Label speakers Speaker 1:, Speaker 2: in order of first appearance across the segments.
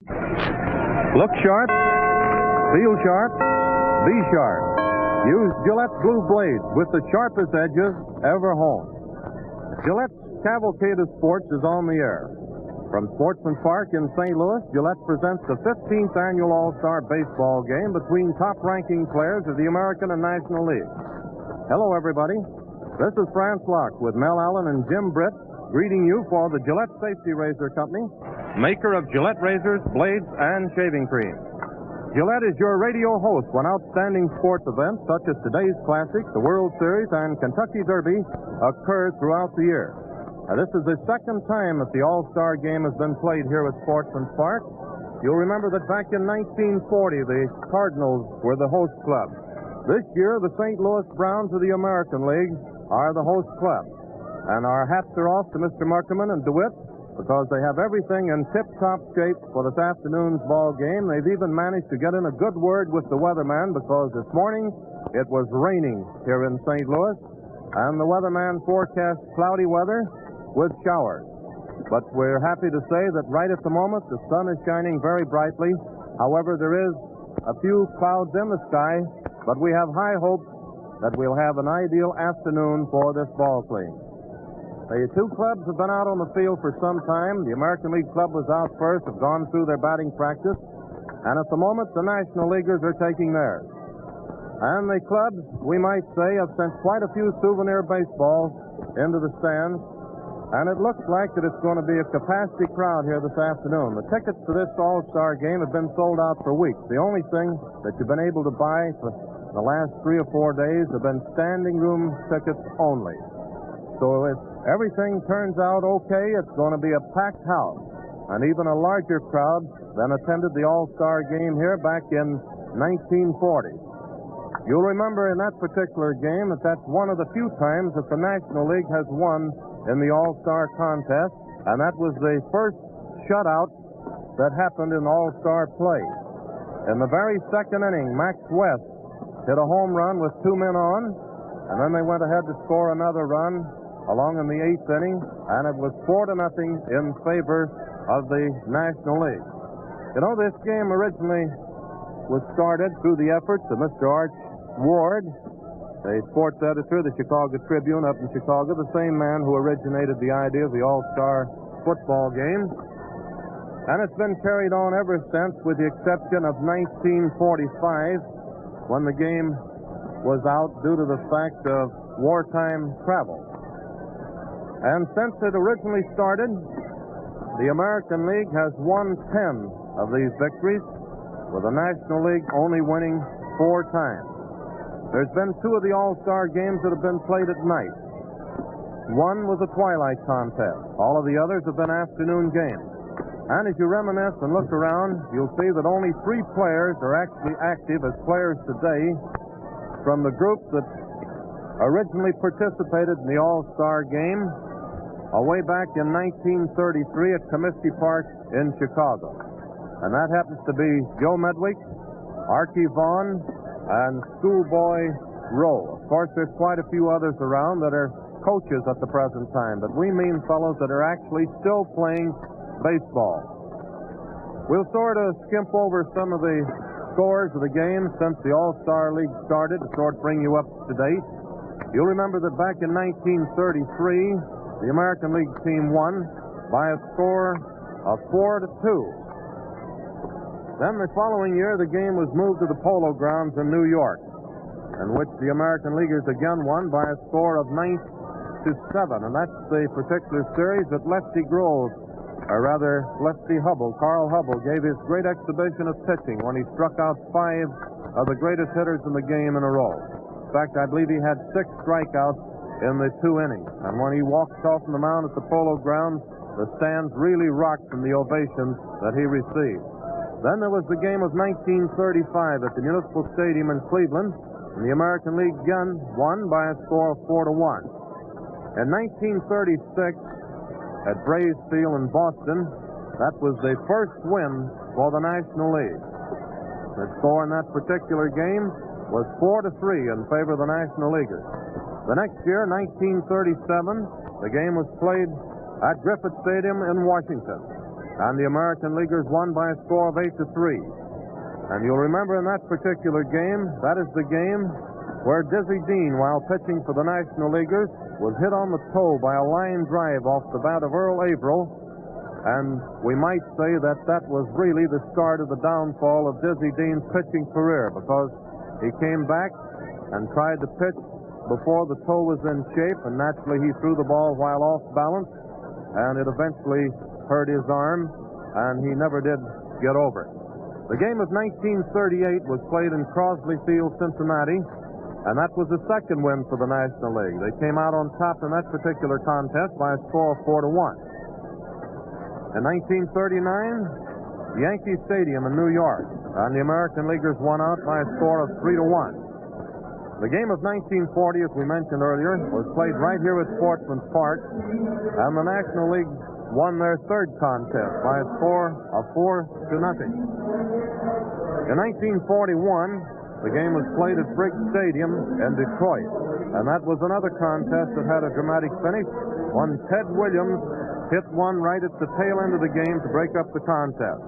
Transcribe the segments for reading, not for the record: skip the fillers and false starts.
Speaker 1: Look sharp, feel sharp, be sharp. Use Gillette Blue Blades with the sharpest edges ever honed. Gillette's Cavalcade of Sports is on the air. From Sportsman Park in St. Louis, Gillette presents the 15th annual All-Star Baseball game between top-ranking players of the American and National League. Hello, everybody. This is France Locke with Mel Allen and Jim Britt greeting you for the Gillette Safety Razor Company, maker of Gillette razors, blades, and shaving cream. Gillette is your radio host when outstanding sports events such as today's Classic, the World Series, and Kentucky Derby occur throughout the year. This is the second time that the All-Star game has been played here at Sportsman Park. You'll remember that back in 1940, the Cardinals were the host club. This year, the St. Louis Browns of the American League are the host club. And our hats are off to Mr. Muckerman and DeWitt because they have everything in tip-top shape for this afternoon's ball game. They've even managed to get in a good word with the weatherman because this morning it was raining here in St. Louis, and the weatherman forecast cloudy weather with showers. But we're happy to say that right at the moment the sun is shining very brightly. However, there is a few clouds in the sky, but we have high hopes that we'll have an ideal afternoon for this ball game. The two clubs have been out on the field for some time. The American League club was out first, have gone through their batting practice, and at the moment the National Leaguers are taking theirs. And the clubs, we might say, have sent quite a few souvenir baseballs into the stands, and it looks like that it's going to be a capacity crowd here this afternoon. The tickets to this All-Star game have been sold out for weeks. The only thing that you've been able to buy for the last 3 or 4 days have been standing room tickets only. So if everything turns out okay, it's going to be a packed house, and even a larger crowd than attended the All-Star game here back in 1940. You'll remember in that particular game that that's one of the few times that the National League has won in the All-Star contest, and that was the first shutout that happened in All-Star play. In the very second inning, Max West hit a home run with 2 men on, and then they went ahead to score another run along in the 8th inning, and it was 4-0 in favor of the National League. You know, this game originally was started through the efforts of Mr. Arch Ward, the sports editor of the Chicago Tribune up in Chicago, the same man who originated the idea of the All-Star football game. And it's been carried on ever since, with the exception of 1945, when the game was out due to the fact of wartime travel. And since it originally started, the American League has won 10 of these victories, with the National League only winning 4 times. There's been 2 of the All-Star games that have been played at night. One was a twilight contest. All of the others have been afternoon games. And as you reminisce and look around, you'll see that only 3 players are actually active as players today from the group that originally participated in the All-Star game way back in 1933 at Comiskey Park in Chicago. And that happens to be Joe Medwick, Archie Vaughn, and Schoolboy Rowe. Of course, there's quite a few others around that are coaches at the present time, but we mean fellows that are actually still playing baseball. We'll sort of skimp over some of the scores of the game since the All-Star League started to sort of bring you up to date. You'll remember that back in 1933, the American League team won by a score of 4-2. Then the following year, the game was moved to the Polo Grounds in New York, in which the American Leaguers again won by a score of 9-7. And that's the particular series that Lefty Hubble, Carl Hubble, gave his great exhibition of pitching when he struck out 5 of the greatest hitters in the game in a row. In fact, I believe he had 6 strikeouts in the 2 innings. And when he walked off from the mound at the Polo Grounds, the stands really rocked from the ovations that he received. Then there was the game of 1935 at the Municipal Stadium in Cleveland, and the American League again won by a score of 4-1. In 1936, at Braves Field in Boston, that was the first win for the National League. The score in that particular game was 4-3 in favor of the National Leaguers. The next year, 1937, the game was played at Griffith Stadium in Washington. and the American Leaguers won by a score of 8-3. And you'll remember in that particular game, that is the game where Dizzy Dean, while pitching for the National Leaguers, was hit on the toe by a line drive off the bat of Earl Averill. And we might say that that was really the start of the downfall of Dizzy Dean's pitching career, because he came back and tried to pitch before the toe was in shape, and naturally he threw the ball while off balance, and it eventually hurt his arm, and he never did get over it. The game of 1938 was played in Crosley Field, Cincinnati, and that was the second win for the National League. They came out on top in that particular contest by a score of 4-1. In 1939, Yankee Stadium in New York, and the American Leaguers won out by a score of 3-1. The game of 1940, as we mentioned earlier, was played right here at Sportsman Park, and the National League won their third contest by a score of 4-0. In 1941, the game was played at Briggs Stadium in Detroit, and that was another contest that had a dramatic finish when Ted Williams hit one right at the tail end of the game to break up the contest.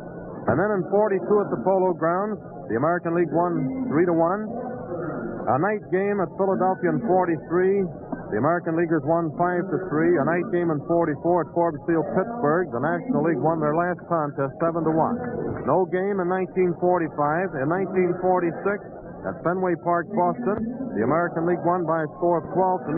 Speaker 1: And then in 42 at the Polo Grounds, the American League won 3-1. A night game at Philadelphia in 43, the American Leaguers won 5-3. A night game in 44 at Forbes Field, Pittsburgh, the National League won their last contest 7-1. No game in 1945. In 1946 at Fenway Park, Boston, the American League won by a score of 12-0.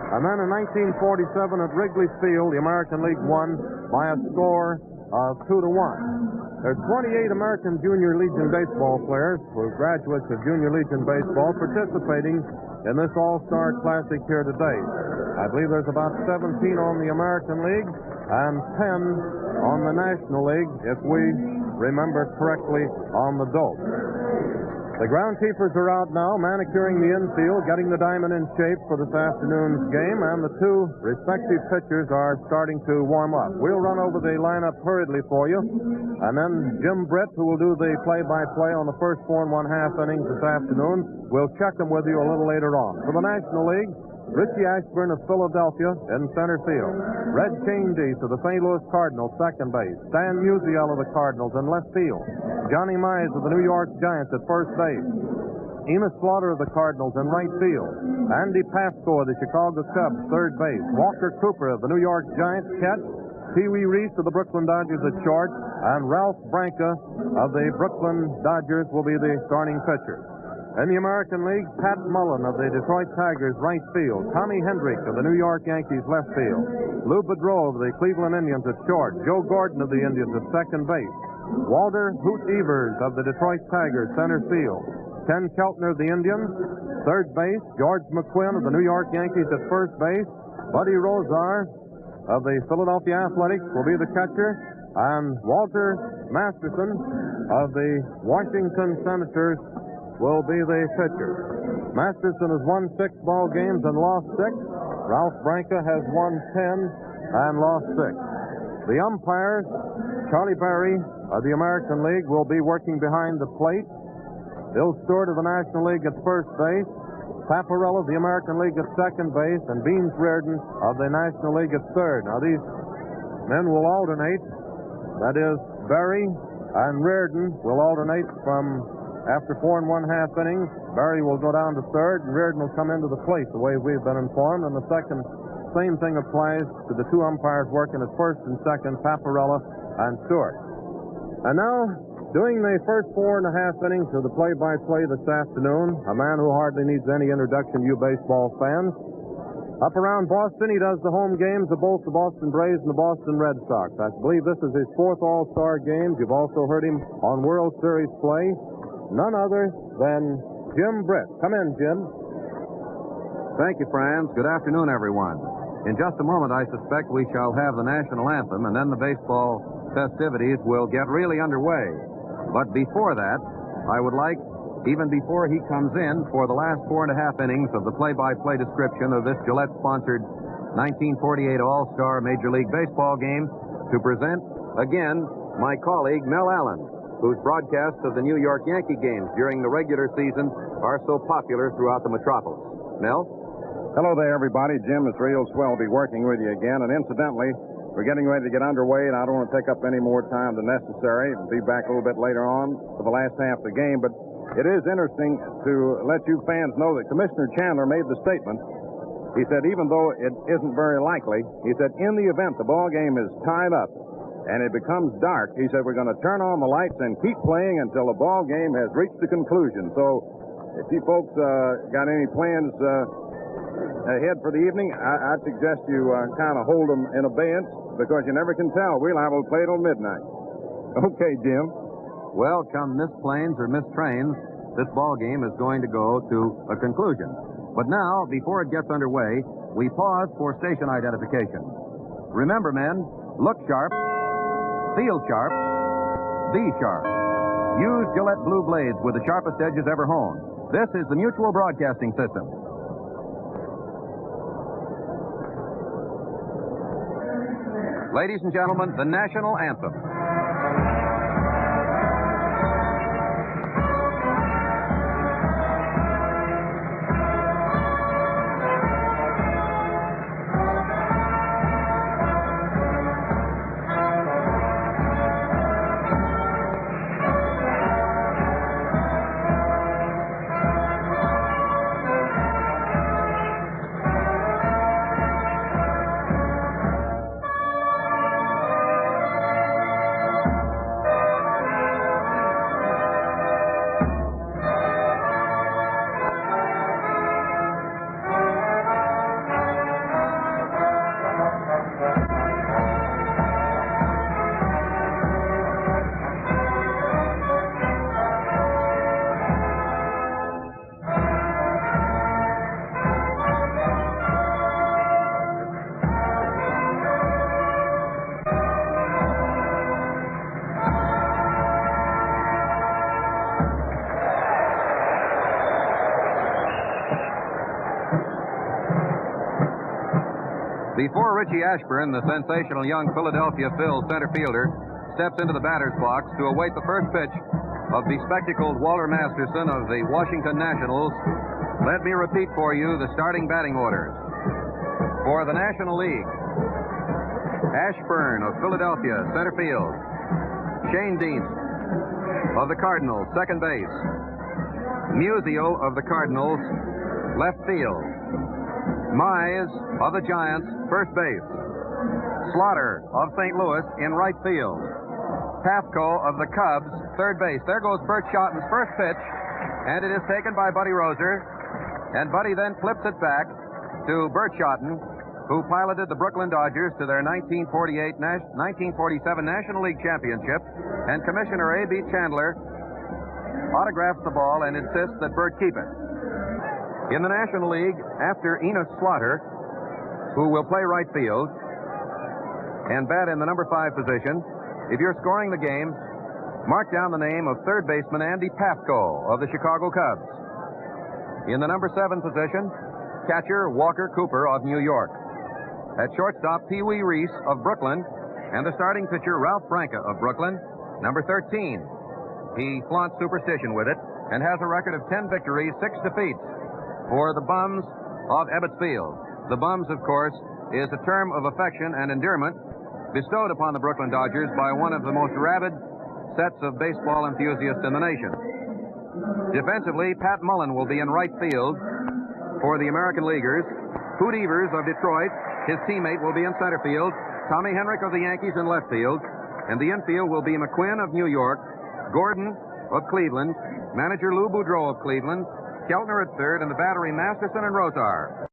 Speaker 1: And then in 1947 at Wrigley Field, the American League won by a score of 2-1. There's 28 American Junior Legion baseball players who are graduates of Junior Legion baseball participating in this All-Star Classic here today. I believe there's about 17 on the American League and 10 on the National League, if we remember correctly, on the dope. The groundkeepers are out now, manicuring the infield, getting the diamond in shape for this afternoon's game, and the two respective pitchers are starting to warm up. We'll run over the lineup hurriedly for you, and then Jim Britt, who will do the play-by-play on the first 4 1/2 innings this afternoon, will check them with you a little later on. For the National League, Richie Ashburn of Philadelphia in center field. Red Chaney of the St. Louis Cardinals, second base. Stan Musial of the Cardinals in left field. Johnny Mize of the New York Giants at first base. Enos Slaughter of the Cardinals in right field. Andy Pasco of the Chicago Cubs, third base. Walker Cooper of the New York Giants, catch. Pee Wee Reese of the Brooklyn Dodgers at short. And Ralph Branca of the Brooklyn Dodgers will be the starting pitcher. In the American League, Pat Mullen of the Detroit Tigers, right field. Tommy Hendrick of the New York Yankees, left field. Lou Boudreau of the Cleveland Indians at short. Joe Gordon of the Indians at second base. Walter Hoot Evers of the Detroit Tigers, center field. Ken Keltner of the Indians, third base. George McQuinn of the New York Yankees at first base. Buddy Rozar of the Philadelphia Athletics will be the catcher. And Walter Masterson of the Washington Senators will be the pitcher. Masterson has won 6 ball games and lost 6. Ralph Branca has won 10 and lost 6. The umpires, Charlie Berry of the American League will be working behind the plate. Bill Stewart of the National League at first base. Paparella of the American League at second base. And Beans Reardon of the National League at third. Now these men will alternate. That is, Berry and Reardon will alternate from after 4 1/2 innings. Berry will go down to third, and Reardon will come into the plate, the way we've been informed. And the second, same thing applies to the two umpires working at first and second, Paparella and Stewart. And now, doing the first 4 1/2 innings of the play-by-play this afternoon, a man who hardly needs any introduction to you baseball fans. Up around Boston, he does the home games of both the Boston Braves and the Boston Red Sox. I believe this is his 4th All-Star game. You've also heard him on World Series play. None other than Jim Britt. Come in, Jim.
Speaker 2: Thank you, Franz. Good afternoon, everyone. In just a moment, I suspect we shall have the national anthem, and then the baseball festivities will get really underway. But before that, I would like, even before he comes in for the last 4 1/2 innings of the play-by-play description of this Gillette-sponsored 1948 All-Star Major League Baseball game, to present, again, my colleague, Mel Allen, whose broadcasts of the New York Yankee games during the regular season are so popular throughout the metropolis. Mel?
Speaker 3: Hello there, everybody. Jim, it's real swell to be working with you again. And incidentally, We're getting ready to get underway, and I don't want to take up any more time than necessary. We'll be back a little bit later on for the last half of the game, but it is interesting to let you fans know that Commissioner Chandler made the statement. He said, even though it isn't very likely, he said, in the event the ball game is tied up and it becomes dark, he said, we're going to turn on the lights and keep playing until the ball game has reached the conclusion. So if you folks got any plans ahead for the evening, I'd suggest you kind of hold them in abeyance, because you never can tell. We'll have to play till midnight. Okay, Jim.
Speaker 2: Well, come missed planes or missed trains, this ball game is going to go to a conclusion. But now, before it gets underway, we pause for station identification. Remember, men, look sharp, feel sharp, be sharp. Use Gillette Blue Blades with the sharpest edges ever honed. This is the Mutual Broadcasting System. Ladies and gentlemen, the national anthem. Before Richie Ashburn, the sensational young Philadelphia Phil center fielder, steps into the batter's box to await the first pitch of the spectacled Walter Masterson of the Washington Nationals, let me repeat for you the starting batting orders. For the National League, Ashburn of Philadelphia, center field. Shane Dienst of the Cardinals, second base. Musial of the Cardinals, left field. Mize of the Giants, first base. Slaughter of St. Louis in right field. Pafko of the Cubs, third base. There goes Bert Schotten's first pitch, and it is taken by Buddy Roser. And Buddy then flips it back to Bert Schotten, who piloted the Brooklyn Dodgers to their 1947 National League Championship. And Commissioner A.B. Chandler autographs the ball and insists that Bert keep it. In the National League, after Enos Slaughter, who will play right field and bat in the number 5 position, if you're scoring the game, mark down the name of third baseman Andy Pafko of the Chicago Cubs. In the number 7 position, catcher Walker Cooper of New York. At shortstop, Pee Wee Reese of Brooklyn, and the starting pitcher Ralph Branca of Brooklyn, number 13. He flaunts superstition with it and has a record of 10 victories, 6 defeats for the Bums of Ebbets Field. The Bums, of course, is a term of affection and endearment bestowed upon the Brooklyn Dodgers by one of the most rabid sets of baseball enthusiasts in the nation. Defensively, Pat Mullen will be in right field for the American Leaguers. Hoot Evers of Detroit, his teammate, will be in center field. Tommy Henrich of the Yankees in left field. And the infield will be McQuinn of New York, Gordon of Cleveland, manager Lou Boudreau of Cleveland, Keltner at third, and the battery Masterson and Rosar.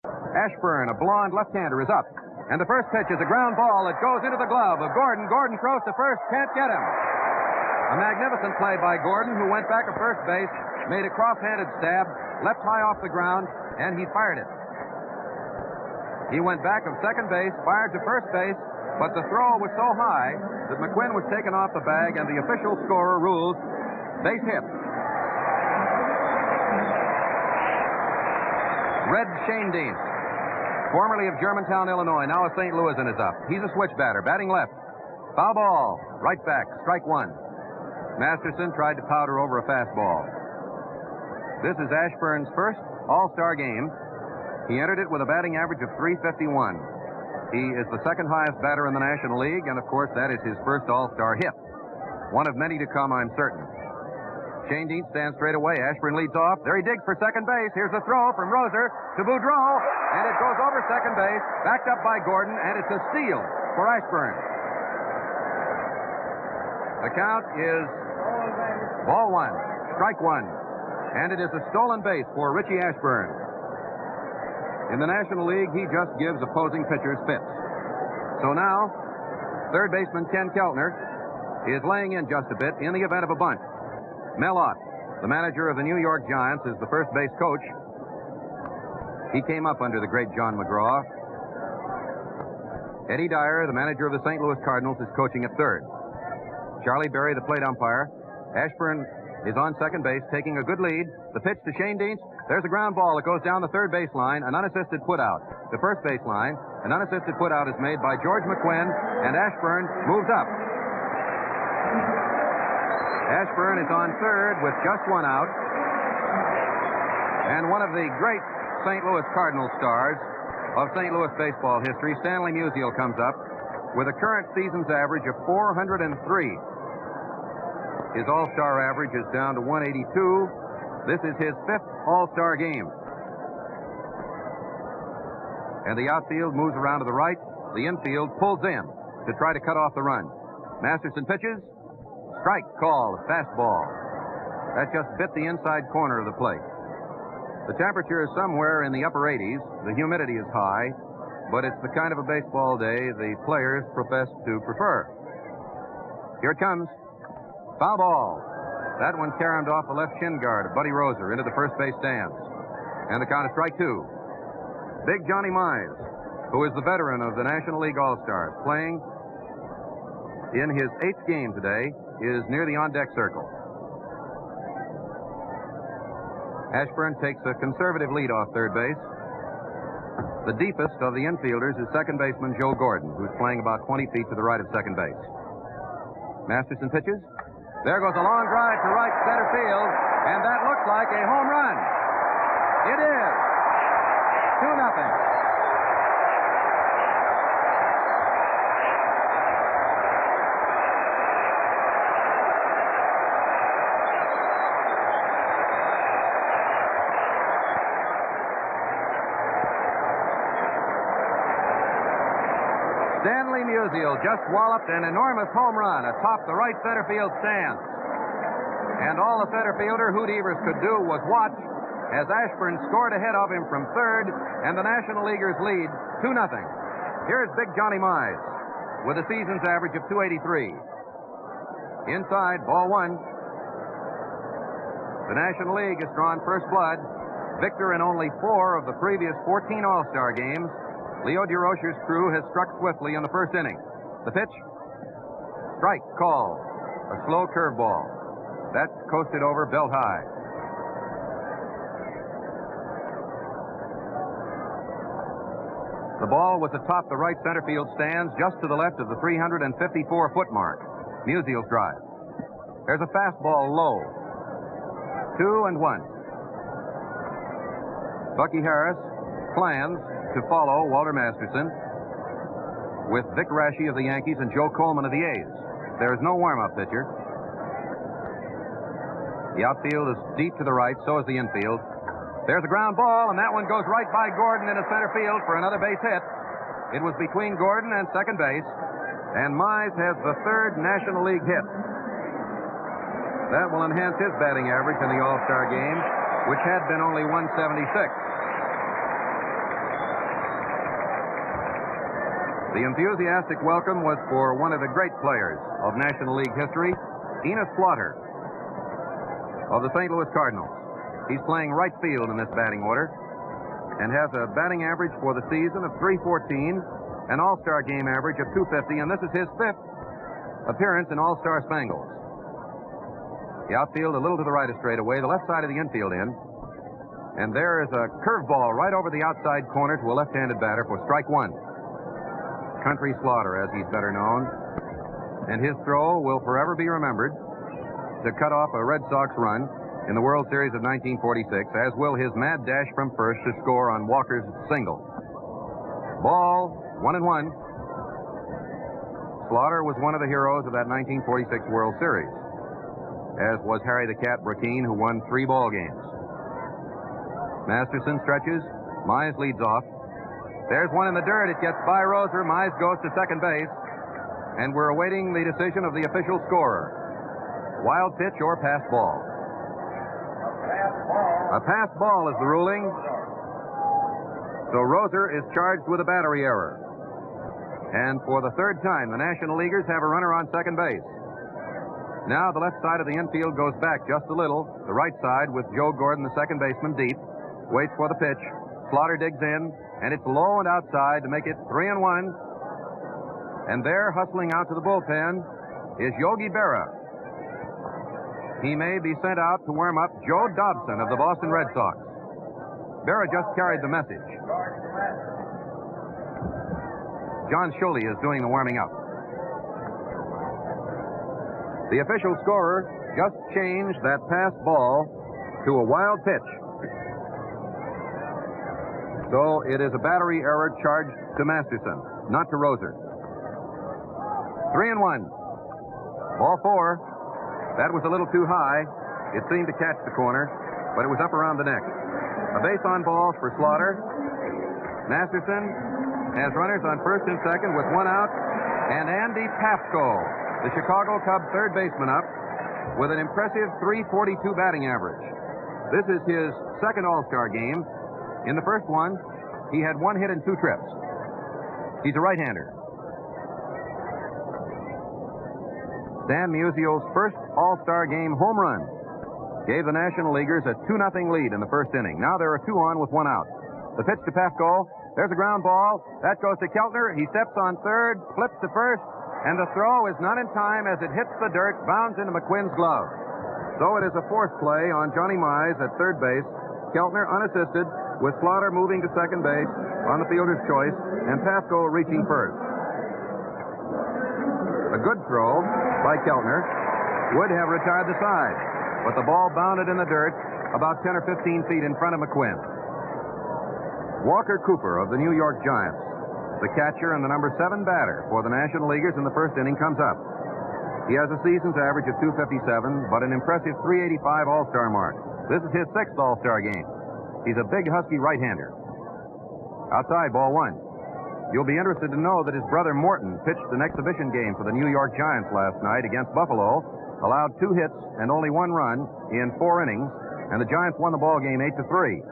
Speaker 2: Ashburn, a blonde left-hander, is up. And the first pitch is a ground ball that goes into the glove of Gordon. Gordon throws to first, can't get him. A magnificent play by Gordon, who went back to first base, made a cross-handed stab, left high off the ground, and he fired it. He went back of second base, fired to first base, but the throw was so high that McQuinn was taken off the bag, and the official scorer rules base hit. Red Shane Dienst, formerly of Germantown, Illinois, now of St. Louis, and is up. He's a switch batter, batting left. Foul ball, right back, strike one. Masterson tried to powder over a fastball. This is Ashburn's first All-Star game. He entered it with a batting average of .351. He is the second highest batter in the National League, and of course, that is his first All-Star hit. One of many to come, I'm certain. Shane Dean stands straight away. Ashburn leads off. There he digs for second base. Here's a throw from Roser to Boudreau, and it goes over second base, backed up by Gordon, and it's a steal for Ashburn. The count is ball one, strike one, and it is a stolen base for Richie Ashburn. In the National League, he just gives opposing pitchers fits. So now, third baseman Ken Keltner is laying in just a bit in the event of a bunt. Mel Ott, the manager of the New York Giants, is the first base coach. He came up under the great John McGraw. Eddie Dyer, the manager of the St. Louis Cardinals, is coaching at third. Charlie Berry, the plate umpire. Ashburn is on second base, taking a good lead. The pitch to Shane Dean. There's a ground ball that goes down the third baseline, an unassisted putout. The first baseline, an unassisted putout is made by George McQuinn, and Ashburn moves up. Ashburn is on third with just one out. And one of the great St. Louis Cardinals stars of St. Louis baseball history, Stan Musial, comes up with a current season's average of 403. His All-Star average is down to 182. This is his fifth All-Star game. And the outfield moves around to the right. The infield pulls in to try to cut off the run. Masterson pitches. Strike call, fastball. That just bit the inside corner of the plate. The temperature is somewhere in the upper 80s. The humidity is high, but it's the kind of a baseball day the players profess to prefer. Here it comes. Foul ball. That one caromed off the left shin guard of Buddy Roser into the first base stands. And the count is strike two. Big Johnny Mize, who is the veteran of the National League All-Stars, playing in his 8th game today, is near the on-deck circle. Ashburn takes a conservative lead off third base. The deepest of the infielders is second baseman Joe Gordon, who's playing about 20 feet to the right of second base. Masterson pitches. There goes a long drive to right center field, and that looks like a home run. It is. 2-0. Stanley Musial just walloped an enormous home run atop the right center field stands. And all the center fielder, Hoot Evers, could do was watch as Ashburn scored ahead of him from third, and the National Leaguers lead 2-0. Here's Big Johnny Mize with a season's average of 283. Inside, ball one. The National League has drawn first blood. Victor in only 4 of the previous 14 All-Star games. Leo DeRocher's crew has struck swiftly in the first inning. The pitch. Strike call. A slow curveball. That's coasted over belt high. The ball was atop the right center field stands, just to the left of the 354-foot mark. Musial's drive. There's a fastball low. 2-1. Bucky Harris plans to follow Walter Masterson with Vic Raschi of the Yankees and Joe Coleman of the A's. There is no warm-up pitcher. The outfield is deep to the right, so is the infield. There's a ground ball, and that one goes right by Gordon into center field for another base hit. It was between Gordon and second base, and Mize has the third National League hit. That will enhance his batting average in the All-Star game, which had been only 176. The enthusiastic welcome was for one of the great players of National League history, Enos Slaughter of the St. Louis Cardinals. He's playing right field in this batting order and has a batting average for the season of 314, an All-Star game average of 250, and this is his 5th appearance in All-Star Spangles. The outfield a little to the right of straightaway, the left side of the infield in, and there is a curveball right over the outside corner to a left-handed batter for strike one. Country Slaughter, as he's better known, and his throw will forever be remembered to cut off a Red Sox run in the World Series of 1946, as will his mad dash from first to score on Walker's single. Ball 1-1. Slaughter was one of the heroes of that 1946 World Series, as was Harry the Cat Brackeen, who won 3 ball games. Masterson stretches. Mize leads off. There's one in the dirt. It gets by Roser. Mize goes to second base. And we're awaiting the decision of the official scorer. Wild pitch or pass ball. A pass ball is the ruling. So Roser is charged with a battery error. And for the third time, the National Leaguers have a runner on second base. Now the left side of the infield goes back just a little. The right side, with Joe Gordon, the second baseman, deep, waits for the pitch. Slaughter digs in, and it's low and outside to make it 3-1. And there, hustling out to the bullpen, is Yogi Berra. He may be sent out to warm up Joe Dobson of the Boston Red Sox. Berra just carried the message. John Shuley is doing the warming up. The official scorer just changed that pass ball to a wild pitch. So it is a battery error charged to Masterson, not to Roser. 3-1. Ball 4. That was a little too high. It seemed to catch the corner, but it was up around the neck. A base on balls for Slaughter. Masterson has runners on first and second with 1 out, and Andy Pafko, the Chicago Cub third baseman, up with an impressive .342 batting average. This is his second All-Star game. In the first one, he had 1 hit and 2 trips. He's a right-hander. Stan Musial's first All-Star game home run gave the National Leaguers a 2-0 lead in the first inning. Now there are 2 on with 1 out. The pitch to Pafko. There's a ground ball. That goes to Keltner. He steps on third, flips to first, and the throw is not in time as it hits the dirt, bounds into McQuinn's glove. So it is a force play on Johnny Mize at third base. Keltner unassisted, with Slaughter moving to second base on the fielder's choice, and Pafko reaching first. A good throw by Keltner would have retired the side, but the ball bounded in the dirt about 10 or 15 feet in front of McQuinn. Walker Cooper of the New York Giants, the catcher and the number 7 batter for the National Leaguers in the first inning, comes up. He has a season's average of .257, but an impressive .385 All-Star mark. This is his 6th All-Star game. He's a big, husky right-hander. Outside, ball 1. You'll be interested to know that his brother Morton pitched an exhibition game for the New York Giants last night against Buffalo, allowed 2 hits and only 1 run in 4 innings, and the Giants won the ball game 8-3.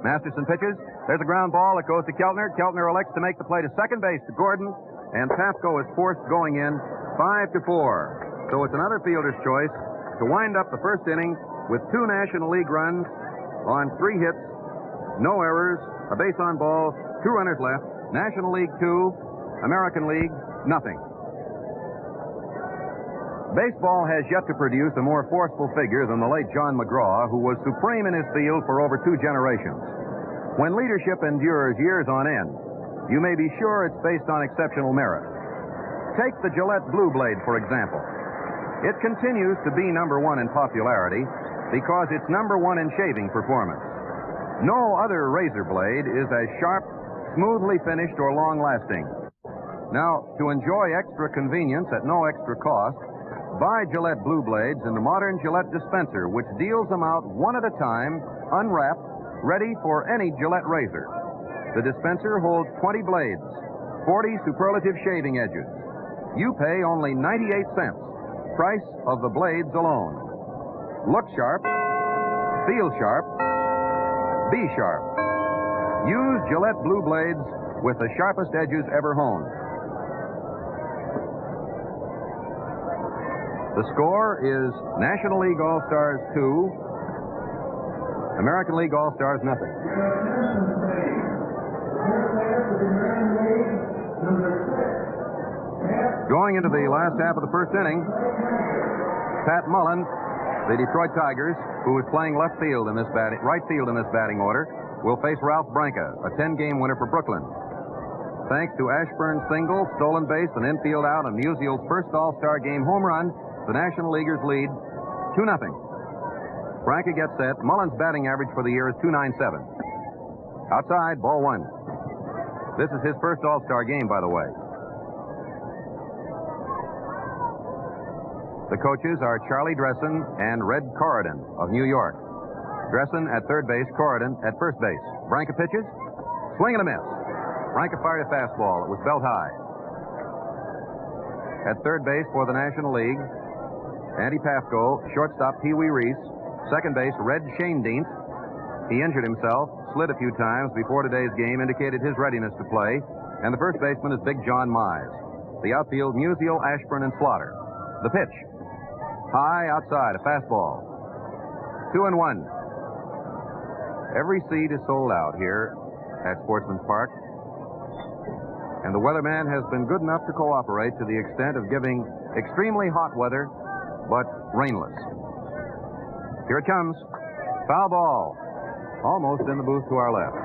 Speaker 2: Masterson pitches. There's a ground ball. It goes to Keltner. Keltner elects to make the play to second base to Gordon, and Pafko is forced going in 5-4. So it's another fielder's choice to wind up the first inning with 2 National League runs on 3 hits, no errors, a base on balls, 2 runners left. National League 2, American League nothing. Baseball has yet to produce a more forceful figure than the late John McGraw, who was supreme in his field for over 2 generations. When leadership endures years on end, you may be sure it's based on exceptional merit. Take the Gillette Blue Blade, for example. It continues to be number 1 in popularity because it's number 1 in shaving performance. No other razor blade is as sharp, smoothly finished, or long-lasting. Now, to enjoy extra convenience at no extra cost, buy Gillette Blue Blades in the modern Gillette dispenser, which deals them out one at a time, unwrapped, ready for any Gillette razor. The dispenser holds 20 blades, 40 superlative shaving edges. You pay only 98 cents, price of the blades alone. Look sharp, feel sharp, be sharp. Use Gillette Blue Blades with the sharpest edges ever honed. The score is National League All-Stars 2, American League All-Stars nothing. Going into the last half of the first inning, Pat Mullen, the Detroit Tigers, who is playing left field in this right field in this batting order, will face Ralph Branca, a 10-game winner for Brooklyn. Thanks to Ashburn's single, stolen base, and infield out, and Musial's first All-Star game home run, the National Leaguers lead 2-0. Branca gets set. Mullen's batting average for the year is .297. Outside, ball 1. This is his first All-Star game, by the way. The coaches are Charlie Dressen and Red Corridon of New York. Dressen at third base, Corridon at first base. Branca pitches. Swing and a miss. Branca fired a fastball. It was belt high. At third base for the National League, Andy Pafko. Shortstop, Pee Wee Reese. Second base, Red Schoendienst. He injured himself, slid a few times before today's game, indicated his readiness to play. And the first baseman is Big John Mize. The outfield, Musial, Ashburn, and Slaughter. The pitch. High outside, a fastball. 2-1. Every seat is sold out here at Sportsman's Park. And the weatherman has been good enough to cooperate to the extent of giving extremely hot weather, but rainless. Here it comes. Foul ball. Almost in the booth to our left.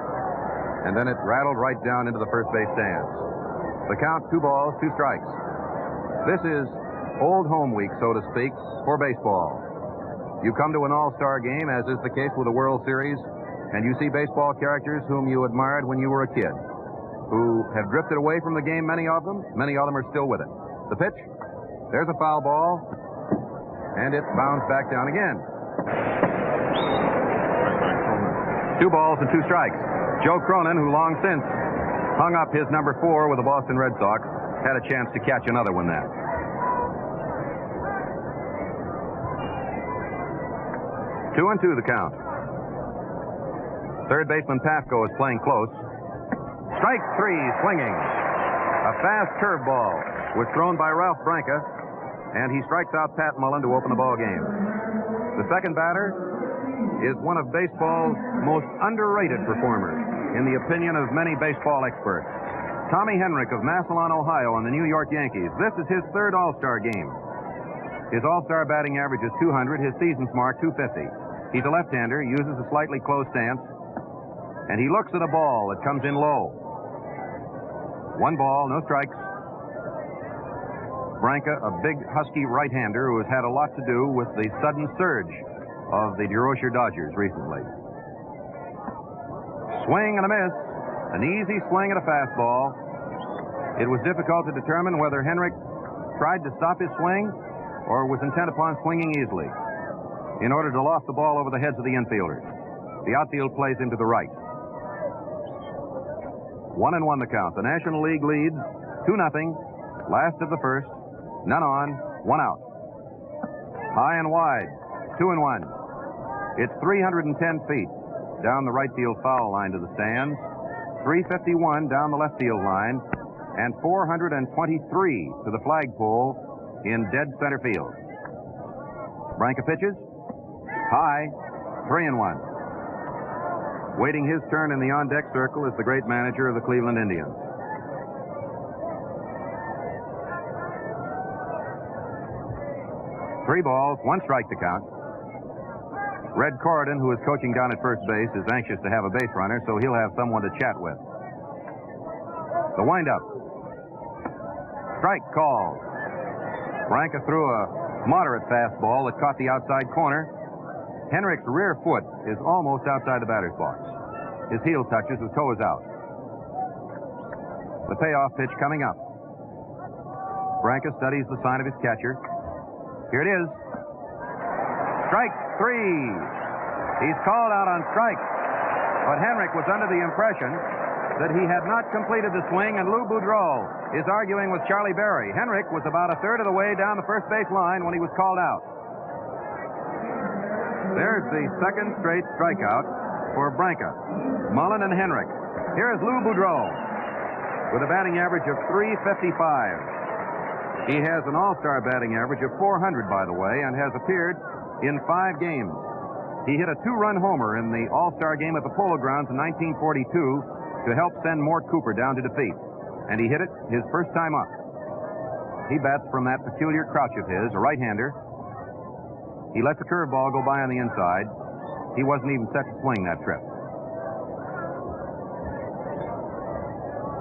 Speaker 2: And then it rattled right down into the first base stands. The count, 2 balls, 2 strikes. This is old home week, so to speak, for baseball. You come to an all-star game, as is the case with the World Series, and you see baseball characters whom you admired when you were a kid, who have drifted away from the game, many of them are still with it. The pitch, there's a foul ball, and it bounds back down again. 2 balls and 2 strikes. Joe Cronin, who long since hung up his number 4 with the Boston Red Sox, had a chance to catch another one then. 2-2 the count. Third baseman Pafko is playing close. Strike 3, swinging. A fast curveball was thrown by Ralph Branca, and he strikes out Pat Mullen to open the ball game. The second batter is one of baseball's most underrated performers, in the opinion of many baseball experts. Tommy Henrich of Massillon, Ohio, on the New York Yankees. This is his third All-Star game. His All-Star batting average is 200, his season's mark 250. He's a left-hander, uses a slightly closed stance, and he looks at a ball that comes in low. 1 ball, no strikes. Branca, a big, husky right-hander who has had a lot to do with the sudden surge of the DeRocher Dodgers recently. Swing and a miss. An easy swing at a fastball. It was difficult to determine whether Henrich tried to stop his swing or was intent upon swinging easily in order to loft the ball over the heads of the infielders. The outfield plays him to the right. 1-1 the count. The National League leads 2-0. Last of the first. None on, 1 out. High and wide. 2-1. It's 310 feet down the right field foul line to the stands, 351 down the left field line, and 423 to the flagpole in dead center field. Branca pitches. High. 3-1. Waiting his turn in the on-deck circle is the great manager of the Cleveland Indians. Three balls, 1 strike to count. Red Corridon, who is coaching down at first base, is anxious to have a base runner, so he'll have someone to chat with. The windup. Strike call. Branca threw a moderate fastball that caught the outside corner. Henrich's rear foot is almost outside the batter's box. His heel touches, his toe is out. The payoff pitch coming up. Branca studies the sign of his catcher. Here it is. Strike 3. He's called out on strikes. But Henrich was under the impression that he had not completed the swing, and Lou Boudreau is arguing with Charlie Berry. Henrich was about a third of the way down the first base line when he was called out. There's the second straight strikeout for Branca, Mullen, and Henrich. Here is Lou Boudreau with a batting average of .355. He has an all-star batting average of .400, by the way, and has appeared in 5 games. He hit a 2-run homer in the all-star game at the Polo Grounds in 1942 to help send Mort Cooper down to defeat. And he hit it his first time up. He bats from that peculiar crouch of his, a right-hander. He lets the curveball go by on the inside. He wasn't even set to swing that trip.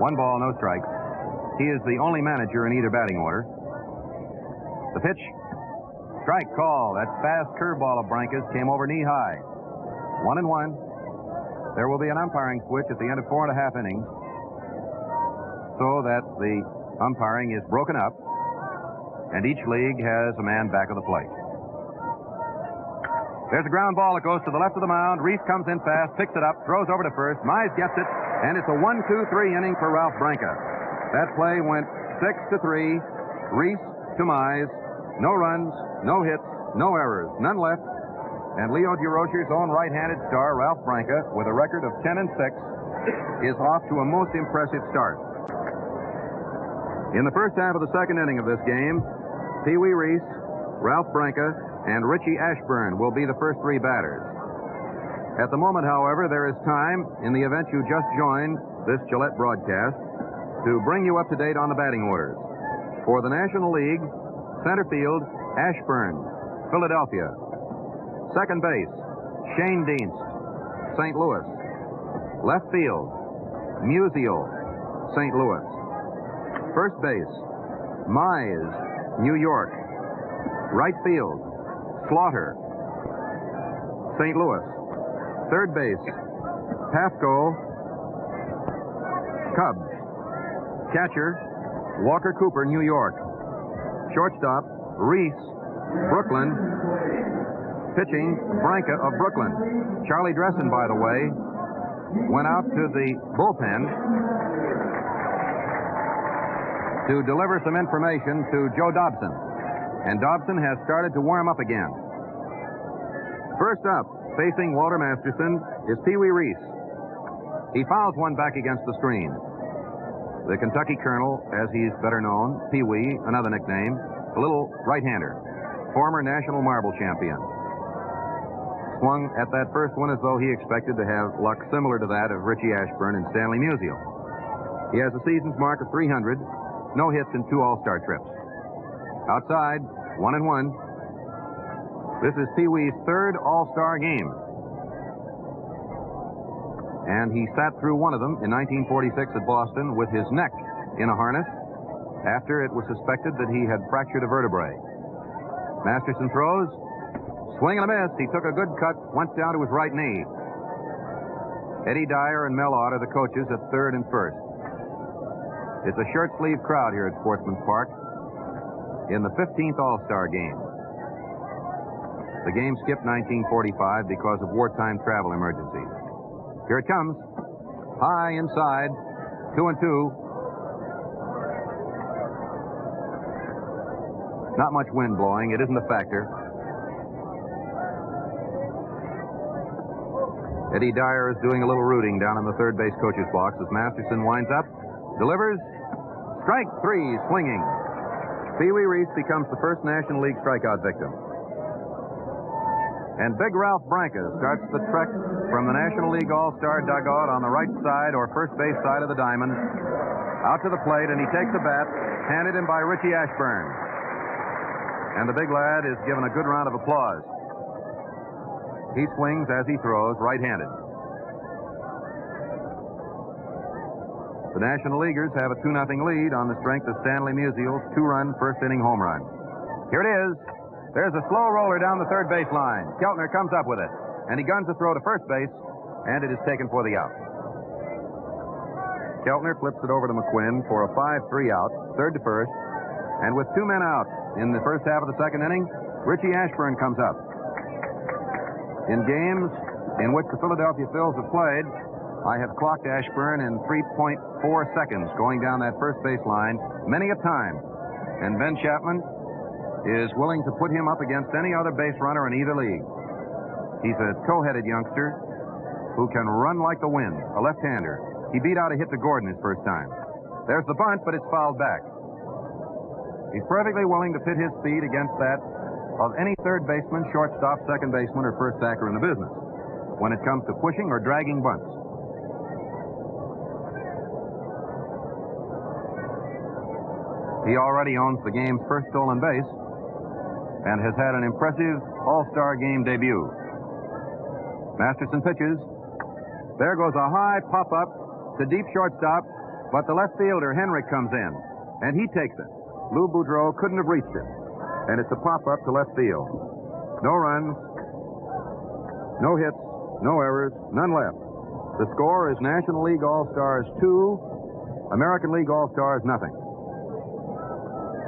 Speaker 2: 1 ball, no strikes. He is the only manager in either batting order. The pitch. Strike call. That fast curveball of Branca's came over knee high. 1-1. There will be an umpiring switch at the end of 4.5 innings. so that the umpiring is broken up, and each league has a man back of the plate. There's a ground ball that goes to the left of the mound. Reese comes in fast, picks it up, throws over to first. Mize gets it, and it's a 1-2-3 inning for Ralph Branca. That play went 6-3. Reese to Mize. No runs, no hits, no errors, none left. And Leo DeRocher's own right-handed star, Ralph Branca, with a record of 10-6, is off to a most impressive start. In the first half of the second inning of this game, Pee Wee Reese, Ralph Branca, and Richie Ashburn will be the first three batters. At the moment, however, there is time, in the event you just joined this Gillette broadcast, to bring you up to date on the batting orders. For the National League, center field, Ashburn, Philadelphia. Second base, Shane Dienst, St. Louis. Left field, Musial, St. Louis. First base, Mize, New York. Right field, Slaughter, St. Louis. Third base, Pafko, Cubs. Catcher, Walker Cooper, New York. Shortstop, Reese, Brooklyn. Pitching, Branca of Brooklyn. Charlie Dressen, by the way, went out to the bullpen to deliver some information to Joe Dobson. And Dobson has started to warm up again. First up, facing Walter Masterson, is Pee Wee Reese. He fouls one back against the screen. The Kentucky Colonel, as he's better known, Pee Wee, another nickname, a little right-hander, former national marble champion. Swung at that first one as though he expected to have luck similar to that of Richie Ashburn and Stanley Musial. He has a season's mark of 300, no hits in 2 All-Star trips. Outside, 1-1. This is Pee Wee's third All-Star game. And he sat through one of them in 1946 at Boston with his neck in a harness after it was suspected that he had fractured a vertebrae. Masterson throws. Swing and a miss. He took a good cut, went down to his right knee. Eddie Dyer and Mel Ott are the coaches at third and first. It's a shirt-sleeve crowd here at Sportsman Park in the 15th All-Star game. The game skipped 1945 because of wartime travel emergencies. Here it comes. High inside. 2-2. Not much wind blowing. It isn't a factor. Eddie Dyer is doing a little rooting down in the third base coach's box as Masterson winds up, delivers. Strike 3, swinging. Pee Wee Reese becomes the first National League strikeout victim. And Big Ralph Branca starts the trek from the National League All-Star dugout on the right side or first base side of the diamond out to the plate, and he takes a bat handed him by Richie Ashburn. And the big lad is given a good round of applause. He swings as he throws, right-handed. The National Leaguers have a 2-0 lead on the strength of Stanley Musial's 2-run first-inning home run. Here it is. There's a slow roller down the third base line. Keltner comes up with it, and he guns a throw to first base, and it is taken for the out. Keltner flips it over to McQuinn for a 5-3 out, third to first, and with 2 men out in the first half of the second inning, Richie Ashburn comes up. In games in which the Philadelphia Phils have played, I have clocked Ashburn in 3.4 seconds going down that first base line many a time, and Ben Chapman is willing to put him up against any other base runner in either league. He's a toe-headed youngster who can run like the wind, a left-hander. He beat out a hit to Gordon his first time. There's the bunt, but it's fouled back. He's perfectly willing to pit his speed against that of any third baseman, shortstop, second baseman, or first sacker in the business when it comes to pushing or dragging bunts. He already owns the game's first stolen base and has had an impressive All-Star game debut. Masterson pitches. There goes a high pop-up to deep shortstop, but the left fielder, Henrik, comes in, and he takes it. Lou Boudreau couldn't have reached it, and it's a pop-up to left field. No runs, no hits, no errors, none left. The score is National League All-Stars 2 American League All-Stars, nothing.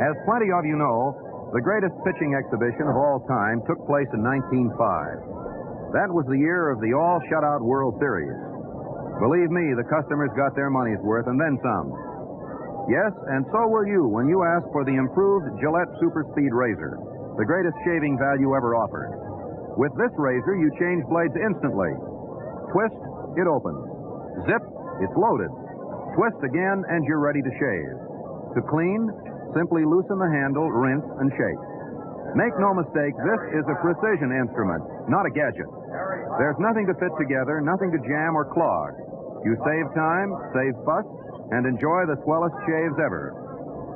Speaker 2: As plenty of you know, the greatest pitching exhibition of all time took place in 1905. That was the year of the all-shutout World Series. Believe me, the customers got their money's worth and then some. Yes, and so will you when you ask for the improved Gillette Super Speed Razor, the greatest shaving value ever offered. With this razor, you change blades instantly. Twist, it opens. Zip, it's loaded. Twist again, and you're ready to shave. To clean, simply loosen the handle, rinse, and shake. Make no mistake, this is a precision instrument, not a gadget. There's nothing to fit together, nothing to jam or clog. You save time, save fuss, and enjoy the swellest shaves ever.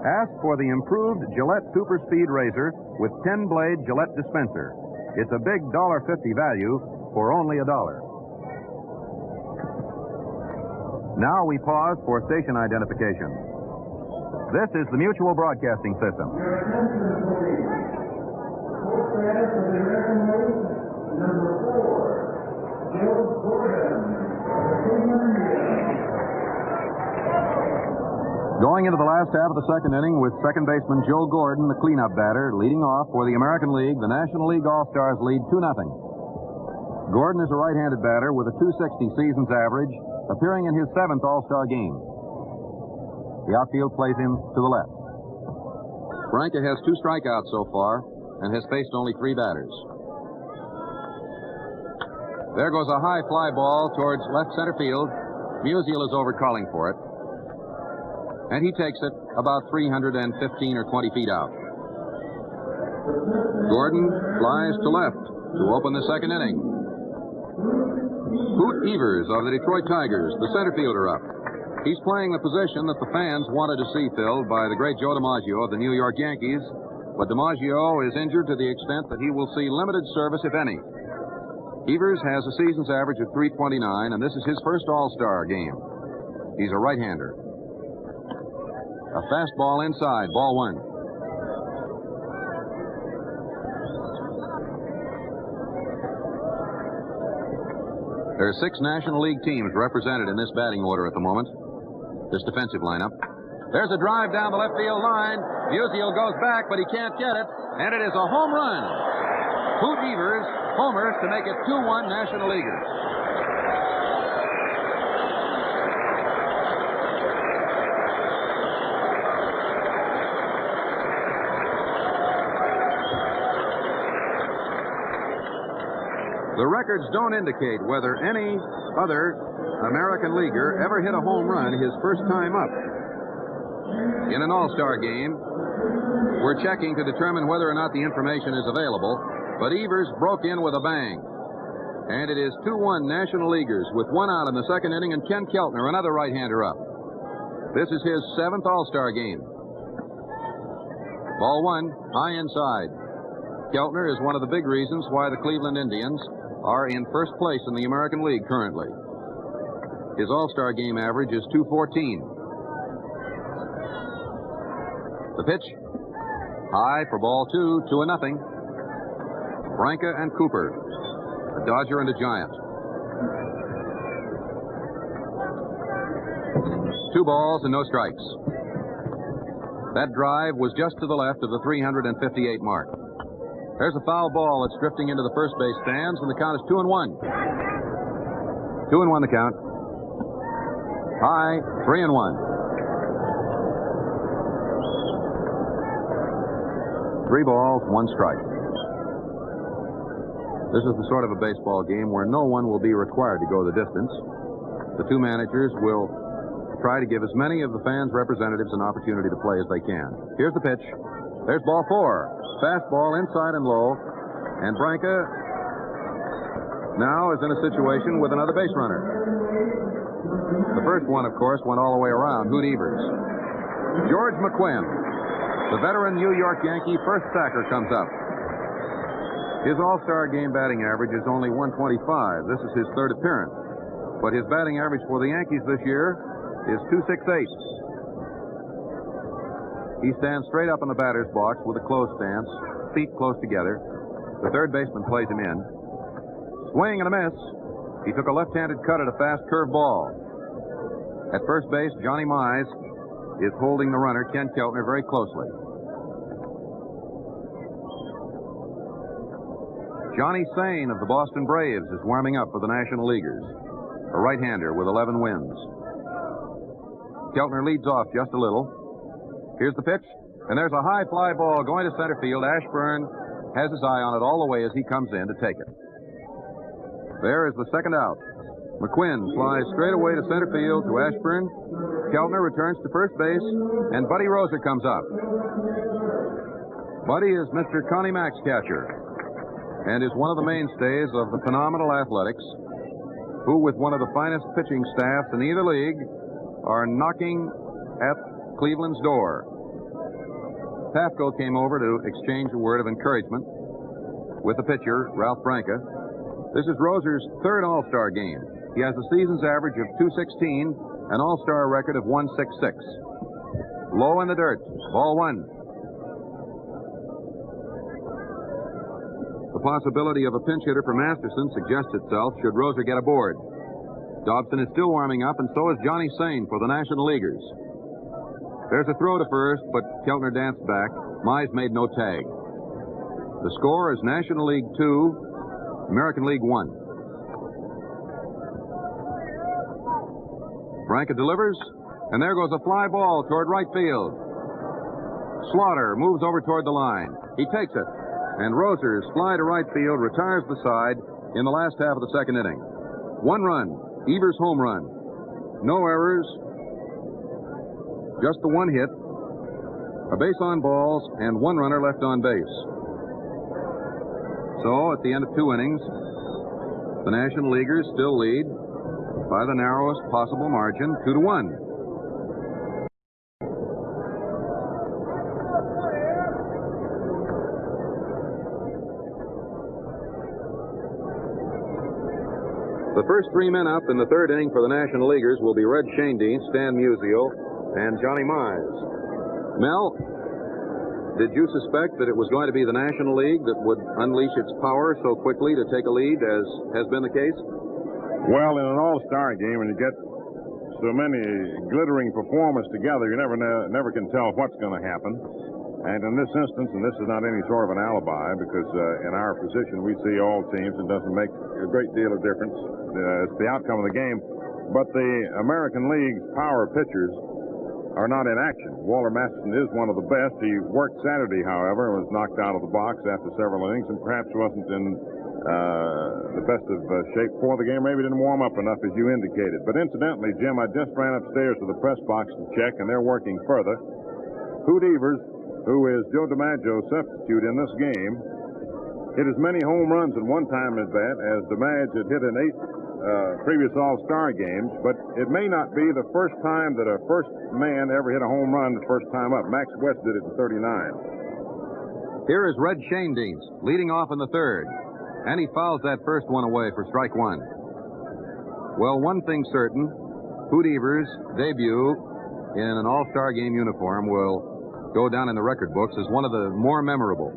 Speaker 2: Ask for the improved Gillette Super Speed Razor with 10-blade Gillette dispenser. It's a big $1.50 value for only $1. Now we pause for station identification. This is the Mutual Broadcasting System. Going into the last half of the second inning with second baseman Joe Gordon, the cleanup batter, leading off for the American League, the National League All-Stars lead 2-0. Gordon is a right-handed batter with a .260 season's average, appearing in his 7th All-Star game. The outfield plays him to the left. Branca has 2 strikeouts so far and has faced only 3 batters. There goes a high fly ball towards left center field. Musial is over calling for it. And he takes it about 315 or 20 feet out. Gordon flies to left to open the second inning. Hoot Evers of the Detroit Tigers, the center fielder, up. He's playing the position that the fans wanted to see filled by the great Joe DiMaggio of the New York Yankees, but DiMaggio is injured to the extent that he will see limited service, if any. Evers has a season's average of .329, and this is his first All-Star game. He's a right-hander. A fastball inside, ball 1. There are 6 National League teams represented in this batting order at the moment, this defensive lineup. There's a drive down the left field line. Musial goes back, but he can't get it, and it is a home run. Hoot Evers homers to make it 2-1 National Leaguers. The records don't indicate whether any other American leaguer ever hit a home run his first time up. In an All-Star game, we're checking to determine whether or not the information is available, but Evers broke in with a bang. And it is 2-1 National Leaguers with 1 out in the second inning, and Ken Keltner, another right-hander, up. This is his 7th All-Star game. Ball 1, high inside. Keltner is one of the big reasons why the Cleveland Indians are in first place in the American League currently. His All-Star game average is .214. The pitch, high for ball 2, 2-0. Branca and Cooper, a Dodger and a Giant. 2 balls and no strikes. That drive was just to the left of the 358 mark. There's a foul ball that's drifting into the first base stands, and the count is 2-1. 2-1 the count. High, 3-1. 3 balls, 1 strike. This is the sort of a baseball game where no one will be required to go the distance. The 2 managers will try to give as many of the fans' representatives an opportunity to play as they can. Here's the pitch. There's ball 4. Fastball inside and low. And Branca now is in a situation with another base runner. The first one, of course, went all the way around, Hoot Evers. George McQuinn, the veteran New York Yankee first sacker, comes up. His All-Star game batting average is only .125. This is his 3rd appearance. But his batting average for the Yankees this year is .268. He stands straight up in the batter's box with a closed stance, feet close together. The third baseman plays him in. Swing and a miss. He took a left-handed cut at a fast curve ball. At first base, Johnny Mize is holding the runner, Ken Keltner, very closely. Johnny Sain of the Boston Braves is warming up for the National Leaguers, a right-hander with 11 wins. Keltner leads off just a little. Here's the pitch, and there's a high fly ball going to center field. Ashburn has his eye on it all the way as he comes in to take it. There is the second out. McQuinn flies straight away to center field to Ashburn. Keltner returns to first base, and Buddy Roser comes up. Buddy is Mr. Connie Mack's catcher and is one of the mainstays of the Phenomenal Athletics, who, with one of the finest pitching staffs in either league, are knocking at Cleveland's door. Pafko came over to exchange a word of encouragement with the pitcher, Ralph Branca. This is Roser's third All-Star game. He has a season's average of .216, an All-Star record of .166. Low in the dirt, ball one. The possibility of a pinch hitter for Masterson suggests itself should Roser get aboard. Dobson is still warming up, and so is Johnny Sain for the National Leaguers. There's a throw to first, but Keltner danced back. Mize made no tag. The score is National League 2, American League 1. Branca delivers, and there goes a fly ball toward right field. Slaughter moves over toward the line. He takes it, and Roser's fly to right field retires the side in the last half of the second inning. 1 run, Evers home run. No errors, just the 1 hit, a base on balls, and 1 runner left on base. So, at the end of 2 innings, the National Leaguers still lead by the narrowest possible margin, 2-1. The first 3 men up in the third inning for the National Leaguers will be Red Schoendienst, Stan Musial, and Johnny Mize. Mel, did you suspect that it was going to be the National League that would unleash its power so quickly to take a lead, as has been the case?
Speaker 3: Well, in an all-star game, when you get so many glittering performers together, you never can tell what's going to happen. And in this instance, and this is not any sort of an alibi, because in our position we see all teams, it doesn't make a great deal of difference. It's the outcome of the game. But the American League's power pitchers are not in action. Walter Masterson is one of the best. He worked Saturday, however, and was knocked out of the box after several innings, and perhaps wasn't in the best of shape for the game. Maybe didn't warm up enough, as you indicated. But incidentally, Jim, I just ran upstairs to the press box to check, and they're working further. Hoot Evers, who is Joe DiMaggio's substitute in this game, hit as many home runs in one time at bat as DiMaggio had hit in 8 previous All-Star games, but it may not be the first time that a first man ever hit a home run the first time up. Max West did it in '39.
Speaker 2: Here is Red Schoendienst leading off in the third, and he fouls that first one away for strike 1. Well, one thing certain, Hoot Evers' debut in an All-Star game uniform will go down in the record books as one of the more memorable.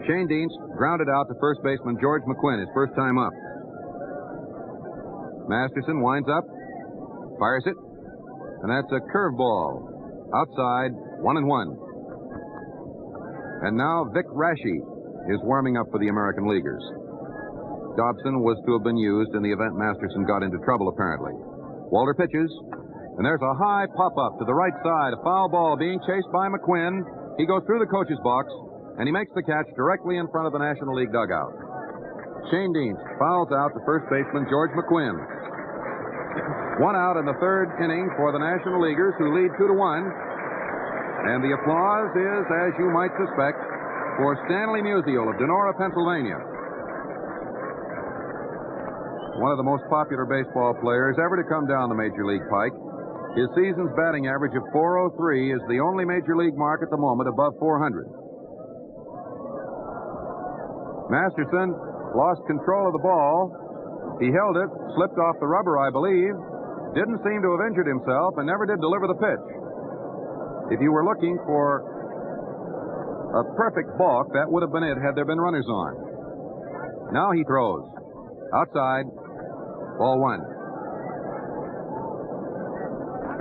Speaker 2: Schoendienst grounded out to first baseman George McQuinn, his first time up. Masterson winds up, fires it, and that's a curveball. Outside, 1-1. And now Vic Raschi is warming up for the American Leaguers. Dobson was to have been used in the event Masterson got into trouble, apparently. Walter pitches, and there's a high pop-up to the right side, a foul ball being chased by McQuinn. He goes through the coach's box, and he makes the catch directly in front of the National League dugout. Schoendienst fouls out to first baseman George McQuinn. 1 out in the third inning for the National Leaguers, who lead 2-1. And the applause is, as you might suspect, for Stanley Musial of Donora, Pennsylvania. One of the most popular baseball players ever to come down the Major League pike. His season's batting average of .403 is the only Major League mark at the moment above .400. Masterson lost control of the ball. He held it, slipped off the rubber, I believe, didn't seem to have injured himself, and never did deliver the pitch. If you were looking for a perfect balk, that would have been it had there been runners on. Now he throws. Outside, ball 1.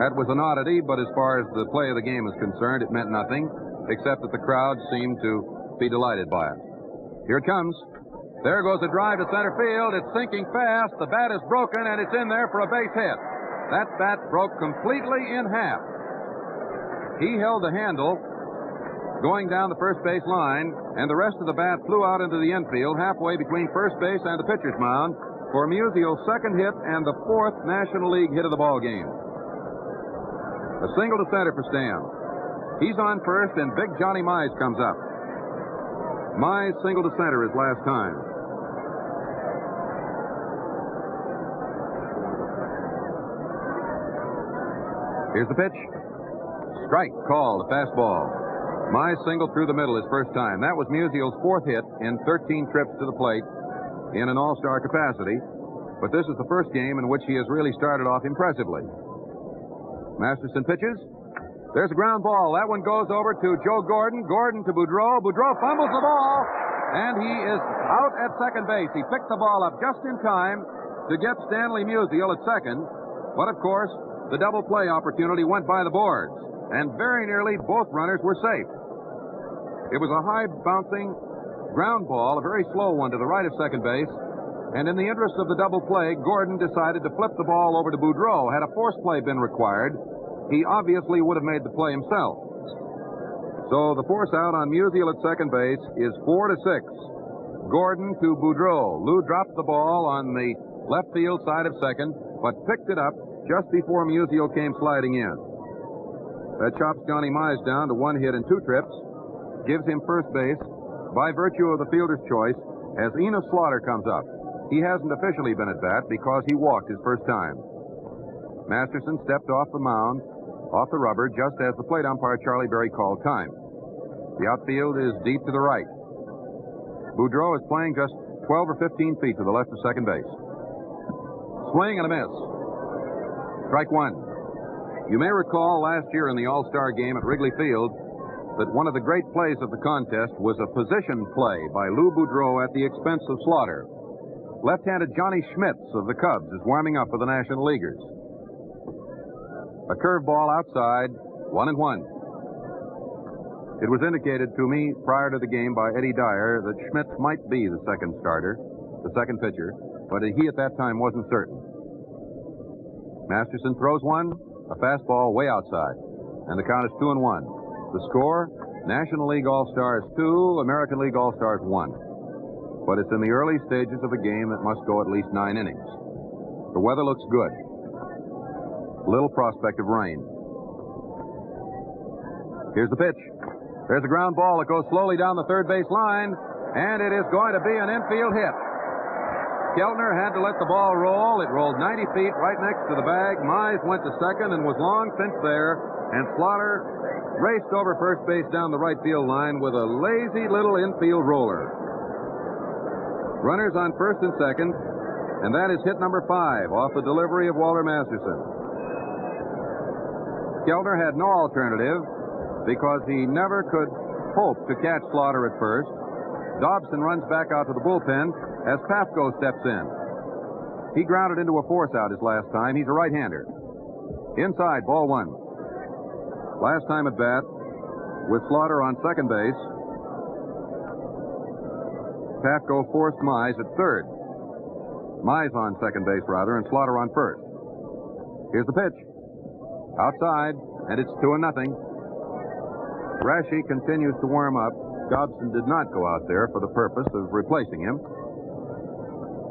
Speaker 2: That was an oddity, but as far as the play of the game is concerned, it meant nothing, except that the crowd seemed to be delighted by it. Here it comes. There goes a drive to center field. It's sinking fast. The bat is broken, and it's in there for a base hit. That bat broke completely in half. He held the handle going down the first base line, and the rest of the bat flew out into the infield halfway between first base and the pitcher's mound for Musial's second hit and the fourth National League hit of the ball game. A single to center for Stan. He's on first, and big Johnny Mize comes up. Mize single to center his last time. Here's the pitch. Strike called, a fastball. Mize singled through the middle his first time. That was Musial's fourth hit in 13 trips to the plate in an all-star capacity. But this is the first game in which he has really started off impressively. Masterson pitches. There's a ground ball. That one goes over to Joe Gordon. Gordon to Boudreau. Boudreau fumbles the ball, and he is out at second base. He picked the ball up just in time to get Stanley Musial at second. But, of course, the double play opportunity went by the boards, and very nearly both runners were safe. It was a high-bouncing ground ball, a very slow one to the right of second base, and in the interest of the double play, Gordon decided to flip the ball over to Boudreau. Had a force play been required, he obviously would have made the play himself. So the force out on Musial at second base is 4-6. Gordon to Boudreau. Lou dropped the ball on the left field side of second, but picked it up just before Musial came sliding in. That chops Johnny Mize down to 1 hit and 2 trips, gives him first base by virtue of the fielder's choice as Enos Slaughter comes up. He hasn't officially been at bat because he walked his first time. Masterson stepped off the mound, off the rubber, just as the plate umpire Charlie Berry called time. The outfield is deep to the right. Boudreau is playing just 12 or 15 feet to the left of second base. Swing and a miss. Strike one. You may recall last year in the All-Star game at Wrigley Field that one of the great plays of the contest was a position play by Lou Boudreau at the expense of Slaughter. Left-handed Johnny Schmitz of the Cubs is warming up for the National Leaguers. A curveball outside, 1-1. It was indicated to me prior to the game by Eddie Dyer that Schmitz might be the second starter, the second pitcher, but he at that time wasn't certain. Masterson throws one, a fastball way outside, and the count is 2-1. The score, National League All-Stars 2, American League All-Stars 1. But it's in the early stages of a game that must go at least 9 innings. The weather looks good. Little prospect of rain. Here's the pitch. There's a ground ball that goes slowly down the third base line, and it is going to be an infield hit. Keltner had to let the ball roll. It rolled 90 feet right next to the bag. Mize went to second and was long since there, and Slaughter raced over first base down the right field line with a lazy little infield roller. Runners on first and second, and that is hit number 5 off the delivery of Walter Masterson. Keltner had no alternative because he never could hope to catch Slaughter at first. Dobson runs back out to the bullpen as Pafko steps in. He grounded into a force out his last time. He's a right-hander. Inside, ball 1. Last time at bat, with Slaughter on second base, Pafko forced Mize at third. Mize on second base, rather, and Slaughter on first. Here's the pitch. Outside, and it's 2-0. Raschi continues to warm up. Dobson did not go out there for the purpose of replacing him.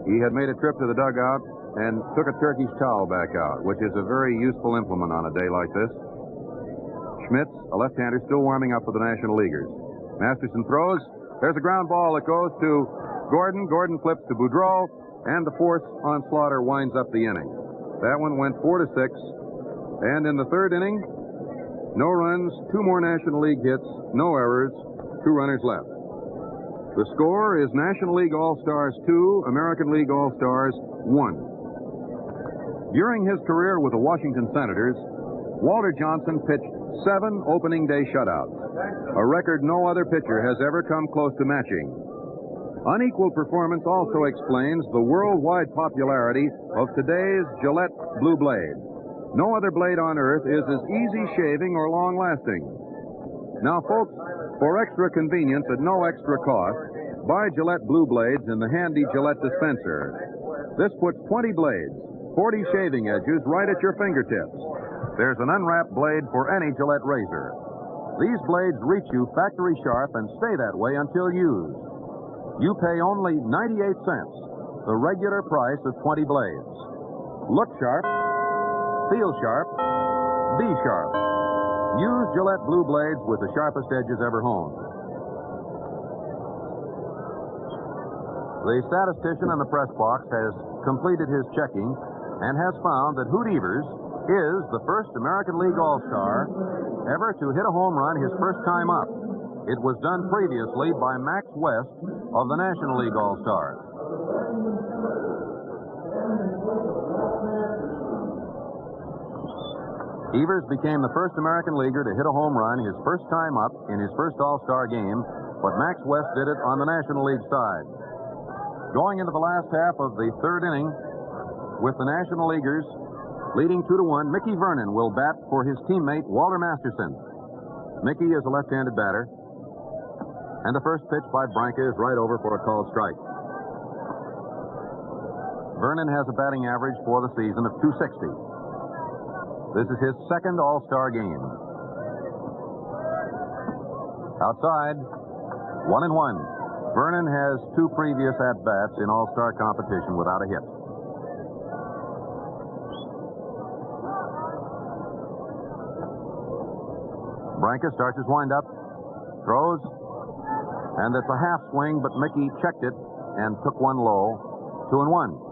Speaker 2: He had made a trip to the dugout and took a Turkish towel back out, which is a very useful implement on a day like this. Schmitz, a left-hander, still warming up for the National Leaguers. Masterson throws. There's a ground ball that goes to Gordon. Gordon flips to Boudreau, and the force on Slaughter winds up the inning. That one went 4-6. And in the third inning, no runs, 2 more National League hits, no errors, 2 runners left. The score is National League All-Stars 2, American League All-Stars 1. During his career with the Washington Senators, Walter Johnson pitched 7 opening day shutouts, a record no other pitcher has ever come close to matching. Unequal performance also explains the worldwide popularity of today's Gillette Blue Blade. No other blade on earth is as easy shaving or long-lasting. Now, folks, for extra convenience at no extra cost, buy Gillette Blue Blades in the handy Gillette dispenser. This puts 20 blades, 40 shaving edges right at your fingertips. There's an unwrapped blade for any Gillette razor. These blades reach you factory sharp and stay that way until used. You pay only 98 cents, the regular price of 20 blades. Look sharp, feel sharp, be sharp. Use Gillette Blue Blades with the sharpest edges ever honed. The statistician in the press box has completed his checking and has found that Hoot Evers is the first American League All-Star ever to hit a home run his first time up. It was done previously by Max West of the National League All-Stars. Evers became the first American leaguer to hit a home run his first time up in his first All-Star game, but Max West did it on the National League side. Going into the last half of the third inning, with the National Leaguers leading 2-1, Mickey Vernon will bat for his teammate Walter Masterson. Mickey is a left-handed batter, and the first pitch by Branca is right over for a called strike. Vernon has a batting average for the season of .260. This is his second All-Star game. Outside, 1-1. Vernon has 2 previous at-bats in All-Star competition without a hit. Branca starts his windup, throws, and it's a half swing, but Mickey checked it and took one low. 2-1.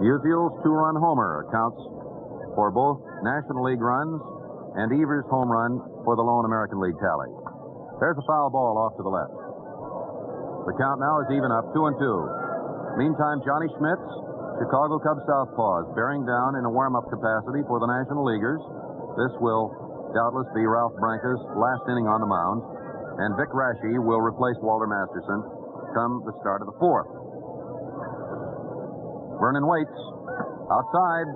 Speaker 2: Musial's 2-run homer accounts for both National League runs and Evers' home run for the lone American League tally. There's a foul ball off to the left. The count now is even up, 2-2. Meantime, Johnny Schmitz, Chicago Cubs southpaw, bearing down in a warm-up capacity for the National Leaguers. This will doubtless be Ralph Branca's last inning on the mound, and Vic Raschi will replace Walter Masterson come the start of the fourth. Vernon waits. Outside,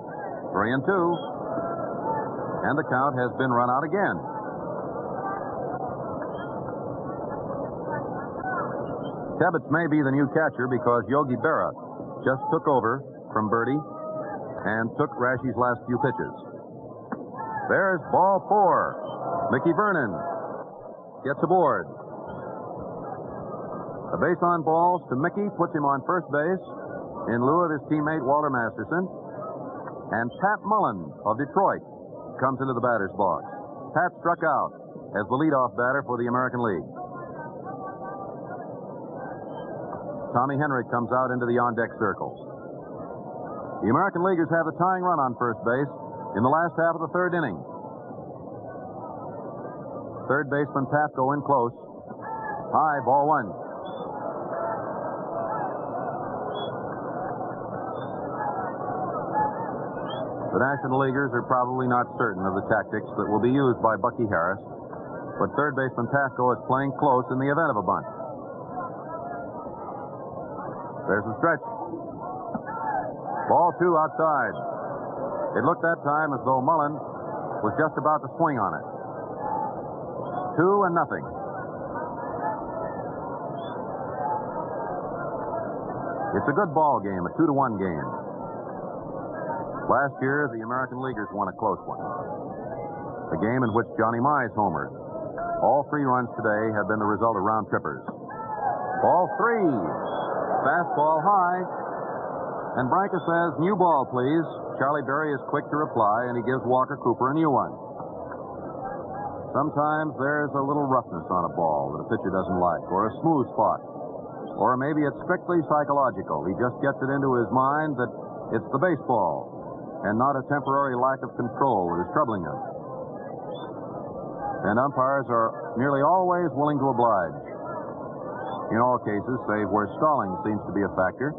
Speaker 2: 3-2. And the count has been run out again. Tebbetts may be the new catcher because Yogi Berra just took over from Birdie and took Raschi's last few pitches. There's ball 4. Mickey Vernon gets aboard. A base on balls to Mickey puts him on first base in lieu of his teammate Walter Masterson. And Pat Mullen of Detroit comes into the batter's box. Pat struck out as the leadoff batter for the American League. Tommy Henrik comes out into the on-deck circle. The American Leaguers have the tying run on first base in the last half of the third inning. Third baseman Patko in close. High, ball 1. The National Leaguers are probably not certain of the tactics that will be used by Bucky Harris, but third baseman Patko is playing close in the event of a bunt. There's the stretch. Ball 2 outside. It looked that time as though Mullen was just about to swing on it. 2-0. It's a good ball game, a 2-1 game. Last year, the American Leaguers won a close one. A game in which Johnny Mize homered. All 3 runs today have been the result of round trippers. Ball 3. Fastball high. And Branca says, new ball, please. Charlie Berry is quick to reply, and he gives Walker Cooper a new one. Sometimes there's a little roughness on a ball that a pitcher doesn't like, or a smooth spot. Or maybe it's strictly psychological. He just gets it into his mind that it's the baseball and not a temporary lack of control that is troubling him. And umpires are nearly always willing to oblige. In all cases, save where stalling seems to be a factor.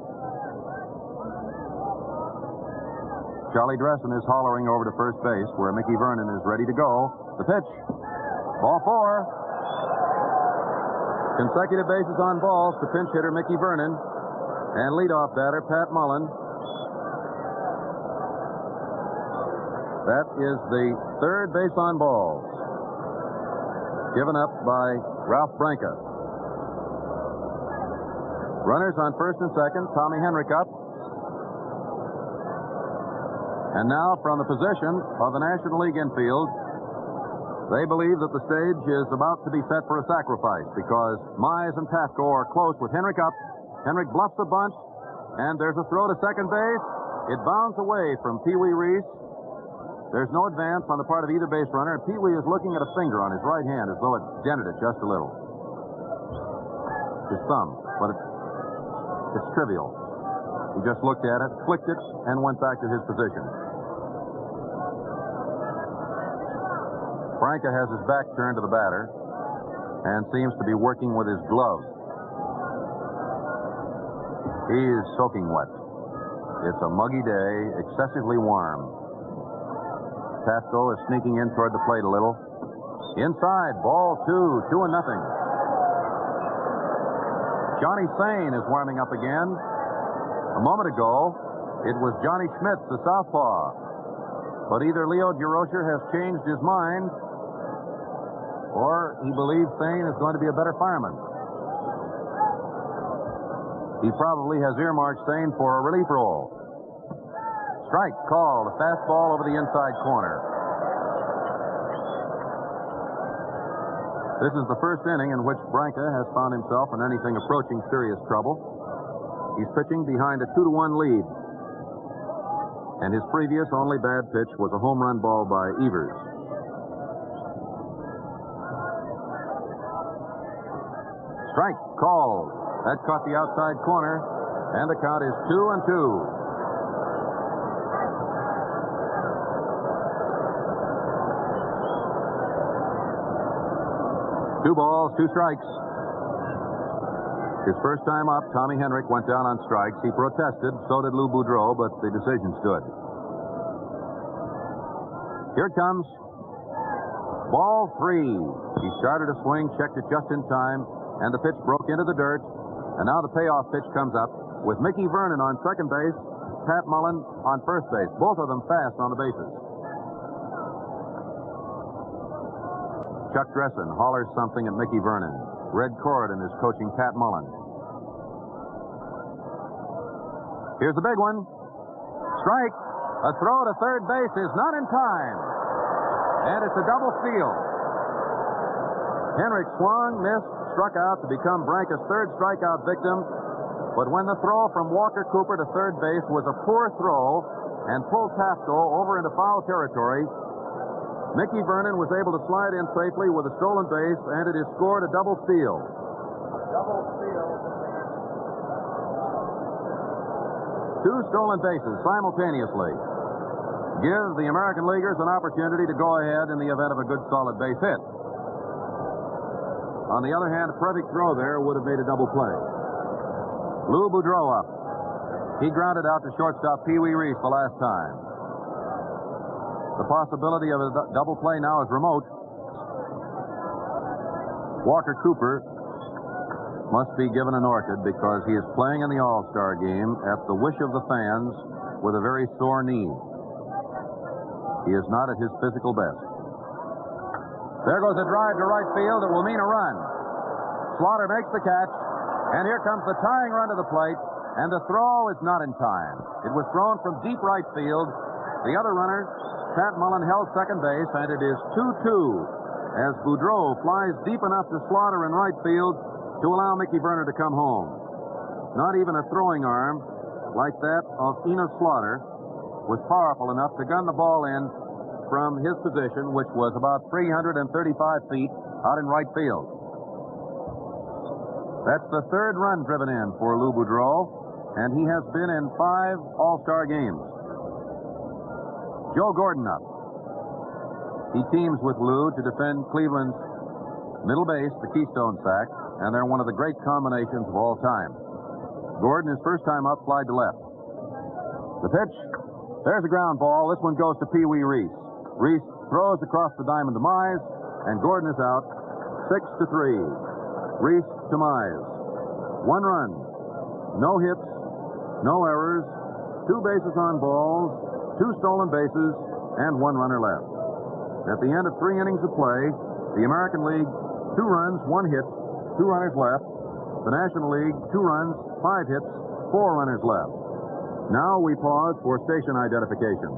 Speaker 2: Charlie Dressen is hollering over to first base where Mickey Vernon is ready to go. The pitch. Ball 4. Consecutive bases on balls to pinch hitter Mickey Vernon and leadoff batter Pat Mullen. That is the third base on balls, given up by Ralph Branca. Runners on first and second. Tommy Henrik up. And now from the position of the National League infield, they believe that the stage is about to be set for a sacrifice because Mize and Pafko are close with Henrik up. Henrik bluffs the bunt, and there's a throw to second base. It bounds away from Pee Wee Reese. There's no advance on the part of either base runner, and Pee Wee is looking at a finger on his right hand as though it dented it just a little. His thumb, but it's trivial. He just looked at it, flicked it, and went back to his position. Branca has his back turned to the batter and seems to be working with his glove. He is soaking wet. It's a muggy day, excessively warm. Pafko is sneaking in toward the plate a little. Inside, ball 2, 2-0. Johnny Sane is warming up again. A moment ago, it was Johnny Schmitz, the southpaw. But either Leo Durocher has changed his mind, or he believes Sane is going to be a better fireman. He probably has earmarked Sane for a relief role. Strike called, a fastball over the inside corner. This is the first inning in which Branca has found himself in anything approaching serious trouble. He's pitching behind a 2-1 lead. And his previous only bad pitch was a home run ball by Evers. Strike called. That caught the outside corner, and the count is 2-2. 2 balls, 2 strikes. His first time up, Tommy Henrik went down on strikes. He protested, so did Lou Boudreau, but the decision stood. Here it comes. Ball 3. He started a swing, checked it just in time, and the pitch broke into the dirt. And now the payoff pitch comes up with Mickey Vernon on second base, Pat Mullen on first base. Both of them fast on the bases. Chuck Dressen hollers something at Mickey Vernon. Red Corridan is coaching Pat Mullen. Here's the big one. Strike. A throw to third base is not in time. And it's a double steal. Henrik swung, missed, struck out to become Branca's third strikeout victim. But when the throw from Walker Cooper to third base was a poor throw and pulled Pafko over into foul territory, Mickey Vernon was able to slide in safely with a stolen base, and it is scored a double steal.
Speaker 3: Double steal.
Speaker 2: 2 stolen bases simultaneously give the American Leaguers an opportunity to go ahead in the event of a good solid base hit. On the other hand, a perfect throw there would have made a double play. Lou Boudreau up. He grounded out to shortstop Pee Wee Reese the last time. The possibility of a double play now is remote. Walker Cooper must be given an orchid because he is playing in the All-Star game at the wish of the fans with a very sore knee. He is not at his physical best. There goes a drive to right field. It will mean a run. Slaughter makes the catch, and here comes the tying run to the plate, and the throw is not in time. It was thrown from deep right field. The other runner, Pat Mullen, held second base, and it is 2-2 as Boudreau flies deep enough to Slaughter in right field to allow Mickey Vernon to come home. Not even a throwing arm like that of Enos Slaughter was powerful enough to gun the ball in from his position, which was about 335 feet out in right field. That's the third run driven in for Lou Boudreau, and he has been in 5 All-Star games. Joe Gordon up. He teams with Lou to defend Cleveland's middle base, the Keystone Sack, and they're one of the great combinations of all time. Gordon, his first time up, flied to left. The pitch. There's a ground ball. This one goes to Pee Wee Reese. Reese throws across the diamond to Mize, and Gordon is out 6-3. Reese to Mize. 1 run. No hits. No errors. 2 bases on balls. 2 stolen bases, and 1 runner left. At the end of 3 innings of play, the American League, 2 runs, 1 hit, 2 runners left. The National League, 2 runs, 5 hits, 4 runners left. Now we pause for station identification.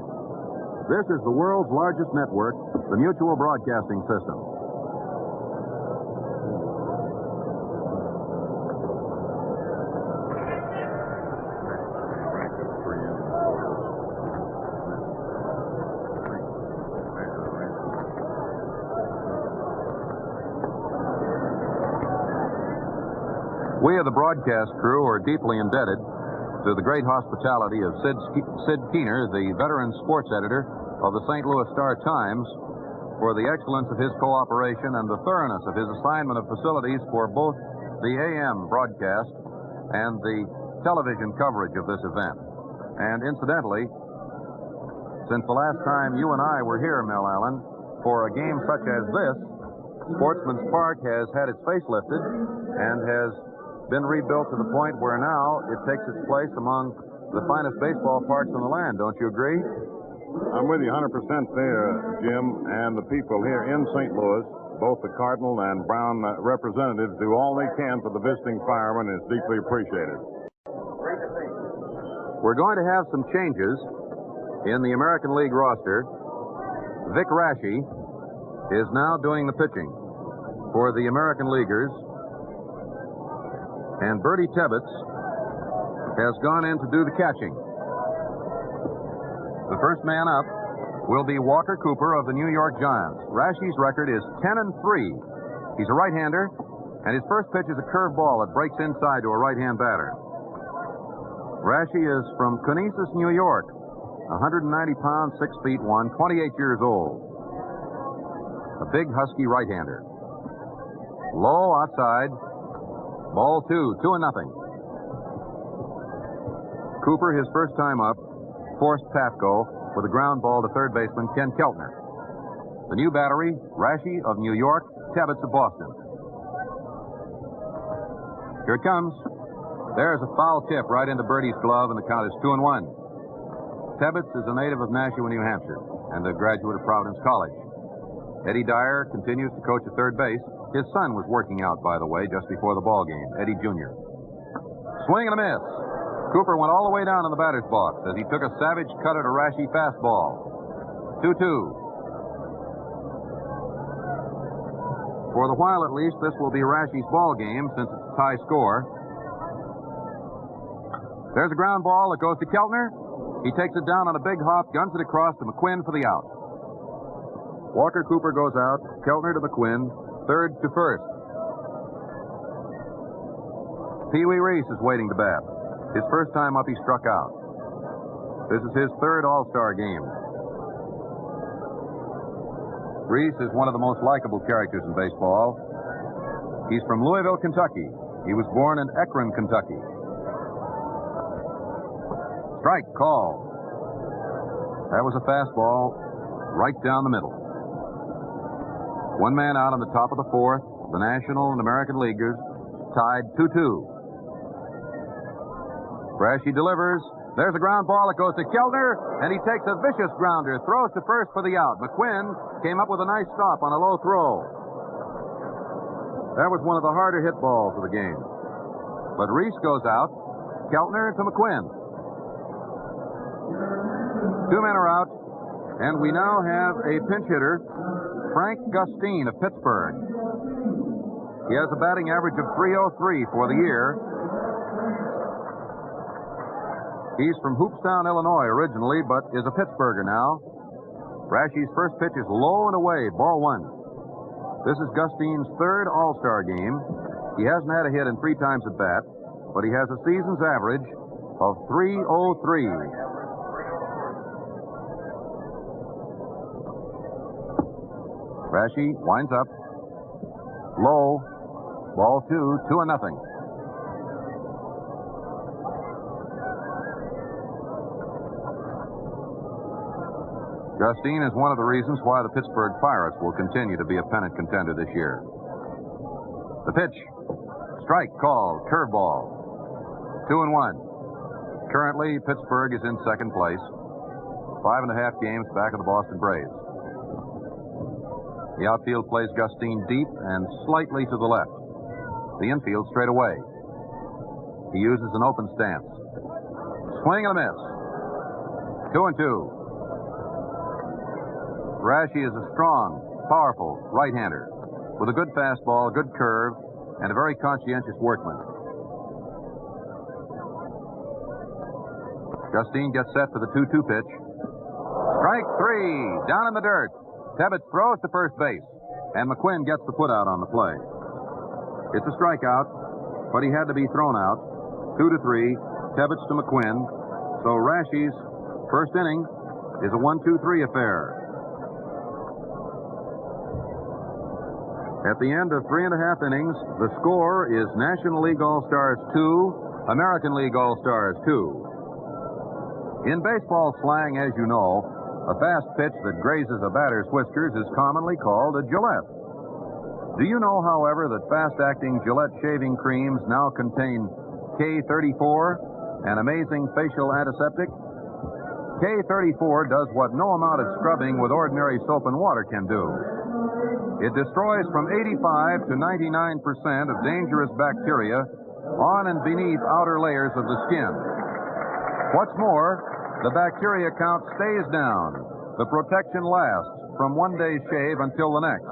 Speaker 2: This is the world's largest network, the Mutual Broadcasting System. We of the broadcast crew are deeply indebted to the great hospitality of Sid Keener, the veteran sports editor of the St. Louis Star-Times, for the excellence of his cooperation and the thoroughness of his assignment of facilities for both the AM broadcast and the television coverage of this event. And incidentally, since the last time you and I were here, Mel Allen, for a game such as this, Sportsman's Park has had its face lifted and has been rebuilt to the point where now it takes its place among the finest baseball parks in the land. Don't you agree?
Speaker 3: I'm with you 100% there, Jim, and the people here in St. Louis, both the Cardinal and Brown representatives, do all they can for the visiting firemen. It's deeply appreciated.
Speaker 2: We're going to have some changes in the American League roster. Vic Raschi is now doing the pitching for the American Leaguers, and Bertie Tebbetts has gone in to do the catching. The first man up will be Walker Cooper of the New York Giants. Raschi's record is 10-3. He's a right-hander, and his first pitch is a curved ball that breaks inside to a right-hand batter. Raschi is from Conesus, New York, 190 pounds, 6 feet 1, 28 years old. A big, husky right-hander. Low outside. Ball 2, 2-0. Cooper, his first time up, forced Patko with a ground ball to third baseman Ken Keltner. The new battery, Raschi of New York, Tebbetts of Boston. Here it comes. There's a foul tip right into Bertie's glove, and the count is 2-1. Tebbetts is a native of Nashua, New Hampshire, and a graduate of Providence College. Eddie Dyer continues to coach at third base. His son was working out, by the way, just before the ball game, Eddie Jr. Swing and a miss. Cooper went all the way down in the batter's box as he took a savage cut at a Raschi fastball. 2-2. For the while, at least, this will be Raschi's ball game since it's a tie score. There's a ground ball that goes to Keltner. He takes it down on a big hop, guns it across to McQuinn for the out. Walker Cooper goes out, Keltner to McQuinn, third to first. Pee Wee Reese is waiting to bat. His first time up, he struck out. This is his third All-Star game. Reese is one of the most likable characters in baseball. He's from Louisville, Kentucky. He was born in Akron, Kentucky. Strike call. That was a fastball right down the middle. One man out on the top of the fourth. The National and American Leaguers tied 2-2. Raschi delivers. There's a ground ball that goes to Keltner, and he takes a vicious grounder, throws to first for the out. McQuinn came up with a nice stop on a low throw. That was one of the harder hit balls of the game. But Reese goes out. Keltner to McQuinn. 2 men are out, and we now have a pinch hitter, Frank Gustine of Pittsburgh. He has a batting average of .303 for the year. He's from Hoopstown, Illinois originally, but is a Pittsburgher now. Raschi's first pitch is low and away, ball 1. This is Gustine's third All-Star game. He hasn't had a hit in 3 times at bat, but he has a season's average of .303. Raschi winds up. Low. Ball 2, 2-0. Gustine is one of the reasons why the Pittsburgh Pirates will continue to be a pennant contender this year. The pitch. Strike called. Curveball. 2-1. Currently, Pittsburgh is in second place. 5.5 games back of the Boston Braves. The outfield plays Justine deep and slightly to the left. The infield straight away. He uses an open stance. Swing and a miss. 2-2. Raschi is a strong, powerful right-hander with a good fastball, a good curve, and a very conscientious workman. Justine gets set for the 2-2 pitch. Strike 3, down in the dirt. Tebbetts throws to first base, and McQuinn gets the putout on the play. It's a strikeout, but he had to be thrown out. 2-3, Tebbetts to McQuinn. So Raschi's first inning is a 1-2-3 affair. At the end of 3.5 innings, the score is National League All-Stars 2, American League All-Stars 2. In baseball slang, as you know, a fast pitch that grazes a batter's whiskers is commonly called a Gillette. Do you know, however, that fast-acting Gillette shaving creams now contain K34, an amazing facial antiseptic? K34 does what no amount of scrubbing with ordinary soap and water can do. It destroys from 85 to 99% of dangerous bacteria on and beneath outer layers of the skin. What's more, the bacteria count stays down. The protection lasts from one day's shave until the next.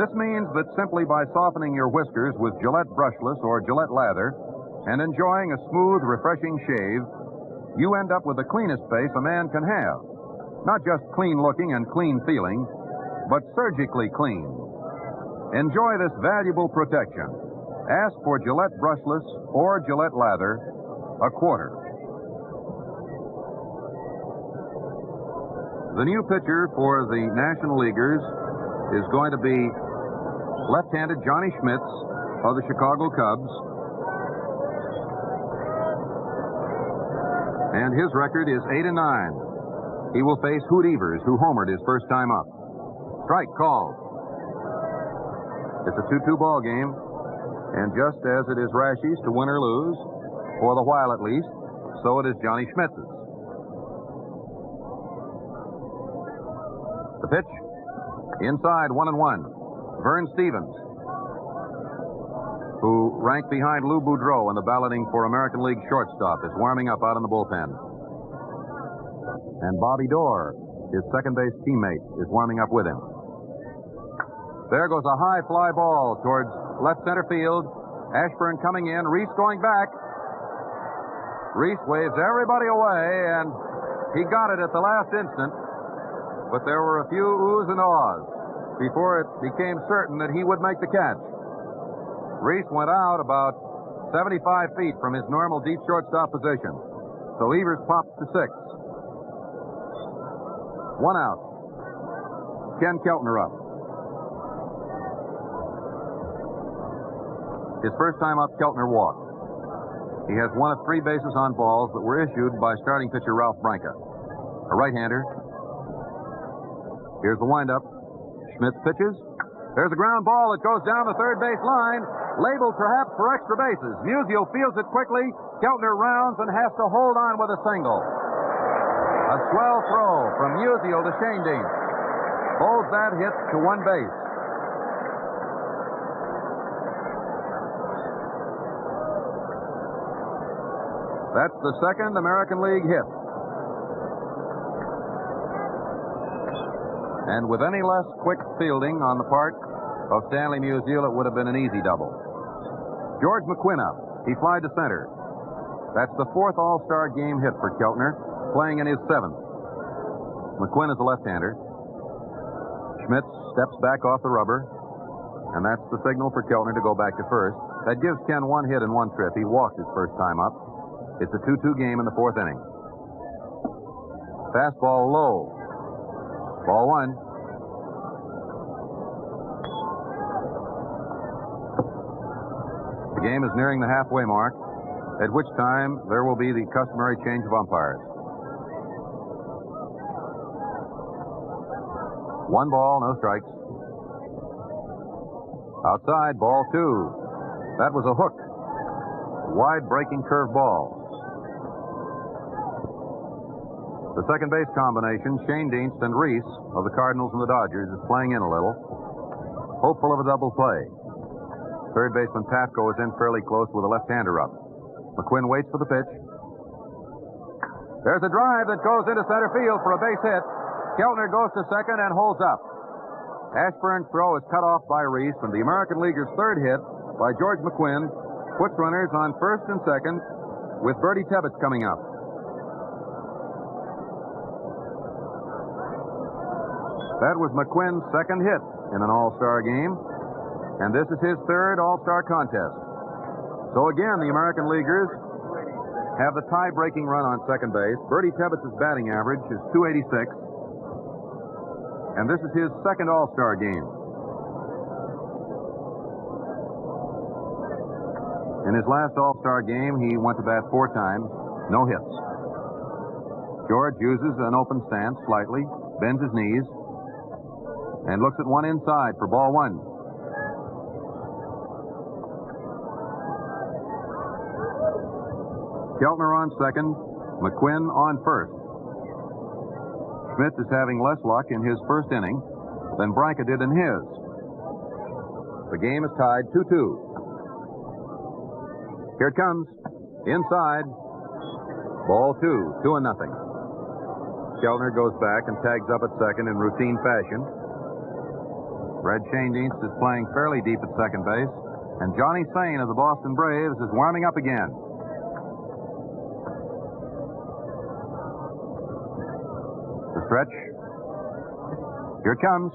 Speaker 2: This means that simply by softening your whiskers with Gillette brushless or Gillette lather and enjoying a smooth, refreshing shave, you end up with the cleanest face a man can have. Not just clean looking and clean feeling, but surgically clean. Enjoy this valuable protection. Ask for Gillette brushless or Gillette lather, a quarter. The new pitcher for the National Leaguers is going to be left-handed Johnny Schmitz of the Chicago Cubs. And his record is 8-9. He will face Hoot Evers, who homered his first time up. Strike called. It's a 2-2 ball game, and just as it is Raschi's to win or lose, for the while at least, so it is Johnny Schmitz's. The pitch, inside 1-1. Vern Stevens, who ranked behind Lou Boudreau in the balloting for American League shortstop, is warming up out in the bullpen. And Bobby Doerr, his second base teammate, is warming up with him. There goes a high fly ball towards left center field. Ashburn coming in. Reese going back. Reese waves everybody away, and he got it at the last instant. But there were a few oohs and ahs before it became certain that he would make the catch. Reese went out about 75 feet from his normal deep shortstop position. So Evers pops to 6. 1 out. Ken Keltner up. His first time up, Keltner walked. He has one of 3 bases on balls that were issued by starting pitcher Ralph Branca. A right-hander. Here's the windup. Schmitz pitches. There's a ground ball that goes down the third base line, labeled perhaps for extra bases. Musial fields it quickly. Keltner rounds and has to hold on with a single. A swell throw from Musial to Shane Dean. Holds that hit to one base. That's the second American League hit. And with any less quick fielding on the part of Stanley Musial, it would have been an easy double. George McQuinn up. He flied to center. That's the 4th All-Star game hit for Keltner, playing in his 7th. McQuinn is a left-hander. Schmitz steps back off the rubber, and that's the signal for Keltner to go back to first. That gives Ken 1 hit and 1 trip. He walked his first time up. It's a 2-2 game in the 4th inning. Fastball low. Ball 1. The game is nearing the halfway mark, at which time there will be the customary change of umpires. 1 ball, no strikes. Outside, ball 2. That was a hook. Wide breaking curve ball. The second base combination, Shane Dienst and Reese of the Cardinals and the Dodgers, is playing in a little, hopeful of a double play. Third baseman Pafko is in fairly close with a left-hander up. McQuinn waits for the pitch. There's a drive that goes into center field for a base hit. Keltner goes to second and holds up. Ashburn's throw is cut off by Reese, and the American Leaguer's third hit by George McQuinn puts runners on first and second with Bertie Tebbetts coming up. That was McQuinn's second hit in an All-Star game, and this is his third All-Star contest. So again, the American Leaguers have the tie-breaking run on second base. Bertie Tebbetts' batting average is .286, and this is his second All-Star game. In his last All-Star game, he went to bat 4 times, no hits. George uses an open stance slightly, bends his knees, and looks at one inside for ball 1. Keltner on second, McQuinn on first. Schmidt is having less luck in his first inning than Branca did in his. The game is tied 2-2. Here it comes. Inside. Ball 2, 2-0. Keltner goes back and tags up at second in routine fashion. Red Shane Dienst is playing fairly deep at second base, and Johnny Sain of the Boston Braves is warming up again. The stretch. Here it comes.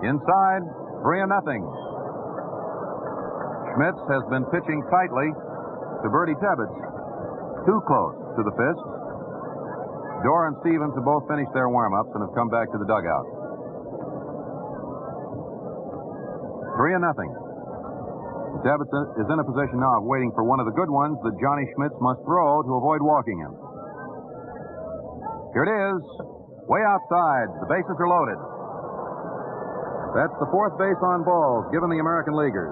Speaker 2: Inside, 3-0. Schmitz has been pitching tightly to Bertie Tebbetts. Too close to the fist. Dorr and Stevens have both finished their warm-ups and have come back to the dugout. 3-0. Tebbetts is in a position now of waiting for one of the good ones that Johnny Schmitz must throw to avoid walking him. Here it is. Way outside. The bases are loaded. That's the fourth base on balls given the American Leaguers.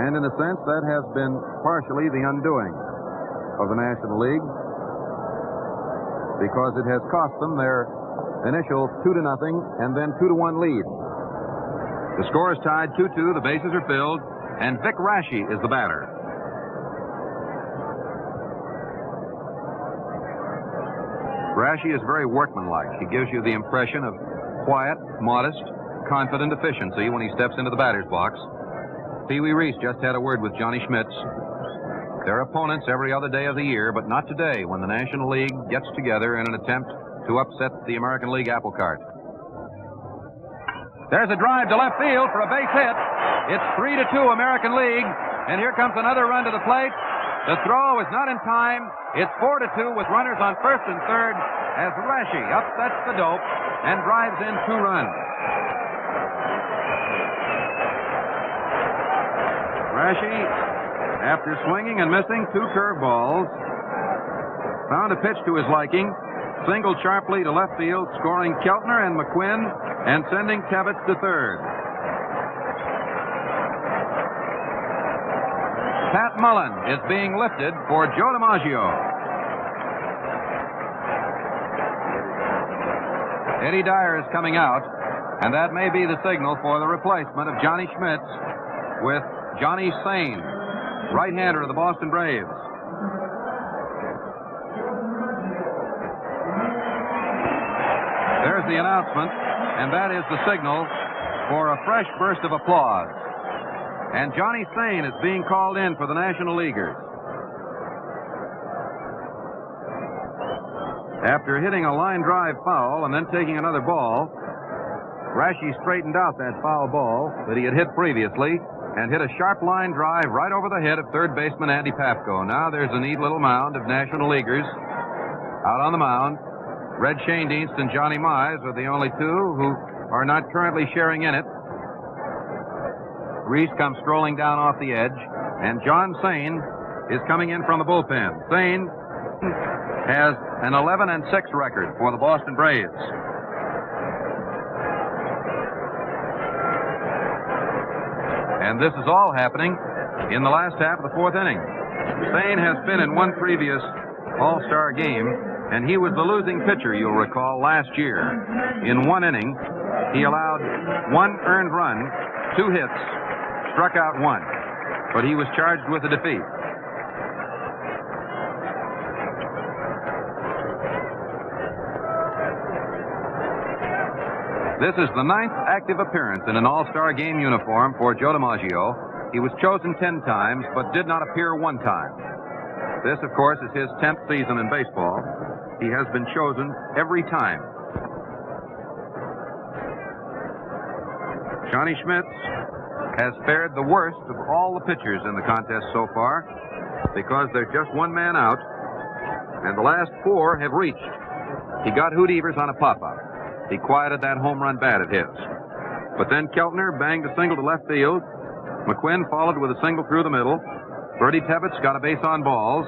Speaker 2: And in a sense, that has been partially the undoing of the National League, because it has cost them their initial 2-0 and then 2-1 lead. The score is tied 2-2. The bases are filled, and Vic Raschi is the batter. Raschi is very workmanlike. He gives you the impression of quiet, modest, confident efficiency when he steps into the batter's box. Pee Wee Reese just had a word with Johnny Schmitz. They're opponents every other day of the year, but not today when the National League gets together in an attempt to upset the American League apple cart. There's a drive to left field for a base hit. It's 3-2 American League, and here comes another run to the plate. The throw is not in time. It's 4-2 with runners on first and third as Raschi upsets the dope and drives in 2 runs. Raschi, after swinging and missing 2 curveballs, found a pitch to his liking, singled sharply to left field, scoring Keltner and McQuinn and sending Tebbetts to third. Pat Mullen is being lifted for Joe DiMaggio. Eddie Dyer is coming out, and that may be the signal for the replacement of Johnny Schmitz with Johnny Sain, right-hander of the Boston Braves. There's the announcement, and that is the signal for a fresh burst of applause. And Johnny Sain is being called in for the National Leaguers. After hitting a line drive foul and then taking another ball, Raschi straightened out that foul ball that he had hit previously and hit a sharp line drive right over the head of third baseman Andy Pafko. Now there's a neat little mound of National Leaguers out on the mound. Red Shane Dienst and Johnny Mize are the only 2 who are not currently sharing in it. Reese comes strolling down off the edge, and John Sain is coming in from the bullpen. Sain has an 11-6 record for the Boston Braves. And this is all happening in the last half of the 4th inning. Sain has been in one previous All-Star game And he was the losing pitcher, you'll recall, last year. In one inning, he allowed 1 earned run, 2 hits, struck out 1. But he was charged with a defeat. This is the 9th active appearance in an All-Star Game uniform for Joe DiMaggio. He was chosen 10 times, but did not appear 1 time. This, of course, is his 10th season in baseball. He has been chosen every time. Johnny Schmitz has fared the worst of all the pitchers in the contest so far because there's just 1 man out, and the last 4 have reached. He got Hoot Evers on a pop-up. He quieted that home run bat of his. But then Keltner banged a single to left field. McQuinn followed with a single through the middle. Bertie Tebbetts got a base on balls.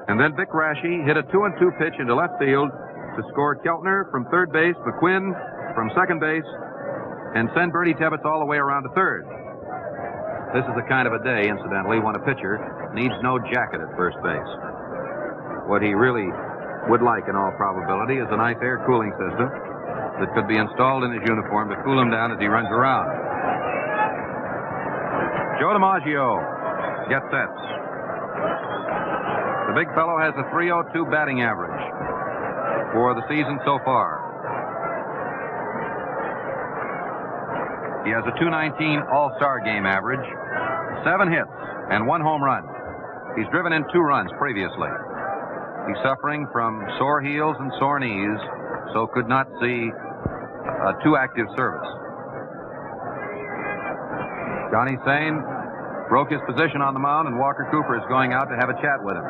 Speaker 2: And then Vic Raschi hit a 2-2 pitch into left field to score Keltner from third base, McQuinn from second base, and send Bertie Tebbetts all the way around to third. This is the kind of a day, incidentally, when a pitcher needs no jacket at first base. What he really would like, in all probability, is a nice air cooling system that could be installed in his uniform to cool him down as he runs around. Joe DiMaggio gets sets. The big fellow has a .302 batting average for the season so far. He has a .219 All-Star Game average, 7 hits, and 1 home run. He's driven in 2 runs previously. He's suffering from sore heels and sore knees, so could not see a 2 active service. Johnny Sane broke his position on the mound, and Walker Cooper is going out to have a chat with him.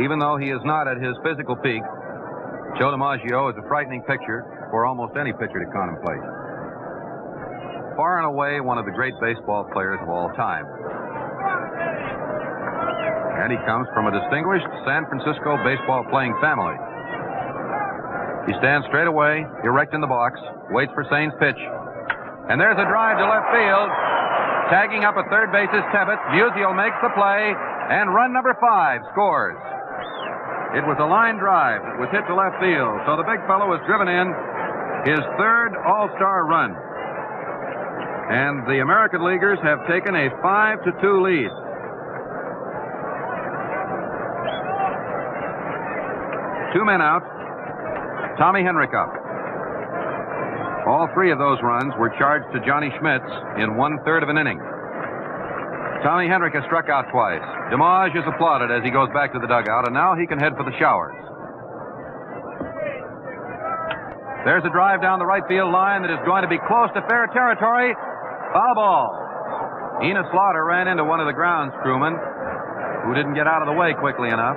Speaker 2: Even though he is not at his physical peak, Joe DiMaggio is a frightening picture for almost any pitcher to contemplate. Far and away one of the great baseball players of all time. And he comes from a distinguished San Francisco baseball playing family. He stands straight away, erect in the box, waits for Sane's pitch. And there's a drive to left field. Tagging up at third base is Tebbetts. Musial makes the play, and run number 5 scores. It was a line drive that was hit to left field, so the big fellow has driven in his 3rd All-Star run. And the American Leaguers have taken a 5-2 lead. Two men out. Tommy Henrik up. All 3 of those runs were charged to Johnny Schmitz in 1/3 of an inning. Tommy Henrik has struck out twice. DiMaggio is applauded as he goes back to the dugout, and now he can head for the showers. There's a drive down the right field line that is going to be close to fair territory. Foul ball. Enos Slaughter ran into one of the grounds crewmen who didn't get out of the way quickly enough.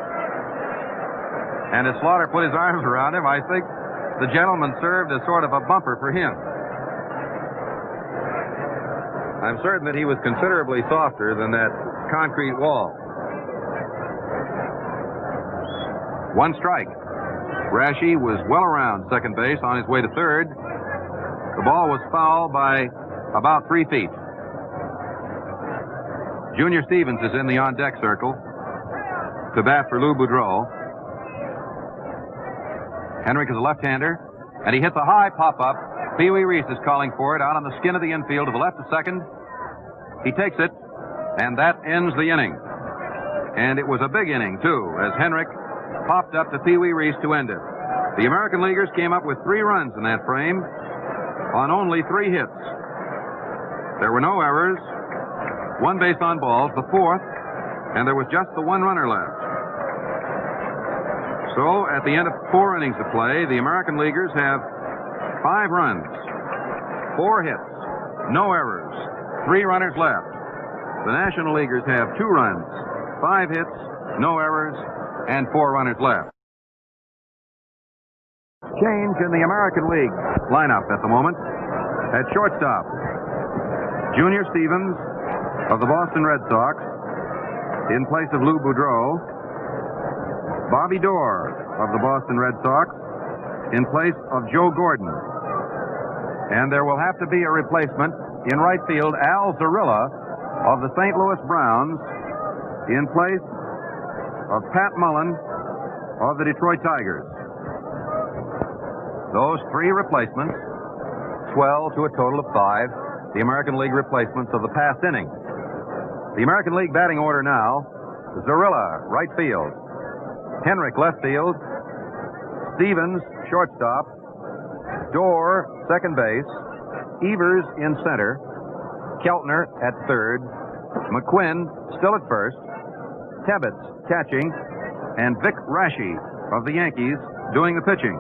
Speaker 2: And as Slaughter put his arms around him, I think the gentleman served as sort of a bumper for him. I'm certain that he was considerably softer than that concrete wall. 1 strike. Raschi was well around second base on his way to third. The ball was foul by about 3 feet. Junior Stevens is in the on-deck circle to bat for Lou Boudreau. Henrik is a left-hander, and he hits a high pop-up. Pee Wee Reese is calling for it out on the skin of the infield to the left of second. He takes it, and that ends the inning. And it was a big inning, too, as Henrik popped up to Pee Wee Reese to end it. The American Leaguers came up with 3 runs in that frame on only 3 hits. There were no errors, 1 base on balls, the 4th, and there was just the 1 runner left. So, at the end of 4 innings of play, the American Leaguers have 5 runs, 4 hits, no errors, 3 runners left. The National Leaguers have 2 runs, 5 hits, no errors, and 4 runners left. Change in the American League lineup at the moment. At shortstop, Junior Stevens of the Boston Red Sox in place of Lou Boudreau. Bobby Doerr of the Boston Red Sox in place of Joe Gordon. And there will have to be a replacement in right field Al Zarilla of the St. Louis Browns in place of Pat Mullen of the Detroit Tigers. Those three replacements swell to a total of 5, the American League replacements of the past inning. The American League batting order now: Zarilla, right field; Henrik, left field; Stevens, shortstop; Dorr, second base; Evers in center; Keltner at third; McQuinn still at first; Tebbetts catching; and Vic Raschi of the Yankees doing the pitching.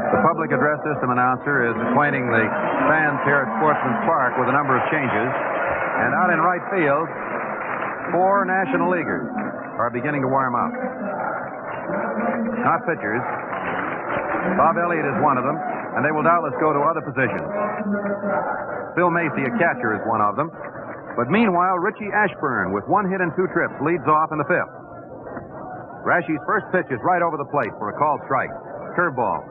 Speaker 2: The public address system announcer is acquainting the fans here at Sportsman Park with a number of changes. And out in right field, 4 National Leaguers are beginning to warm up. Not pitchers. Bob Elliott is one of them, and they will doubtless go to other positions. Phil Macy, a catcher, is one of them. But meanwhile, Richie Ashburn, with 1 hit and 2 trips, leads off in the 5th. Raschi's first pitch is right over the plate for a called strike. Curveball.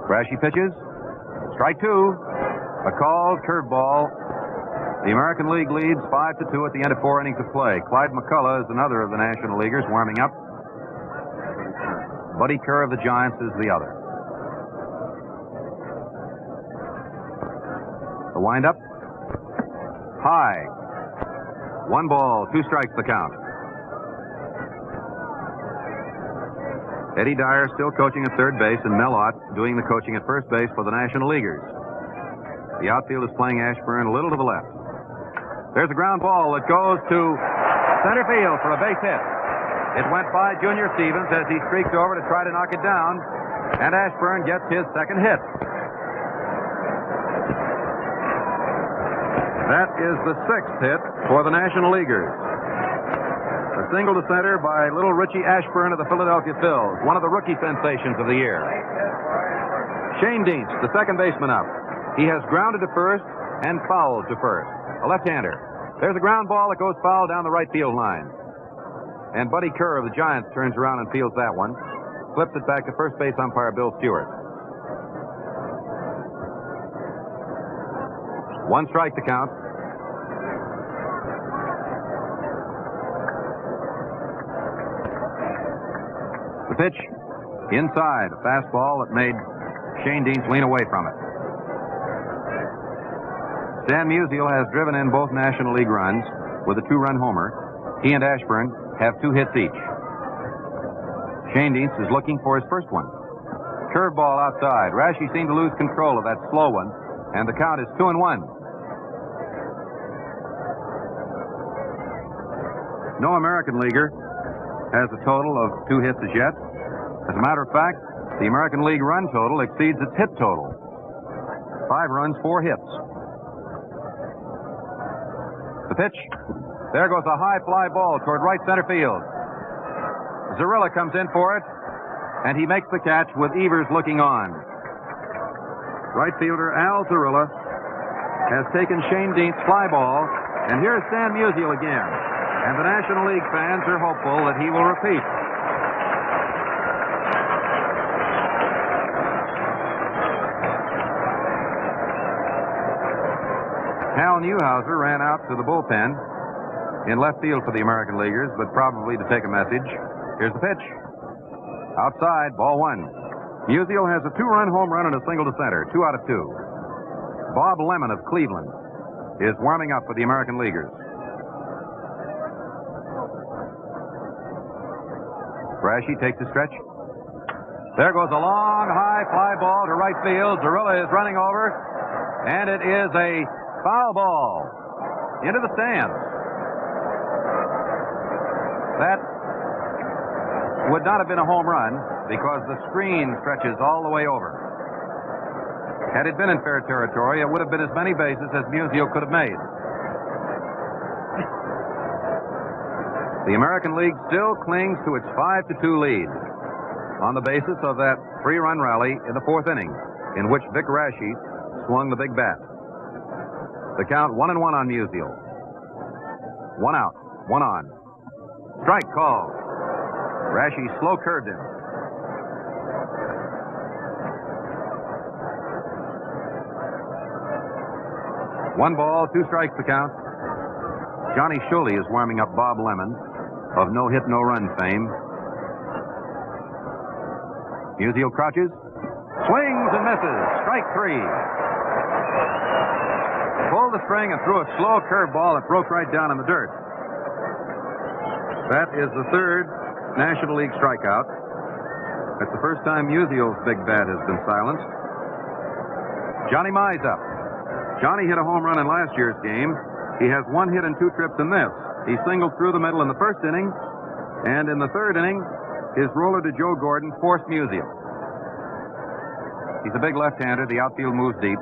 Speaker 2: Raschi pitches. Strike 2. A called curveball. The American League leads 5-2 at the end of 4 innings of play. Clyde McCullough is another of the National Leaguers warming up. Buddy Kerr of the Giants is the other. The windup. High. 1 ball, 2 strikes the count. Eddie Dyer still coaching at third base, and Mel Ott doing the coaching at first base for the National Leaguers. The outfield is playing Ashburn a little to the left. There's a ground ball that goes to center field for a base hit. It went by Junior Stevens as he streaked over to try to knock it down, and Ashburn gets his second hit. That is the 6th hit for the National Leaguers. A single to center by little Richie Ashburn of the Philadelphia Phils, one of the rookie sensations of the year. Shane Dietz, the second baseman, up. He has grounded to first and fouled to first. A left-hander. There's a ground ball that goes foul down the right field line. And Buddy Kerr of the Giants turns around and fields that one. Flips it back to first base umpire Bill Stewart. 1 strike to count. The pitch, inside, a fastball that made Shane Dietz lean away from it. Stan Musial has driven in both National League runs with a 2-run homer. He and Ashburn have 2 hits each. Shane Dietz is looking for his first one. Curveball outside. Raschi seemed to lose control of that slow one, and the count is 2-1. No American leaguer has a total of 2 hits as yet. As a matter of fact, the American League run total exceeds its hit total. 5 runs, 4 hits. The pitch. There goes a high fly ball toward right center field. Zarilla comes in for it, and he makes the catch with Evers looking on. Right fielder Al Zarilla has taken Shane Dietz' fly ball, and here's Stan Musial again. And the National League fans are hopeful that he will repeat. Hal Newhouser ran out to the bullpen in left field for the American Leaguers, but probably to take a message. Here's the pitch. Outside, ball 1. Musial has a 2-run home run and a single to center, 2 out of 2. Bob Lemon of Cleveland is warming up for the American Leaguers. Raschi takes a stretch. There goes a long, high fly ball to right field. Zarilla is running over, and it is a foul ball into the stands. That would not have been a home run because the screen stretches all the way over. Had it been in fair territory, it would have been as many bases as Musial could have made. The American League still clings to its 5-2 lead on the basis of that 3-run rally in the 4th inning, in which Vic Raschi swung the big bat. The count 1-1 on Musial. 1 out, 1 on. Strike called. Raschi slow curved him. One ball, 2 strikes the count. Johnny Shuley is warming up Bob Lemon of no hit, no run fame. Musial crouches, swings and misses. Strike 3. Pulled the string and threw a slow curveball that broke right down in the dirt. That is the 3rd National League strikeout. It's the first time Musial's big bat has been silenced. Johnny Mize up. Johnny hit a home run in last year's game. He has 1 hit and 2 trips in this. He singled through the middle in the 1st inning, and in the 3rd inning, his roller to Joe Gordon forced Musial. He's a big left-hander. The outfield moves deep.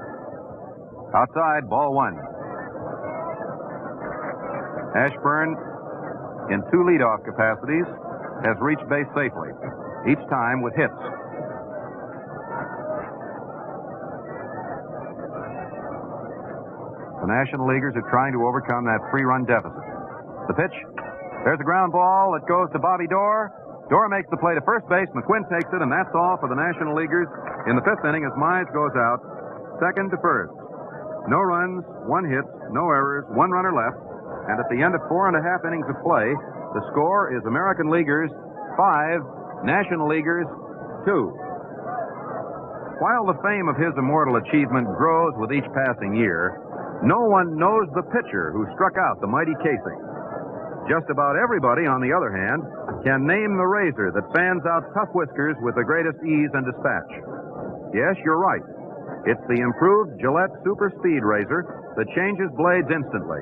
Speaker 2: Outside, ball 1. Ashburn, in 2 leadoff capacities, has reached base safely, each time with hits. The National Leaguers are trying to overcome that 3-run deficit. The pitch. There's a ground ball that goes to Bobby Dorr. Dorr makes the play to first base. McQuinn takes it, and that's all for the National Leaguers in the 5th inning as Mize goes out, 2nd to 1st. No runs, 1 hit, no errors, 1 runner left, and at the end of 4.5 innings of play, the score is American Leaguers 5, National Leaguers 2. While the fame of his immortal achievement grows with each passing year, no one knows the pitcher who struck out the mighty Casey. Just about everybody, on the other hand, can name the razor that fans out tough whiskers with the greatest ease and dispatch. Yes, you're right. It's the improved Gillette Super Speed razor that changes blades instantly.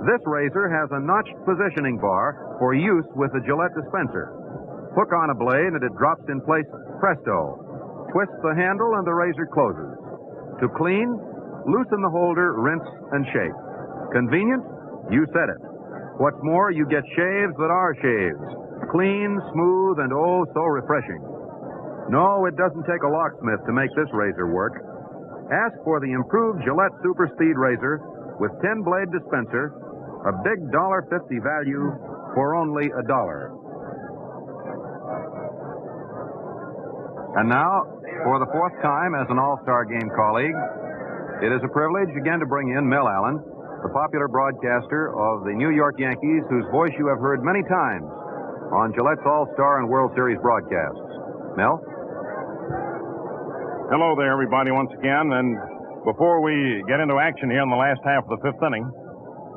Speaker 2: This razor has a notched positioning bar for use with the Gillette dispenser. Hook on a blade and it drops in place presto. Twist the handle and the razor closes. To clean, loosen the holder, rinse, and shake. Convenient? You said it. What's more, you get shaves that are shaves. Clean, smooth, and oh, so refreshing. No, it doesn't take a locksmith to make this razor work. Ask for the improved Gillette Super Speed razor with 10-blade dispenser, a big $1.50 value for only $1. And now, for the 4th time as an All-Star Game colleague, it is a privilege again to bring in Mel Allen, the popular broadcaster of the New York Yankees, whose voice you have heard many times on Gillette's All-Star and World Series broadcasts. Mel?
Speaker 3: Hello there, everybody, once again. And before we get into action here in the last half of the 5th inning,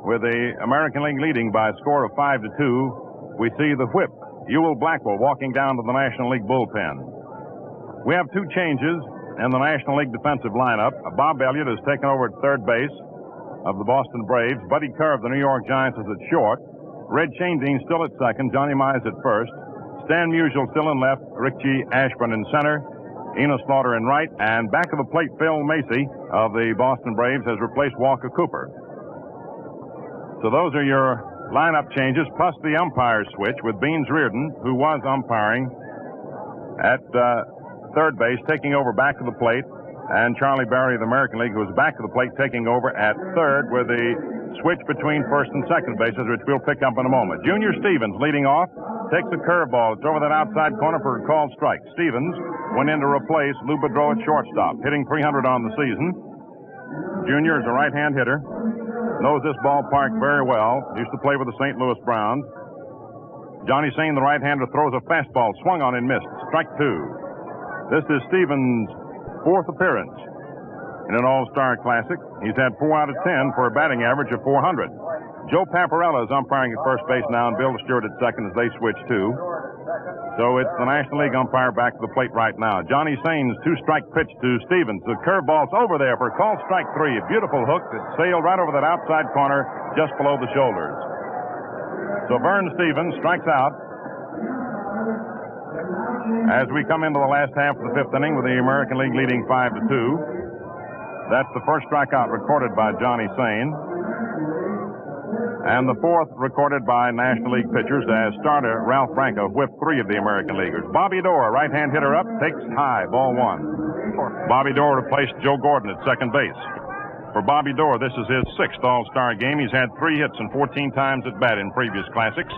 Speaker 3: with the American League leading by a score of 5-2, we see the whip, Ewell Blackwell, walking down to the National League bullpen. We have 2 changes in the National League defensive lineup. Bob Elliott is taken over at 3rd base of the Boston Braves. Buddy Kerr of the New York Giants is at short. Red Chaindean still at 2nd. Johnny Mize at 1st. Stan Musial still in left. Richie Ashburn in center. Enos Slaughter in right. And back of the plate, Phil Macy of the Boston Braves has replaced Walker Cooper. So those are your lineup changes, plus the umpire switch with Beans Reardon, who was umpiring at 3rd base, taking over back of the plate, and Charlie Barry of the American League, who was back of the plate, taking over at 3rd with the switch between 1st and 2nd bases, which we'll pick up in a moment. Junior Stevens leading off, takes a curveball. It's over that outside corner for a called strike. Stevens went in to replace Lou Boudreau at shortstop, hitting .300 on the season. Junior is a right-hand hitter, knows this ballpark very well, used to play with the St. Louis Browns. Johnny Sain, the right-hander, throws a fastball, swung on and missed. Strike 2. This is Stevens' 4th appearance in an All-Star Classic. He's had 4 out of 10 for a batting average of .400. Joe Paparella is umpiring at first base now, and Bill Stewart at second as they switch too. So it's the National League umpire back to the plate right now. Johnny Sain's 2-strike pitch to Stevens. The curveball's over there for call strike 3. A beautiful hook that sailed right over that outside corner just below the shoulders. So Vern Stevens strikes out as we come into the last half of the 5th inning with the American League leading 5-2. That's the first strikeout recorded by Johnny Sain. And the 4th recorded by National League pitchers as starter Ralph Branco whipped 3 of the American Leaguers. Bobby Dorr, right-hand hitter up, takes high, ball 1. Bobby Dorr replaced Joe Gordon at 2nd base.
Speaker 4: For Bobby Doerr, this is his 6th All-Star game. He's had 3 hits and 14 times at bat in previous classics.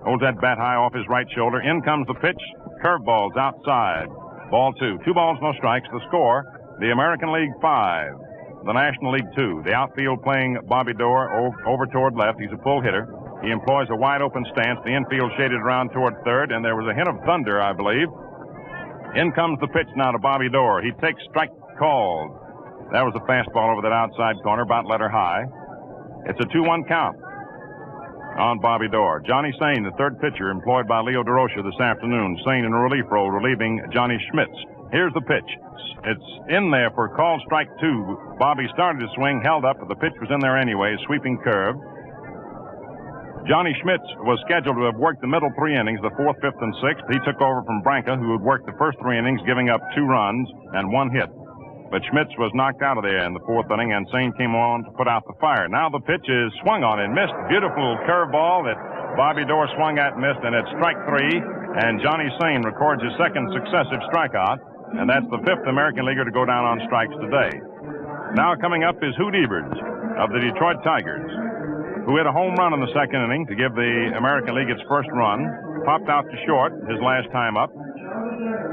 Speaker 4: Holds that bat high off his right shoulder. In comes the pitch. Curveballs outside. Ball 2. 2 balls, no strikes. The score, the American League 5, the National League 2. The outfield playing Bobby Doerr over toward left. He's a pull hitter. He employs a wide-open stance. The infield shaded around toward third, and there was a hint of thunder, I believe. In comes the pitch now to Bobby Doerr. He takes strike called. That was a fastball over that outside corner, about letter high. It's a 2-1 count on Bobby Doerr. Johnny Sain, the third pitcher, employed by Leo DeRocha this afternoon. Sain in a relief role, relieving Johnny Schmitz. Here's the pitch. It's in there for called strike 2. Bobby started to swing, held up, but the pitch was in there anyway, sweeping curve. Johnny Schmitz was scheduled to have worked the middle 3 innings, the 4th, 5th, and 6th. He took over from Branca, who had worked the first 3 innings, giving up 2 runs and 1 hit. But Schmitz was knocked out of there in the 4th inning, and Sain came on to put out the fire. Now the pitch is swung on and missed. Beautiful curveball that Bobby Doerr swung at and missed, and it's strike 3, and Johnny Sain records his 2nd successive strikeout, and that's the 5th American leaguer to go down on strikes today. Now coming up is Hoot Evers of the Detroit Tigers, who hit a home run in the 2nd inning to give the American League its first run. Popped out to short his last time up.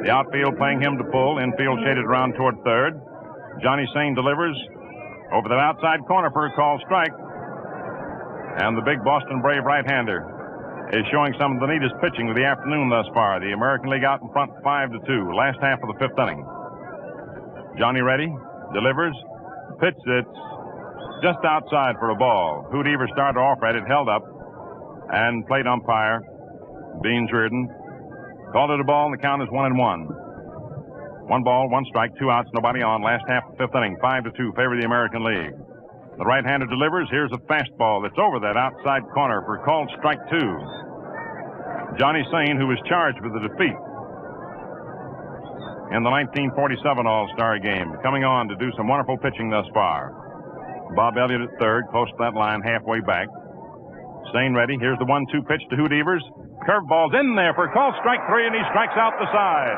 Speaker 4: The outfield playing him to pull. Infield shaded around toward third. Johnny Sain delivers over the outside corner for a called strike. And the big Boston Brave right-hander is showing some of the neatest pitching of the afternoon thus far. The American League out in front 5-2, last half of the 5th inning. Johnny ready, delivers. Pitch that's just outside for a ball. Hoot Evers started off at it, held up, and plate umpire Beans Reardon called it a ball, and the count is 1-1. 1 ball, 1 strike, 2 outs, nobody on. Last half of the 5th inning, 5-2, favor the American League. The right-hander delivers. Here's a fastball that's over that outside corner for called strike 2. Johnny Sain, who was charged with the defeat in the 1947 All-Star game, coming on to do some wonderful pitching thus far. Bob Elliott at third, close to that line, halfway back. Sain ready. Here's the 1-2 pitch to Hoot Evers. Curveball's in there for called strike 3, and he strikes out the side.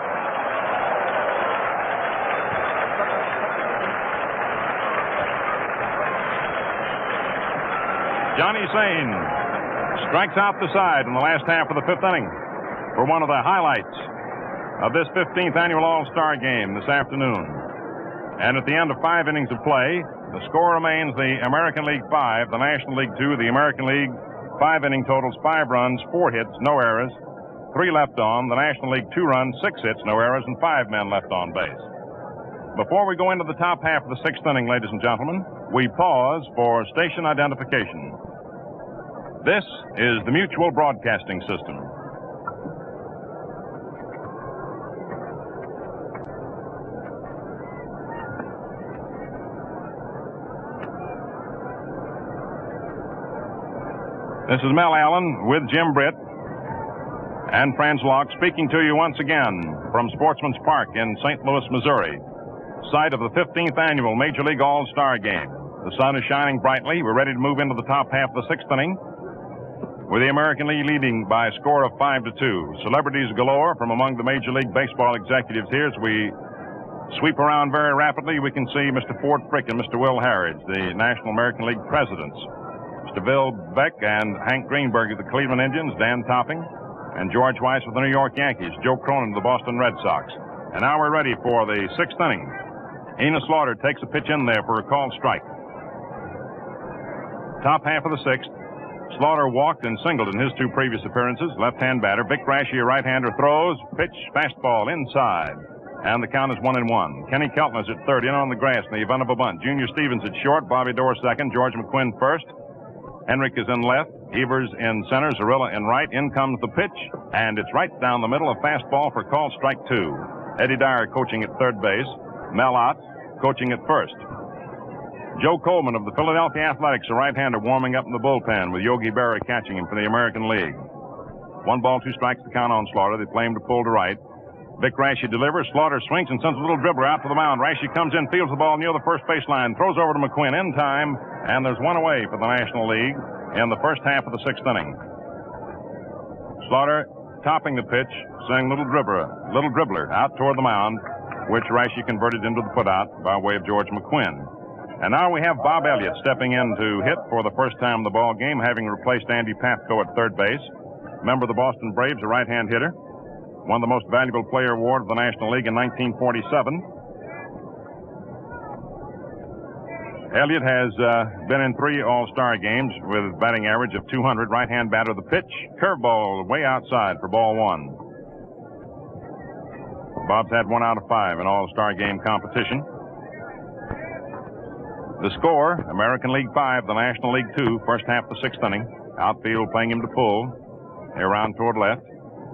Speaker 4: Johnny Sain strikes out the side in the last half of the 5th inning for one of the highlights of this 15th annual All-Star game this afternoon. And at the end of 5 innings of play, the score remains the American League 5, the National League 2. The American League 5 inning totals 5 runs, 4 hits, no errors, 3 left on. The National League 2 runs, 6 hits, no errors, and 5 men left on base. Before we go into the top half of the 6th inning, ladies and gentlemen, we pause for station identification. This is the Mutual Broadcasting System. This is Mel Allen with Jim Britt and Franz Locke speaking to you once again from Sportsman's Park in St. Louis, Missouri, site of the 15th annual Major League All-Star Game. The sun is shining brightly. We're ready to move into the top half of the 6th inning, with the American League leading by a score of 5-2. Celebrities galore from among the Major League Baseball executives here. As we sweep around very rapidly, we can see Mr. Ford Frick and Mr. Will Harridge, the National American League presidents. Mr. Bill Beck and Hank Greenberg of the Cleveland Indians, Dan Topping, and George Weiss of the New York Yankees, Joe Cronin of the Boston Red Sox. And now we're ready for the 6th inning. Enos Slaughter takes a pitch in there for a called strike. Top half of the 6th. Slaughter walked and singled in his 2 previous appearances. Left-hand batter. Vic Raschi, a right-hander, throws. Pitch, fastball, inside. And the count is 1-1. Kenny Keltner's at third, in on the grass in the event of a bunt. Junior Stevens at short. Bobby Doerr second. George McQuinn first. Henrik is in left. Evers in center. Zarilla in right. In comes the pitch, and it's right down the middle. A fastball for called strike 2. Eddie Dyer coaching at third base. Mel Ott coaching at first. Joe Coleman of the Philadelphia Athletics, a right-hander, warming up in the bullpen with Yogi Berra catching him for the American League. 1 ball, 2 strikes to count on Slaughter. They play him to pull to right. Vic Raschi delivers. Slaughter swings and sends a little dribbler out to the mound. Raschi comes in, fields the ball near the first baseline, throws over to McQuinn in time, and there's 1 away for the National League in the first half of the 6th inning. Slaughter topping the pitch, sending little dribbler out toward the mound, which Raschi converted into the putout by way of George McQuinn. And now we have Bob Elliott stepping in to hit for the first time in the ball game, having replaced Andy Pafko at third base. Member of the Boston Braves, a right-hand hitter. Won the Most Valuable Player award of the National League in 1947. Elliott has been in 3 All-Star games with batting average of 200. Right-hand batter. The pitch, curveball way outside for ball 1. Bob's had 1 out of 5 in All-Star game competition. The score, American League 5, the National League 2, first half the 6th inning. Outfield playing him to pull. Around toward left.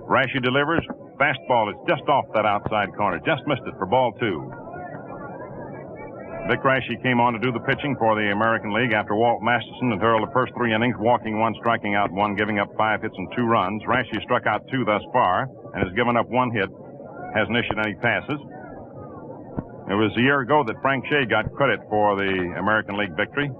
Speaker 4: Raschi delivers. Fastball is just off that outside corner. Just missed it for ball 2. Vic Raschi came on to do the pitching for the American League after Walt Masterson had hurled the first 3 innings, walking 1, striking out 1, giving up 5 hits and 2 runs. Raschi struck out 2 thus far and has given up 1 hit. Hasn't issued any passes. It was a year ago that Frank Shea got credit for the American League victory.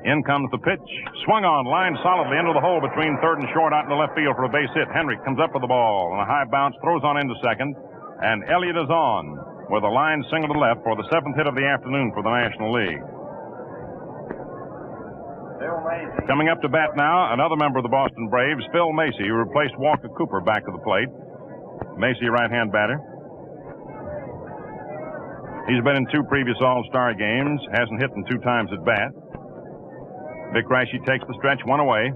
Speaker 4: In comes the pitch. Swung on, line solidly into the hole between third and short out in the left field for a base hit. Henry comes up with the ball on a high bounce, throws on into second, and Elliott is on with a line single to left for the 7th hit of the afternoon for the National League. Coming up to bat now, another member of the Boston Braves, Phil Macy, who replaced Walker Cooper back of the plate. Macy, right-hand batter. He's been in 2 previous All-Star games, hasn't hit in 2 times at bat. Vic Raschi takes the stretch, 1 away.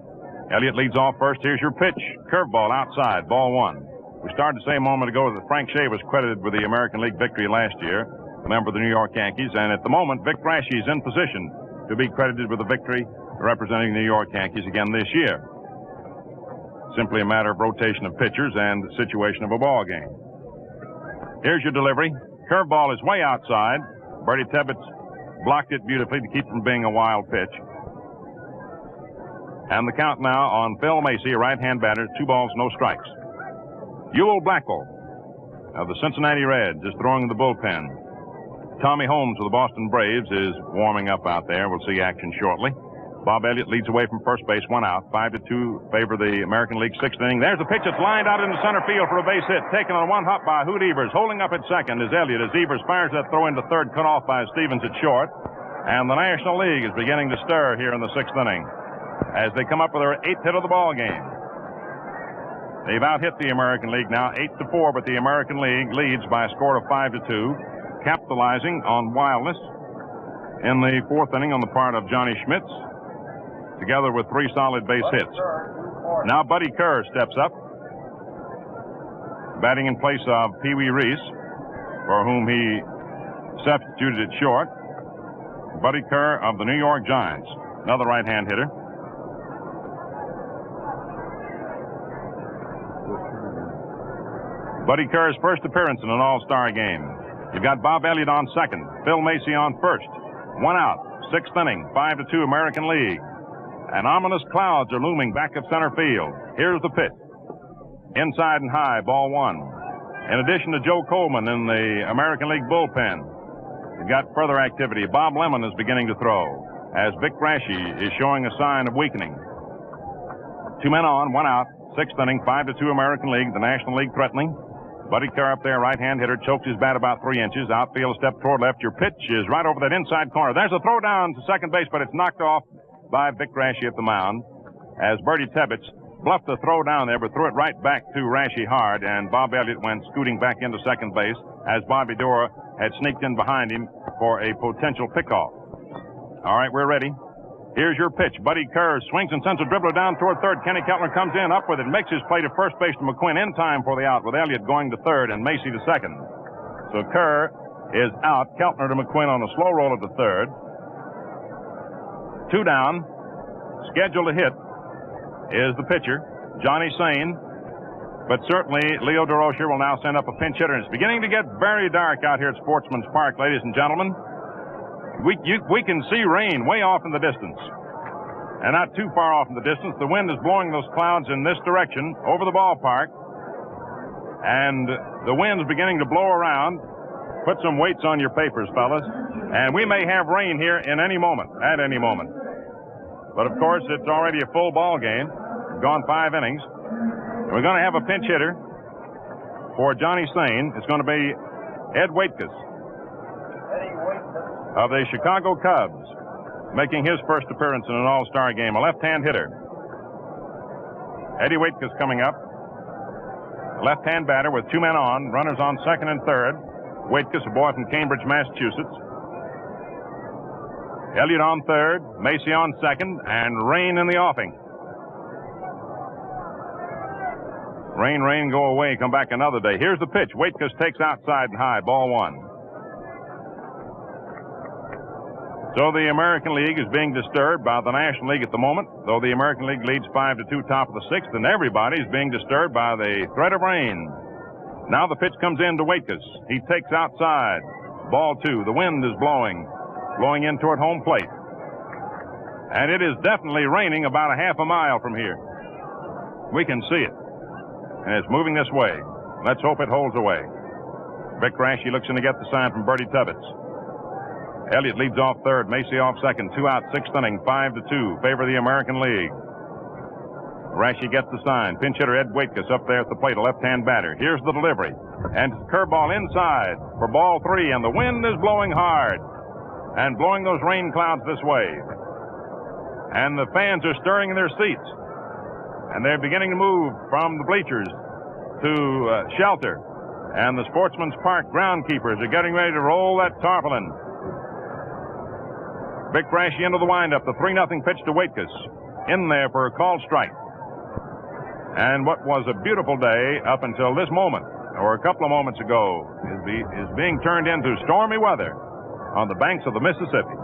Speaker 4: Elliott leads off first. Here's your pitch. Curveball outside, ball 1. We started to say a moment ago that Frank Shea was credited with the American League victory last year, a member of the New York Yankees, and at the moment, Vic Raschi is in position to be credited with the victory representing the New York Yankees again this year. Simply a matter of rotation of pitchers and the situation of a ball game. Here's your delivery. Curveball is way outside. Bertie Tebbetts blocked it beautifully to keep from being a wild pitch. And the count now on Phil Macy, a right-hand batter, 2 balls, no strikes. Ewell Blackwell of the Cincinnati Reds is throwing in the bullpen. Tommy Holmes of the Boston Braves is warming up out there. We'll see action shortly. Bob Elliott leads away from first base, 1 out. 5-2 favor the American League 6th inning. There's a pitch that's lined out into center field for a base hit. Taken on 1 hop by Hoot Evers. Holding up at second is Elliott as Evers fires that throw into third, cut off by Stevens at short. And the National League is beginning to stir here in the 6th inning as they come up with their 8th hit of the ball game. They've out-hit the American League now 8-4, but the American League leads by a score of 5-2, capitalizing on wildness in the 4th inning on the part of Johnny Schmitz, together with 3 solid base hits. Now Buddy Kerr steps up, batting in place of Pee Wee Reese, for whom he substituted at short. Buddy Kerr of the New York Giants, another right-hand hitter. Buddy Kerr's first appearance in an All-Star game. You've got Bob Elliott on second, Phil Macy on first. 1 out, 6th inning, 5-2 American League. And ominous clouds are looming back of center field. Here's the pitch. Inside and high, ball 1. In addition to Joe Coleman in the American League bullpen, you've got further activity. Bob Lemon is beginning to throw as Vic Raschi is showing a sign of weakening. 2 men on, 1 out, 6th inning, 5-2 American League, the National League threatening. Buddy Kerr up there, right-hand hitter, chokes his bat about 3 inches. Outfield step toward left. Your pitch is right over that inside corner. There's a throw down to second base, but it's knocked off by Vic Raschi at the mound as Bertie Tebbetts bluffed the throw down there, but threw it right back to Raschi hard, and Bob Elliott went scooting back into second base as Bobby Dora had sneaked in behind him for a potential pickoff. All right, we're ready. Here's your pitch. Buddy Kerr swings and sends a dribbler down toward third. Kenny Keltner comes in, up with it, makes his play to first base to McQuinn in time for the out, with Elliott going to third and Macy to second. So Kerr is out. Keltner to McQuinn on a slow roll to third. 2 down. Scheduled to hit is the pitcher, Johnny Sane. But certainly Leo DeRocher will now send up a pinch hitter. It's beginning to get very dark out here at Sportsman's Park, ladies and gentlemen. We can see rain way off in the distance. And not too far off in the distance. The wind is blowing those clouds in this direction over the ballpark. And the wind's beginning to blow around. Put some weights on your papers, fellas. And we may have rain here in any moment, at any moment. But, of course, it's already a full ball game. We've gone 5 innings. We're going to have a pinch hitter for Johnny Sane. It's going to be Ed Waitkus. of the Chicago Cubs, making his first appearance in an All-Star game, a left-hand hitter. Eddie Waitkus coming up. Left-hand batter with two men on, runners on second and third. Waitkus, a boy from Cambridge, Massachusetts. Elliott on third, Macy on second, and Rain in the offing. Rain, go away, come back another day. Here's the pitch. Waitkus takes outside and high, ball one. So the American League is being disturbed by the National League at the moment, though the American League leads 5-2 top of the sixth, and everybody's being disturbed by the threat of rain. Now the pitch comes in to Waitkus. He takes outside. Ball two. The wind is blowing in toward home plate. And it is definitely raining about a half a mile from here. We can see it. And it's moving this way. Let's hope it holds away. Vic Raschi looks in to get the sign from Bertie Tubbets. Elliott leads off third, Macy off second, 2 out, sixth inning, 5-2, favor of the American League. Raschi gets the sign. Pinch hitter Ed Waitkus up there at the plate, a left-hand batter. Here's the delivery. And curveball inside for ball three, and the wind is blowing hard and blowing those rain clouds this way. And the fans are stirring in their seats. And they're beginning to move from the bleachers to shelter. And the Sportsman's Park groundkeepers are getting ready to roll that tarpaulin. Vic Raschi into the windup. The 3-0 pitch to Waitkus. In there for a called strike. And what was a beautiful day up until this moment, or a couple of moments ago, is being turned into stormy weather on the banks of the Mississippi.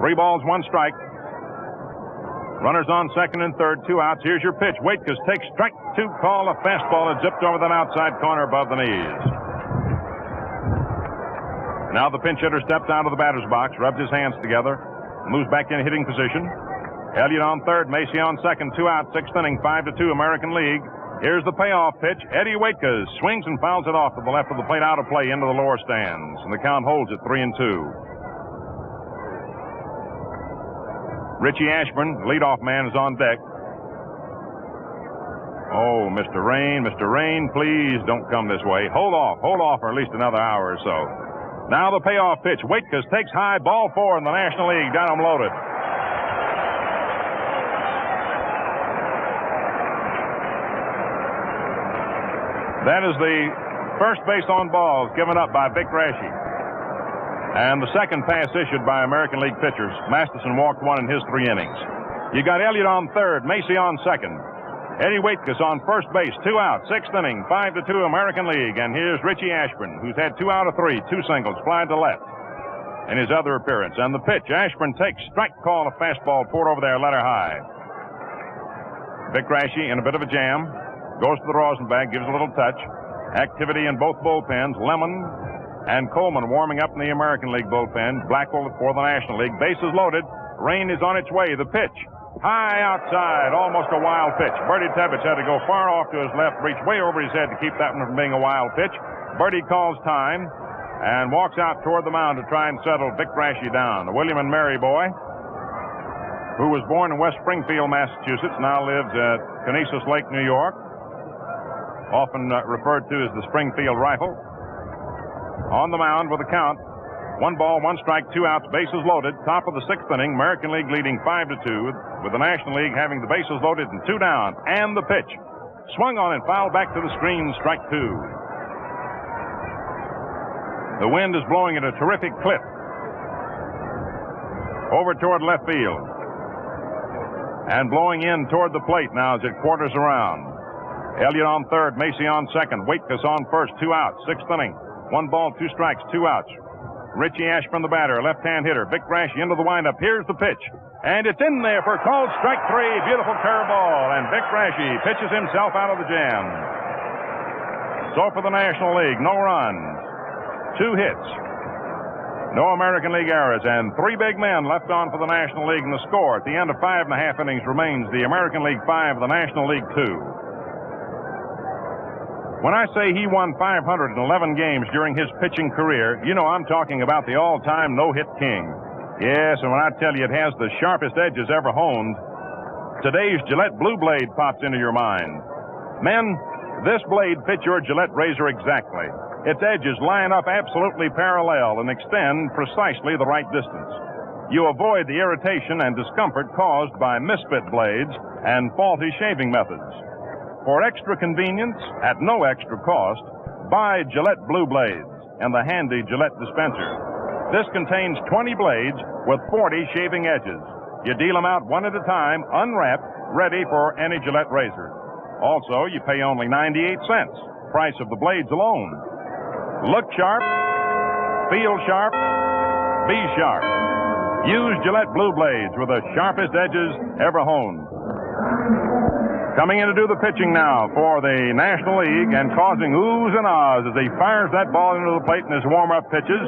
Speaker 4: 3 balls, 1 strike. Runners on second and third, 2 outs. Here's your pitch. Waitkus takes strike 2 call. A fastball that zipped over that outside corner above the knees. Now the pinch hitter steps out of the batter's box, rubs his hands together, moves back in hitting position. Elliott on third, Macy on second, 2 out, sixth inning, 5-2 American League. Here's the payoff pitch. Eddie Waitkus swings and fouls it off to the left of the plate, out of play into the lower stands. And the count holds at 3-2. Richie Ashburn, leadoff man, is on deck. Oh, Mr. Rain, please don't come this way. Hold off for at least another hour or so. Now the payoff pitch. Waitkus takes high, ball 4 in the National League. Got him loaded. That is the first base on balls given up by Vic Raschi. And the second pass issued by American League pitchers. Masterson walked 1 in his 3 innings. You got Elliott on third, Macy on second. Eddie Waitkus on first base, 2 out, sixth inning, 5-2 American League. And here's Richie Ashburn, who's had 2 out of 3, 2 singles, fly to left in his other appearance. And the pitch, Ashburn takes strike call, a fastball poured over there, letter high. Vic Raschi in a bit of a jam. Goes to the rosin bag, gives a little touch. Activity in both bullpens. Lemon and Coleman warming up in the American League bullpen. Blackwell for the National League. Bases loaded. Rain is on its way. The pitch. High outside. Almost a wild pitch. Bertie Tubbets had to go far off to his left, reach way over his head to keep that one from being a wild pitch. Bertie calls time and walks out toward the mound to try and settle Vic Raschi down. The William and Mary boy, who was born in West Springfield, Massachusetts, now lives at Conesus Lake, New York. Often referred to as the Springfield Rifle. On the mound with a count. 1 ball, 1 strike, 2 outs, bases loaded. Top of the sixth inning, American League leading 5-2, with the National League having the bases loaded and 2 down. And the pitch. Swung on and fouled back to the screen, strike 2. The wind is blowing at a terrific clip. Over toward left field. And blowing in toward the plate now as it quarters around. Elliott on third, Macy on second, Waitkus on first, 2 outs, sixth inning. 1 ball, 2 strikes, 2 outs. Richie Ashburn, the batter, a left-hand hitter. Vic Raschi into the windup. Here's the pitch. And it's in there for called strike 3. Beautiful curveball. And Vic Raschi pitches himself out of the jam. So for the National League, no runs, 2 hits, no American League errors, and 3 big men left on for the National League. And the score at the end of 5.5 innings remains the American League 5, the National League 2. When I say he won 511 games during his pitching career, you know I'm talking about the all-time no-hit king. Yes, and when I tell you it has the sharpest edges ever honed, today's Gillette Blue Blade pops into your mind. Men, this blade fits your Gillette razor exactly. its edges line up absolutely parallel and extend precisely the right distance. You avoid the irritation and discomfort caused by misfit blades and faulty shaving methods. For extra convenience, at no extra cost, buy Gillette Blue Blades and the handy Gillette dispenser. This contains 20 blades with 40 shaving edges. You deal them out one at a time, unwrapped, ready for any Gillette razor. Also, you pay only 98 cents, price of the blades alone. Look sharp, feel sharp, be sharp. Use Gillette Blue Blades with the sharpest edges ever honed. Coming in to do the pitching now for the National League and causing oohs and ahs as he fires that ball into the plate in his warm-up pitches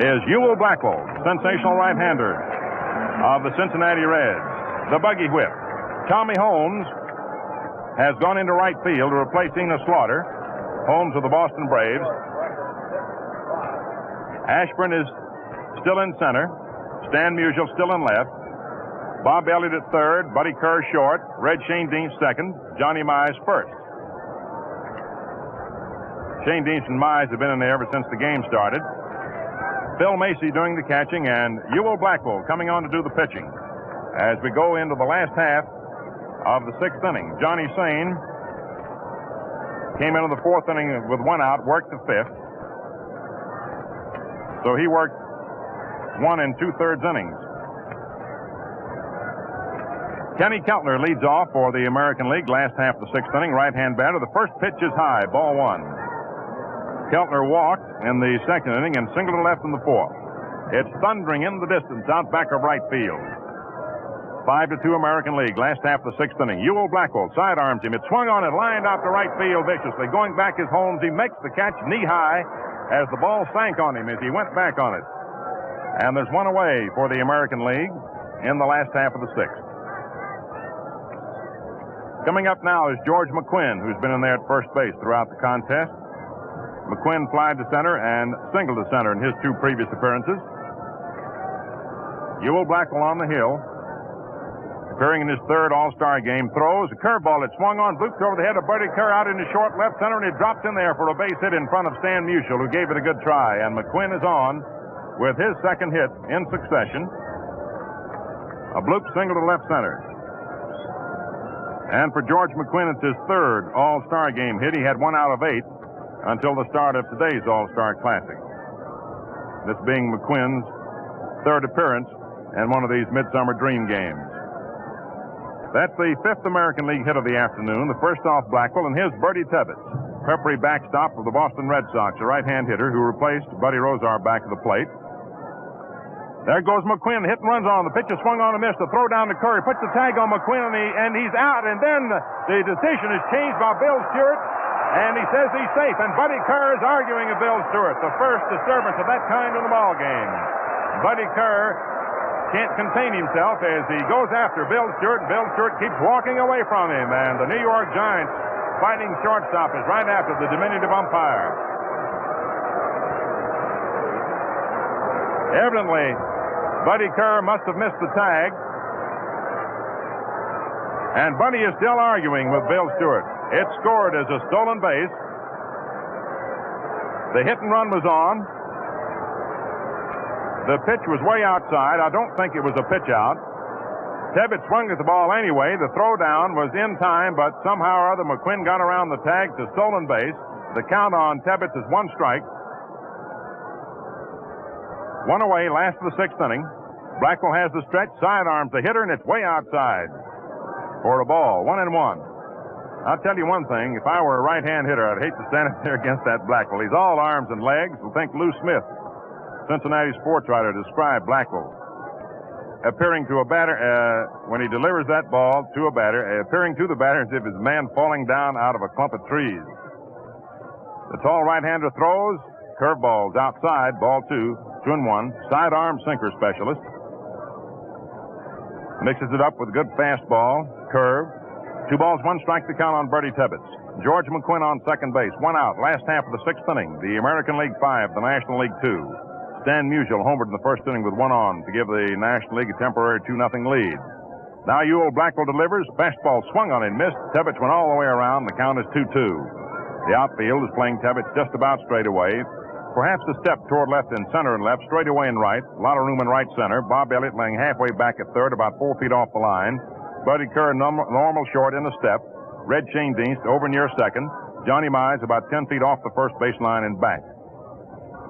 Speaker 4: is Ewell Blackwell, sensational right-hander of the Cincinnati Reds. The buggy whip. Tommy Holmes has gone into right field to replace Enos Slaughter. Holmes of the Boston Braves. Ashburn is still in center. Stan Musial still in left. Bob Elliott at third. Buddy Kerr short. Red Shane Dean second. Johnny Mize first. Shane Dean and Mize have been in there ever since the game started. Phil Macy doing the catching and Ewell Blackwell coming on to do the pitching. As we go into the last half of the sixth inning, Johnny Sane came into the fourth inning with one out, worked the fifth. So he worked 1 2/3 innings. Kenny Keltner leads off for the American League last half of the sixth inning. Right-hand batter. The first pitch is high, ball 1. Keltner walked in the second inning and singled to left in the fourth. It's thundering in the distance out back of right field. 5-2 American League, last half of the sixth inning. Ewell Blackwell sidearms him. It swung on and lined out to right field viciously. Going back is Holmes. He makes the catch knee-high as the ball sank on him as he went back on it. And there's one away for the American League in the last half of the sixth. Coming up now is George McQuinn, who's been in there at first base throughout the contest. McQuinn flied to center and singled to center in his 2 previous appearances. Ewell Blackwell on the hill, appearing in his 3rd All-Star game, throws a curveball that swung on, looped over the head of Buddy Kerr out into short left center, and it dropped in there for a base hit in front of Stan Musial, who gave it a good try. And McQuinn is on with his second hit in succession. A bloop single to left center. And for George McQuinn, it's his 3rd All-Star game hit. He had 1 out of 8 until the start of today's All-Star Classic. This being McQuinn's 3rd appearance in one of these Midsummer Dream games. That's the 5th American League hit of the afternoon. The first off Blackwell, and here's Bertie Tebbetts, peppery backstop of the Boston Red Sox, a right-hand hitter who replaced Buddy Rozar back of the plate. There goes McQuinn, hit and runs on. The pitch is swung on and missed. The throw down to Curry. Puts the tag on McQuinn, and he's out. And then the decision is changed by Bill Stewart, and he says he's safe. And Buddy Kerr is arguing with Bill Stewart. The first disturbance of that kind in the ball game. Buddy Kerr can't contain himself as he goes after Bill Stewart, and Bill Stewart keeps walking away from him. And the New York Giants fighting shortstop is right after the diminutive umpire. Evidently, Buddy Kerr must have missed the tag. And Buddy is still arguing with Bill Stewart. It's scored as a stolen base. The hit and run was on. The pitch was way outside. I don't think it was a pitch out. Tebbett swung at the ball anyway. The throw down was in time, but somehow or other McQuinn got around the tag to stolen base. The count on Tebbett is 1 strike. 1 away, last of the 6th inning. Blackwell has the stretch, sidearms the hitter, and it's way outside for a ball. 1-1. I'll tell you one thing. If I were a right-hand hitter, I'd hate to stand up there against that Blackwell. He's all arms and legs. I think Lou Smith, Cincinnati sports writer, described Blackwell appearing to a batter, when he delivers that ball to a batter, appearing to the batter as if his man falling down out of a clump of trees. The tall right-hander throws. Curveballs outside, ball 2-1. Sidearm sinker specialist. Mixes it up with a good fastball, curve. 2 balls, 1 strike to count on Bertie Tebbetts. George McQuinn on second base. 1 out, last half of the 6th inning. The American League 5, the National League 2. Stan Musial homered in the first inning with 1 on to give the National League a temporary 2-0 lead. Now Ewell Blackwell delivers. Fastball swung on and missed. Tebbetts went all the way around. The count is 2-2. The outfield is playing Tebbets just about straight away. Perhaps a step toward left and center and left, straight away and right. A lot of room in right center. Bob Elliott laying halfway back at third, about 4 feet off the line. Buddy Kerr normal short in the step. Red Shane Dienst over near second. Johnny Mize about 10 feet off the first baseline and back.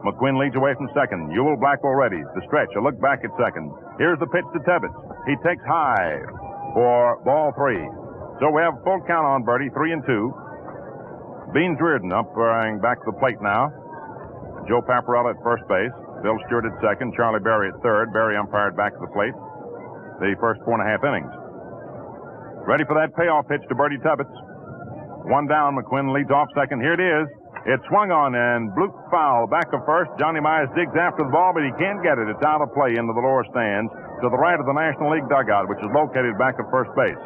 Speaker 4: McQuinn leads away from second. Ewell Blackwell ready. The stretch, a look back at second. Here's the pitch to Tebbets. He takes high for ball 3. So we have full count on Birdie, 3-2. Beans Reardon umpiring back to the plate now. Joe Paparella at first base. Bill Stewart at second. Charlie Berry at third. Berry umpired back to the plate. The first 4.5 innings. Ready for that payoff pitch to Birdie Tebbets. One down. McQuinn leads off second. Here it is. It's swung on and bloop foul. Back of first. Johnny Mize digs after the ball, but he can't get it. It's out of play into the lower stands to the right of the National League dugout, which is located back of first base.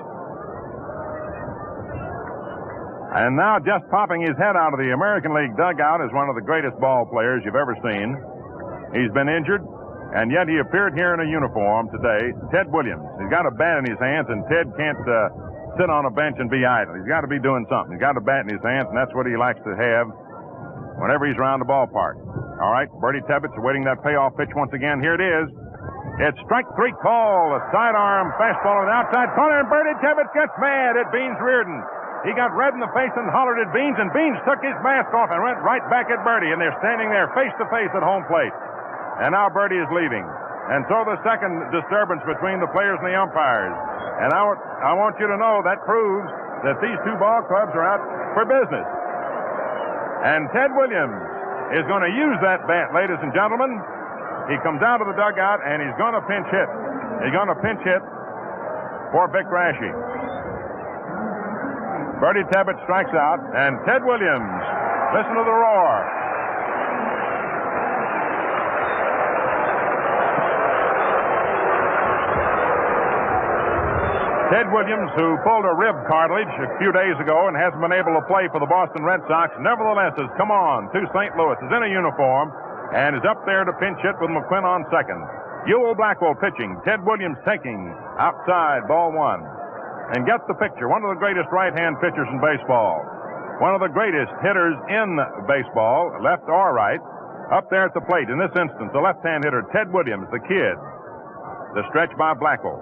Speaker 4: And now just popping his head out of the American League dugout is one of the greatest ball players you've ever seen. He's been injured, and yet he appeared here in a uniform today. Ted Williams. He's got a bat in his hands, and Ted can't sit on a bench and be idle. He's got to be doing something. He's got a bat in his hands, and that's what he likes to have whenever he's around the ballpark. All right, Birdie Tebbets awaiting that payoff pitch once again. Here it is. It's strike 3 call. A sidearm fastball on the outside corner, and Birdie Tebbets gets mad at Beans Reardon. He got red in the face and hollered at Beans, and Beans took his mask off and went right back at Birdie, and they're standing there face to face at home plate. And now Birdie is leaving. And so the second disturbance between the players and the umpires. And I want you to know that proves that these two ball clubs are out for business. And Ted Williams is going to use that bat, ladies and gentlemen. He comes out of the dugout, and he's going to pinch hit. He's going to pinch hit for Vic Raschi. Birdie Tebbets strikes out, and Ted Williams, listen to the roar. Ted Williams, who pulled a rib cartilage a few days ago and hasn't been able to play for the Boston Red Sox, nevertheless has come on to St. Louis, is in a uniform, and is up there to pinch hit with McQuinn on second. Ewell Blackwell pitching, Ted Williams taking outside, ball 1. And get the picture. One of the greatest right-hand pitchers in baseball. One of the greatest hitters in baseball, left or right. Up there at the plate, in this instance, the left-hand hitter, Ted Williams, the kid. The stretch by Blackwell.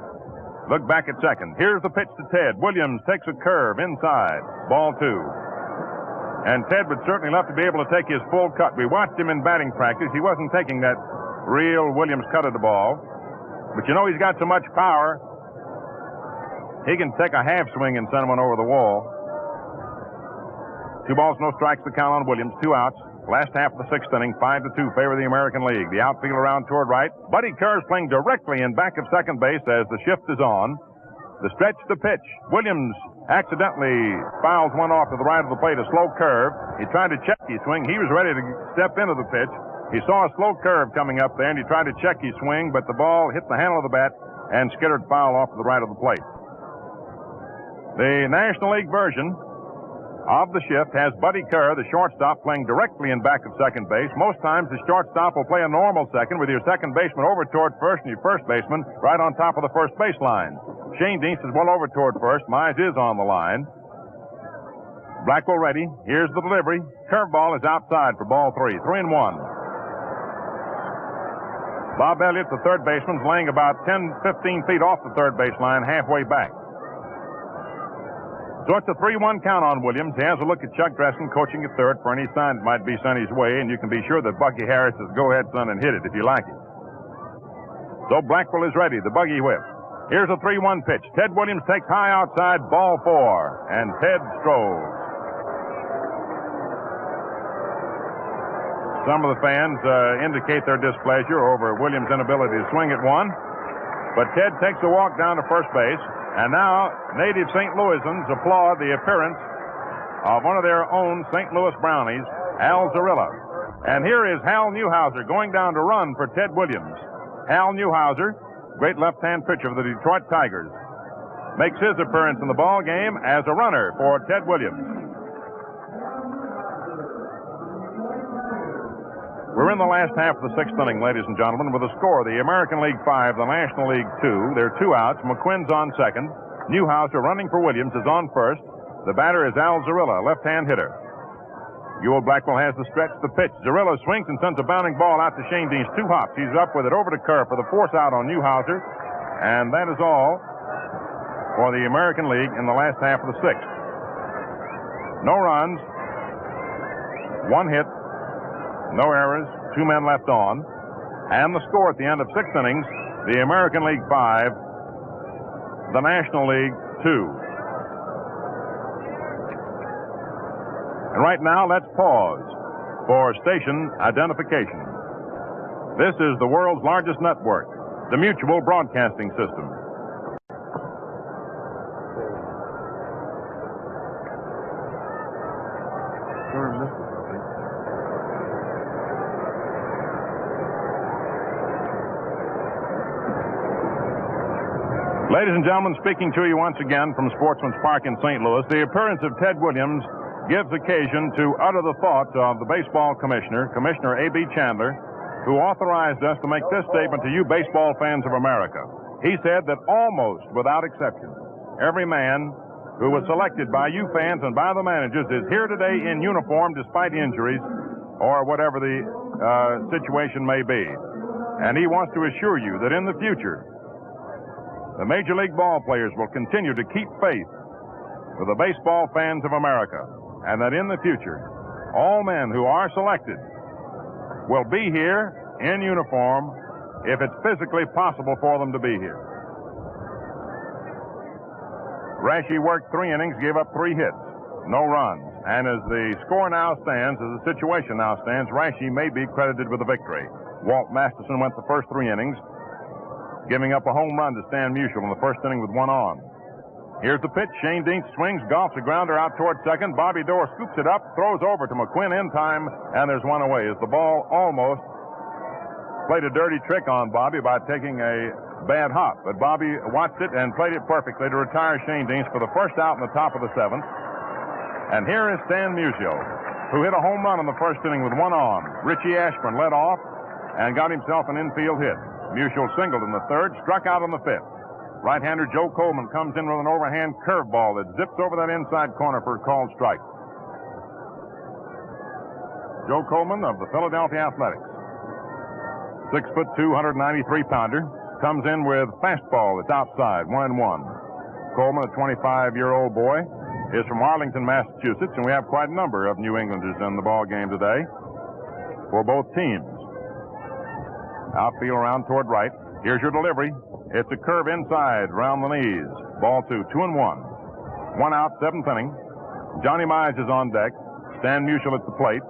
Speaker 4: Look back at second. Here's the pitch to Ted. Williams takes a curve inside. Ball 2. And Ted would certainly love to be able to take his full cut. We watched him in batting practice. He wasn't taking that real Williams cut of the ball. But you know he's got so much power. He can take a half swing and send one over the wall. 2 balls, no strikes, the count on Williams. 2 outs. Last half of the 6th inning, 5-2 favor the American League. The outfield around toward right. Buddy Kerr is playing directly in back of second base as the shift is on. The stretch, the pitch. Williams accidentally fouls one off to the right of the plate, a slow curve. He tried to check his swing. He was ready to step into the pitch. He saw a slow curve coming up there, and he tried to check his swing, but the ball hit the handle of the bat and skittered foul off to the right of the plate. The National League version of the shift has Buddy Kerr, the shortstop, playing directly in back of second base. Most times the shortstop will play a normal second with your second baseman over toward first and your first baseman right on top of the first baseline. Shane Dienst is well over toward first. Mize is on the line. Blackwell ready. Here's the delivery. Curveball is outside for ball 3. 3-1. Bob Elliott, the third baseman, is laying about 10-15 feet off the third baseline, halfway back. So it's a 3-1 count on Williams. He has a look at Chuck Dresden coaching at third for any sign that might be sent his way, and you can be sure that Bucky Harris says, go ahead, son, and hit it if you like it. So Blackwell is ready, the buggy whip. Here's a 3-1 pitch. Ted Williams takes high outside, ball 4, and Ted strolls. Some of the fans indicate their displeasure over Williams' inability to swing at one, but Ted takes a walk down to first base. And now, native St. Louisans applaud the appearance of one of their own St. Louis Brownies, Al Zarilla. And here is Hal Newhouser going down to run for Ted Williams. Hal Newhouser, great left-hand pitcher for the Detroit Tigers, makes his appearance in the ball game as a runner for Ted Williams. We're in the last half of the 6th inning, ladies and gentlemen, with a score. The American League 5, the National League 2. There are 2 outs. McQuinn's on second. Newhouser running for Williams is on first. The batter is Al Zarilla, left-hand hitter. Ewell Blackwell has the stretch, the pitch. Zerillo swings and sends a bounding ball out to Shane Deans. 2 hops. He's up with it over to Kerr for the force out on Newhouser. And that is all for the American League in the last half of the 6th. No runs, 1 hit, no errors, 2 men left on. And the score at the end of 6 innings, the American League 5, the National League 2. And right now, let's pause for station identification. This is the world's largest network, the Mutual Broadcasting System. Ladies and gentlemen, speaking to you once again from Sportsman's Park in St. Louis, the appearance of Ted Williams gives occasion to utter the thoughts of the baseball commissioner, Commissioner A.B. Chandler, who authorized us to make this statement to you baseball fans of America. He said that almost without exception, every man who was selected by you fans and by the managers is here today in uniform despite injuries or whatever the situation may be. And he wants to assure you that in the future, the Major League ball players will continue to keep faith with the baseball fans of America. And that in the future, all men who are selected will be here in uniform if it's physically possible for them to be here. Raschi worked 3 innings, gave up 3 hits, no runs. And as the score now stands, as the situation now stands, Raschi may be credited with the victory. Walt Masterson went the first 3 innings, giving up a home run to Stan Musial in the first inning with 1 on. Here's the pitch. Shane Deans swings, golfs a grounder out toward second. Bobby Dorr scoops it up, throws over to McQuinn in time, and there's 1 away as the ball almost played a dirty trick on Bobby by taking a bad hop. But Bobby watched it and played it perfectly to retire Shane Deans for the first out in the top of the 7th. And here is Stan Musial, who hit a home run in the first inning with 1 on. Richie Ashburn led off and got himself an infield hit. Musial singled in the 3rd, struck out in the 5th. Right-hander Joe Coleman comes in with an overhand curveball that zips over that inside corner for a called strike. Joe Coleman of the Philadelphia Athletics, 6'2", 193-pounder, comes in with fastball that's outside, 1-1. Coleman, a 25-year-old boy, is from Arlington, Massachusetts, and we have quite a number of New Englanders in the ball game today for both teams. Outfield around toward right. Here's your delivery. It's a curve inside, round the knees. Ball 2, 2-1. 1 out, 7th inning. Johnny Mize is on deck. Stan Musial at the plate.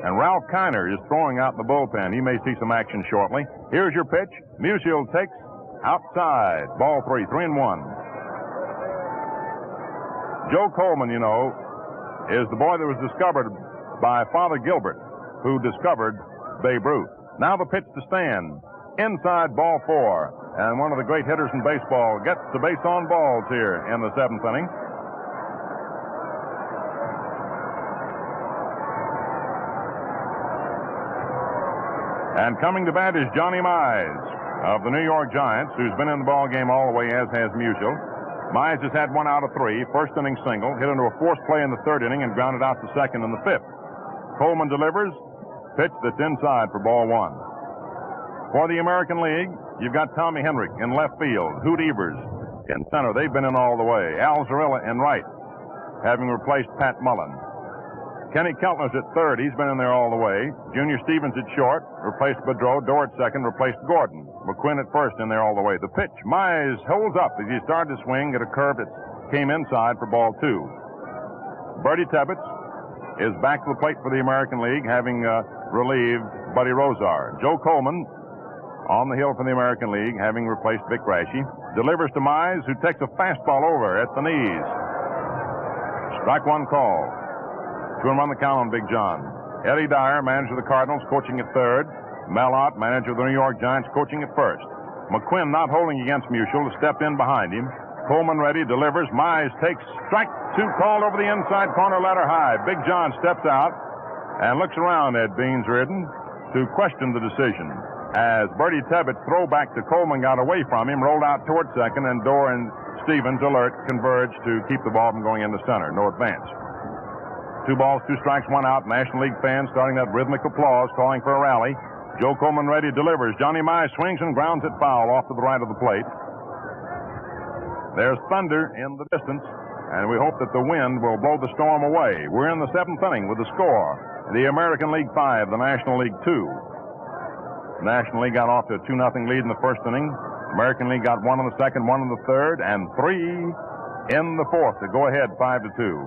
Speaker 4: And Ralph Kiner is throwing out in the bullpen. He may see some action shortly. Here's your pitch. Musial takes outside. Ball 3, 3-1. Joe Coleman, you know, is the boy that was discovered by Father Gilbert, who discovered Babe Ruth. Now the pitch to Stan. Inside, ball 4. And one of the great hitters in baseball gets the base on balls here in the 7th inning. And coming to bat is Johnny Mize of the New York Giants, who's been in the ball game all the way, as has Musial. Mize has had 1 out of 3, first inning single, hit into a forced play in the 3rd inning and grounded out to second in the 5th. Coleman delivers, pitch that's inside for ball 1. For the American League, you've got Tommy Henrich in left field, Hoot Evers in center. They've been in all the way. Al Zarilla in right, having replaced Pat Mullen. Kenny Keltner's at 3rd. He's been in there all the way. Junior Stevens at short, replaced Boudreau. Dorr at 2nd, replaced Gordon. McQuinn at 1st, in there all the way. The pitch. Mize holds up as he started to swing at a curve that came inside for ball 2. Bertie Tebbetts is back to the plate for the American League, having relieved Buddy Rozar. Joe Coleman on the hill for the American League, having replaced Vic Raschi, delivers to Mize, who takes a fastball over at the knees. Strike 1 call. 2 on the count on Big John. Eddie Dyer, manager of the Cardinals, coaching at 3rd. Mallott, manager of the New York Giants, coaching at 1st. McQuinn, not holding against Musial, stepped in behind him. Coleman ready, delivers. Mize takes strike 2 called over the inside corner, letter high. Big John steps out and looks around at Beans Reardon to question the decision. As Bertie Tebbett's throwback to Coleman got away from him, rolled out toward second, and Dorr and Stevens, alert, converged to keep the ball from going into center. No advance. 2 balls, 2 strikes, 1 out. National League fans starting that rhythmic applause, calling for a rally. Joe Coleman ready, delivers. Johnny Mize swings and grounds it foul off to the right of the plate. There's thunder in the distance, and we hope that the wind will blow the storm away. We're in the 7th inning with the score. The American League 5, the National League 2. The National League got off to a 2-0 lead in the 1st inning. American League got 1 in the 2nd, 1 in the 3rd, and 3 in the 4th to go ahead 5-2.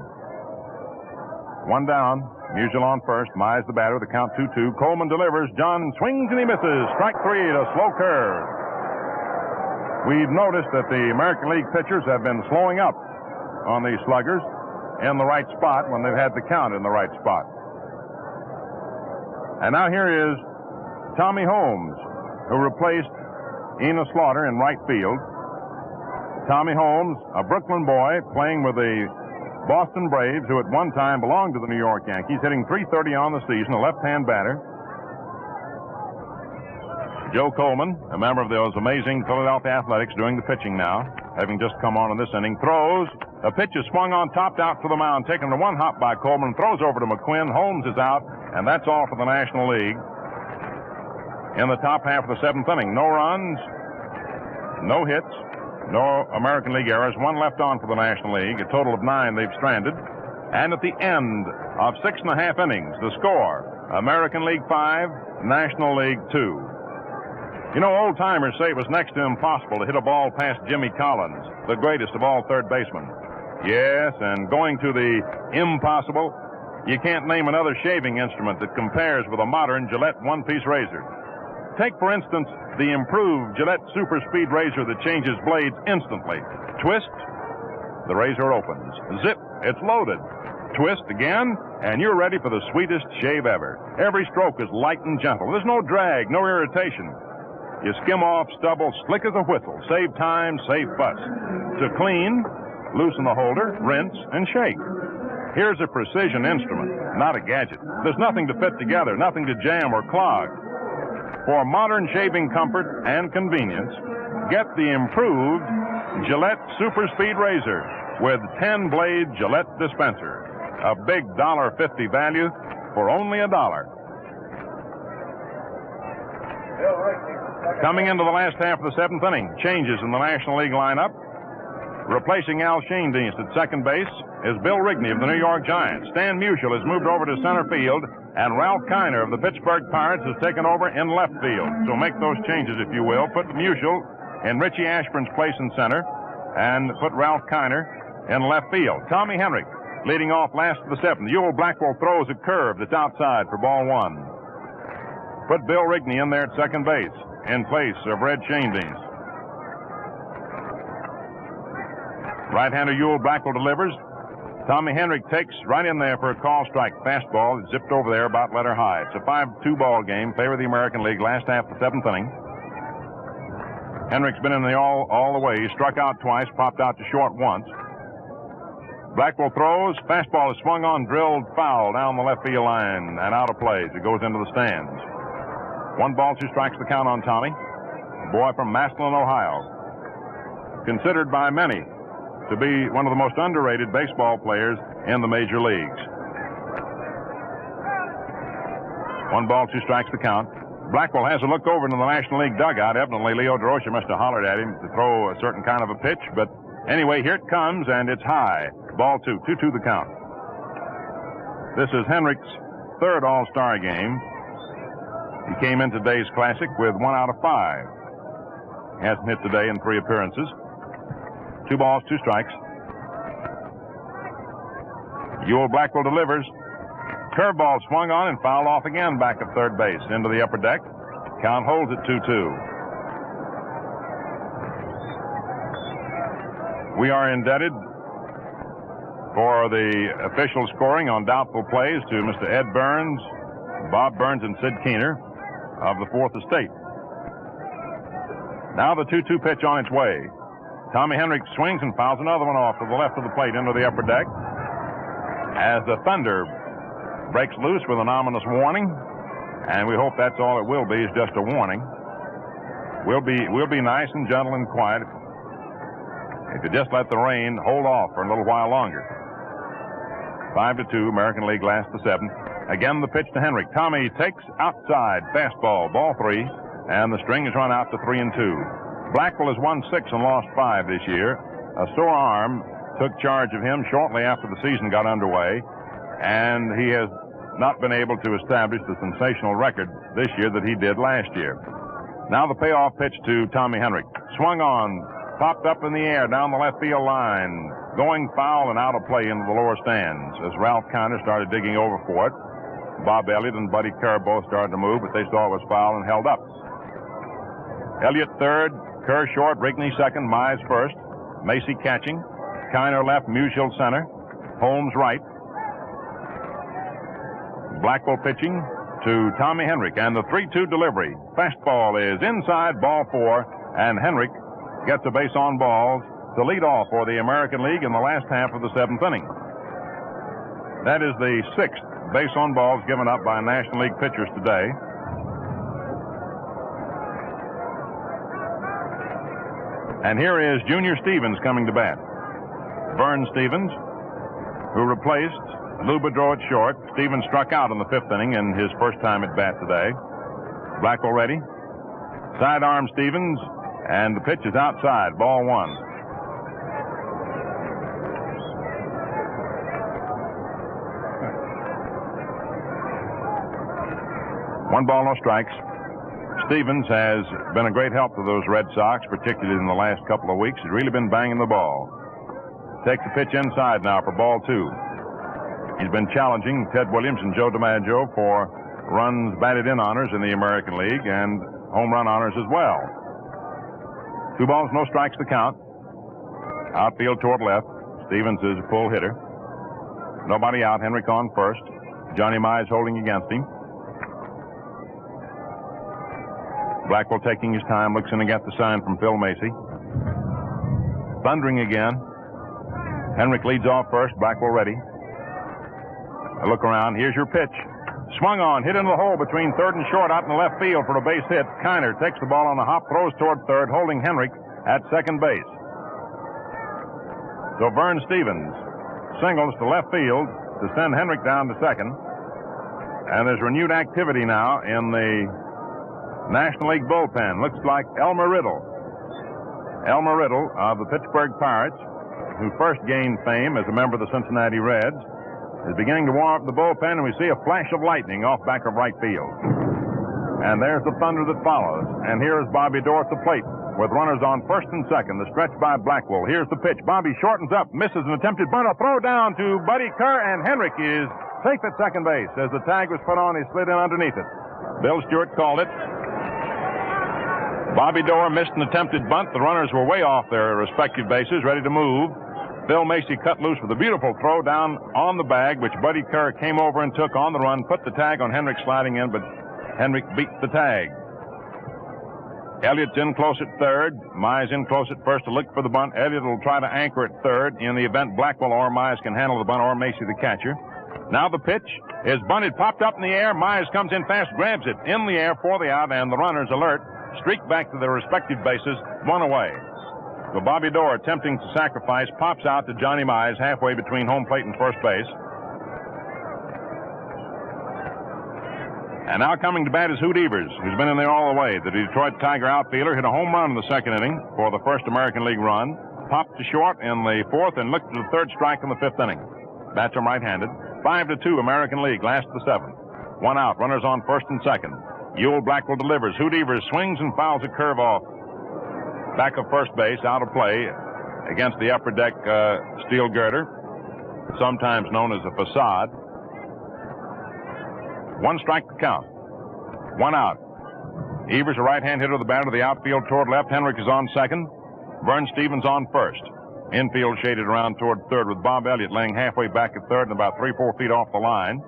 Speaker 4: 1 down. Musial on first. Mize the batter with the count 2-2. Coleman delivers. John swings and he misses. Strike 3 to slow curve. We've noticed that the American League pitchers have been slowing up on these sluggers in the right spot when they've had the count in the right spot. And now here is Tommy Holmes, who replaced Enos Slaughter in right field. Tommy Holmes, a Brooklyn boy playing with the Boston Braves, who at one time belonged to the New York Yankees, hitting .330 on the season, a left-hand batter. Joe Coleman, a member of those amazing Philadelphia Athletics, doing the pitching now, having just come on in this inning, throws. A pitch is swung on, topped out to the mound, taken to 1 hop by Coleman, throws over to McQuinn. Holmes is out, and that's all for the National League. In the top half of the 7th inning, no runs, no hits, no American League errors, 1 left on for the National League, a total of 9 they've stranded. And at the end of 6.5 innings, the score, American League 5, National League 2. You know, old-timers say it was next to impossible to hit a ball past Jimmy Collins, the greatest of all third basemen. Yes, and going to the impossible, you can't name another shaving instrument that compares with a modern Gillette one-piece razor. Take, for instance, the improved Gillette Super Speed razor that changes blades instantly. Twist, the razor opens. Zip, it's loaded. Twist again, and you're ready for the sweetest shave ever. Every stroke is light and gentle. There's no drag, no irritation. You skim off stubble slick as a whistle. Save time, save fuss. To clean, loosen the holder, rinse, and shake. Here's a precision instrument, not a gadget. There's nothing to fit together, nothing to jam or clog. For modern shaving comfort and convenience, get the improved Gillette Super Speed Razor with 10-blade Gillette dispenser. A big $1.50 value for only $1. Coming into the last half of the 7th inning, changes in the National League lineup. Replacing Al Schoendienst at second base is Bill Rigney of the New York Giants. Stan Musial has moved over to center field, and Ralph Kiner of the Pittsburgh Pirates has taken over in left field. So make those changes, if you will. Put Musial in Richie Ashburn's place in center, and put Ralph Kiner in left field. Tommy Henrich leading off last of the 7th. Ewell Blackwell throws a curve that's outside for ball 1. Put Bill Rigney in there at second base in place of Red Schoendienst. Right-hander Ewell Blackwell delivers. Tommy Henrich takes right in there for a call strike fastball. It zipped over there about letter high. It's a 5-2 ball game, favor of the American League, last half of the 7th inning. Henrich's been in the all the way. He struck out twice, popped out to short once. Blackwell throws. Fastball is swung on, drilled foul down the left field line and out of play as it goes into the stands. 1 ball, 2 strikes the count on Tommy. Boy from Massillon, Ohio. Considered by many to be one of the most underrated baseball players in the major leagues. 1 ball, 2 strikes the count. Blackwell has a look over into the National League dugout. Evidently, Leo DeRocha must have hollered at him to throw a certain kind of a pitch. But anyway, here it comes, and it's high. Ball 2, 2-2 the count. This is Henrich's 3rd All-Star game. He came in today's Classic with 1 out of 5. He hasn't hit today in 3 appearances. 2 balls, 2 strikes. Ewell Blackwell delivers. Curveball swung on and fouled off again back of third base into the upper deck. Count holds at 2-2. We are indebted for the official scoring on doubtful plays to Mr. Ed Burns, Bob Burns, and Sid Keener of the 4th Estate. Now the 2-2 pitch on its way. Tommy Henrich swings and fouls another one off to the left of the plate into the upper deck. As the thunder breaks loose with an ominous warning, and we hope that's all it will be, is just a warning. We'll be nice and gentle and quiet if you just let the rain hold off for a little while longer. 5-2, American League last the 7th. Again, the pitch to Henrik. Tommy takes outside, fastball, ball 3, and the string is run out to 3-2. Blackwell has won 6 and lost 5 this year. A sore arm took charge of him shortly after the season got underway, and he has not been able to establish the sensational record this year that he did last year. Now the payoff pitch to Tommy Henrik. Swung on, popped up in the air down the left field line, going foul and out of play into the lower stands as Ralph Kiner started digging over for it. Bob Elliott and Buddy Kerr both started to move, but they saw it was foul and held up. Elliott third, Kerr short, Rigney second, Mize first, Macy catching, Kiner left, Musial center, Holmes right. Blackwell pitching to Tommy Henrik, and the 3-2 delivery. Fastball is inside, ball 4, and Henrik gets a base on balls to lead off for the American League in the last half of the 7th inning. That is the 6th base on balls given up by National League pitchers today. And here is Junior Stevens coming to bat. Vern Stevens, who replaced Lou Boudreau at short. Stevens struck out in the 5th inning in his first time at bat today. Blackwell ready. Sidearm Stevens, and the pitch is outside, ball 1. One ball, no strikes. Stevens has been a great help to those Red Sox, particularly in the last couple of weeks. He's really been banging the ball. Takes the pitch inside now for ball 2. He's been challenging Ted Williams and Joe DiMaggio for runs batted in honors in the American League and home run honors as well. 2 balls, no strikes to count. Outfield toward left. Stevens is a pull hitter. Nobody out. Henrik on first. Johnny Mize holding against him. Blackwell taking his time, looks in to get the sign from Phil Macy. Thundering again. Henrik leads off first. Blackwell ready. A look around. Here's your pitch. Swung on, hit into the hole between third and short out in the left field for a base hit. Kiner takes the ball on the hop, throws toward third, holding Henrik at second base. So Vern Stevens singles to left field to send Henrik down to second. And there's renewed activity now in the National League bullpen. Looks like Elmer Riddle of the Pittsburgh Pirates, who first gained fame as a member of the Cincinnati Reds, is beginning to warm up the bullpen, and we see a flash of lightning off back of right field. And there's the thunder that follows. And here is Bobby Dorr at the plate with runners on first and second. The stretch by Blackwell. Here's the pitch. Bobby shortens up, misses an attempted bunt. A throw down to Buddy Kerr, and Henrik is safe at second base. As the tag was put on, he slid in underneath it. Bill Stewart called it. Bobby Dorr missed an attempted bunt. The runners were way off their respective bases, ready to move. Phil Macy cut loose with a beautiful throw down on the bag, which Buddy Kerr came over and took on the run, put the tag on Henrik sliding in, but Henrik beat the tag. Elliott's in close at third. Mize in close at first to look for the bunt. Elliott will try to anchor at third in the event Blackwell or Mize can handle the bunt, or Macy the catcher. Now the pitch is bunted, popped up in the air. Mize comes in fast, grabs it in the air for the out, and the runners alert, streak back to their respective bases, one away. So Bobby Dorr, attempting to sacrifice, pops out to Johnny Mize halfway between home plate and first base. And now coming to bat is Hoot Evers, who's been in there all the way. The Detroit Tiger outfielder hit a home run in the second inning for the first American League run. Popped to short in the 4th and looked to the 3rd strike in the 5th inning. Bats him right-handed. 5-2 American League, last of the 7th. One out, runners on first and second. Ewell Blackwell delivers. Hoot Evers swings and fouls a curve off back of first base, out of play against the upper deck steel girder, sometimes known as a facade. One strike to count. One out. Evers, a right-hand hitter, the batter of the outfield toward left. Henrik is on second. Vern Stevens on first. Infield shaded around toward third with Bob Elliott laying halfway back at third and about 3-4 feet off the line.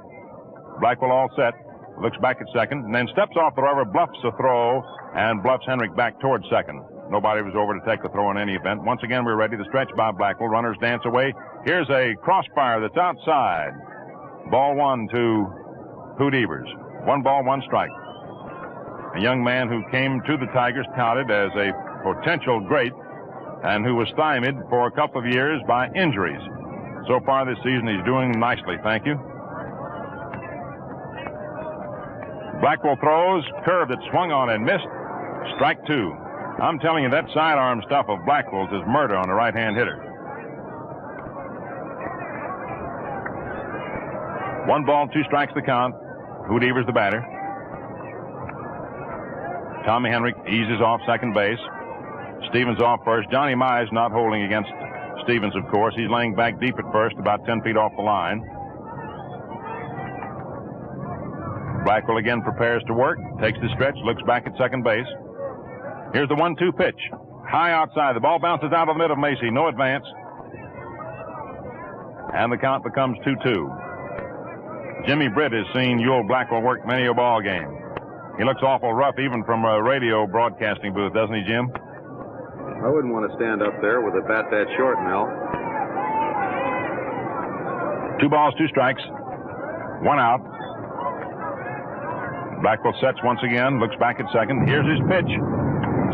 Speaker 4: Blackwell all set. Looks back at second and then steps off the rubber, bluffs a throw, and bluffs Henrik back towards second. Nobody was over to take the throw in any event. Once again, we're ready to stretch by Blackwell. Runners dance away. Here's a crossfire that's outside. Ball 1 to Hoot Evers. 1 ball, 1 strike. A young man who came to the Tigers touted as a potential great and who was stymied for a couple of years by injuries. So far this season, he's doing nicely, thank you. Blackwell throws, curve that swung on and missed. Strike two. I'm telling you, that sidearm stuff of Blackwell's is murder on a right-hand hitter. 1 ball, 2 strikes the count. Hoot Evers the batter. Tommy Henrik eases off second base. Stevens off first. Johnny Mize not holding against Stevens, of course. He's laying back deep at first, about 10 feet off the line. Blackwell again prepares to work, takes the stretch, looks back at second base. Here's the 1-2 pitch. High outside. The ball bounces out of the mid of Macy. No advance. And the count becomes 2-2. Jimmy Britt has seen Ewell Blackwell work many a ball game. He looks awful rough even from a radio broadcasting booth, doesn't he, Jim?
Speaker 2: I wouldn't want to stand up there with a bat that short, Mel.
Speaker 4: 2 balls, 2 strikes. 1 out. Blackwell sets once again, looks back at second. Here's his pitch.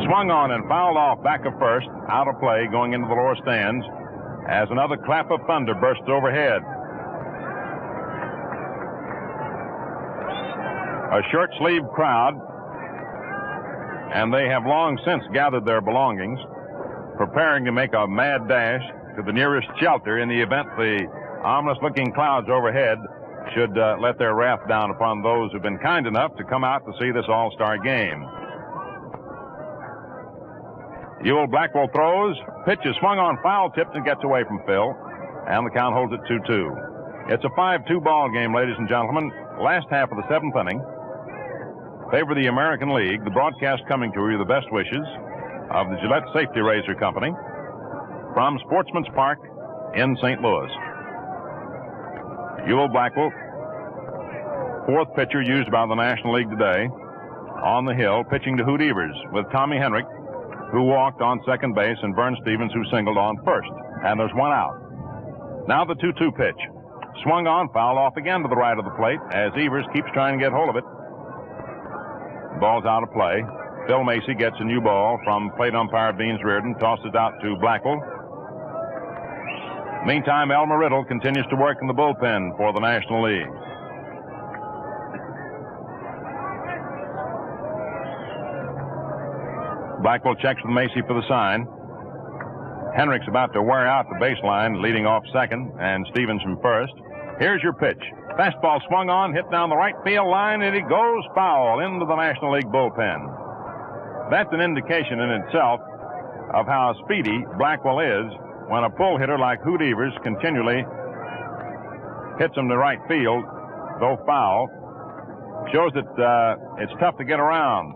Speaker 4: Swung on and fouled off back of first. Out of play, going into the lower stands as another clap of thunder bursts overhead. A short-sleeved crowd, and they have long since gathered their belongings, preparing to make a mad dash to the nearest shelter in the event the ominous-looking clouds overhead should let their wrath down upon those who've been kind enough to come out to see this all-star game. Ewell Blackwell throws. Pitch is swung on, foul tipped, and gets away from Phil, and the count holds it 2-2. It's a 5-2 ball game, ladies and gentlemen. Last half of the 7th inning. Favor the American League. The broadcast coming to you the best wishes of the Gillette Safety Razor Company from Sportsman's Park in St. Louis. Ewell Blackwell, 4th pitcher used by the National League today, on the hill, pitching to Hoot Evers with Tommy Henrik, who walked on second base, and Vern Stevens, who singled on first. And there's 1 out. Now the 2-2 pitch. Swung on, foul off again to the right of the plate as Evers keeps trying to get hold of it. Ball's out of play. Phil Macy gets a new ball from plate umpire Beans Reardon, tosses out to Blackwell. Meantime, Elmer Riddle continues to work in the bullpen for the National League. Blackwell checks with Macy for the sign. Henrik's about to wear out the baseline, leading off second, and Stevens from first. Here's your pitch. Fastball swung on, hit down the right field line, and it goes foul into the National League bullpen. That's an indication in itself of how speedy Blackwell is when a pull hitter like Hoot Evers continually hits him to right field, though foul. Shows that it's tough to get around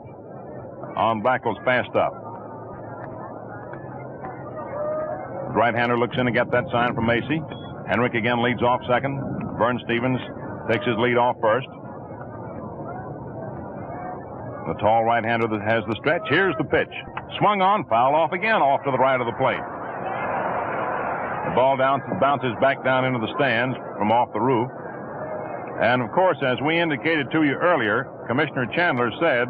Speaker 4: on Blackwell's fast up. The right-hander looks in to get that sign from Macy. Henrik again leads off second. Vern Stevens takes his lead off first. The tall right-hander that has the stretch. Here's the pitch. Swung on, foul off again, off to the right of the plate. The ball bounces back down into the stands from off the roof. And, of course, as we indicated to you earlier, Commissioner Chandler said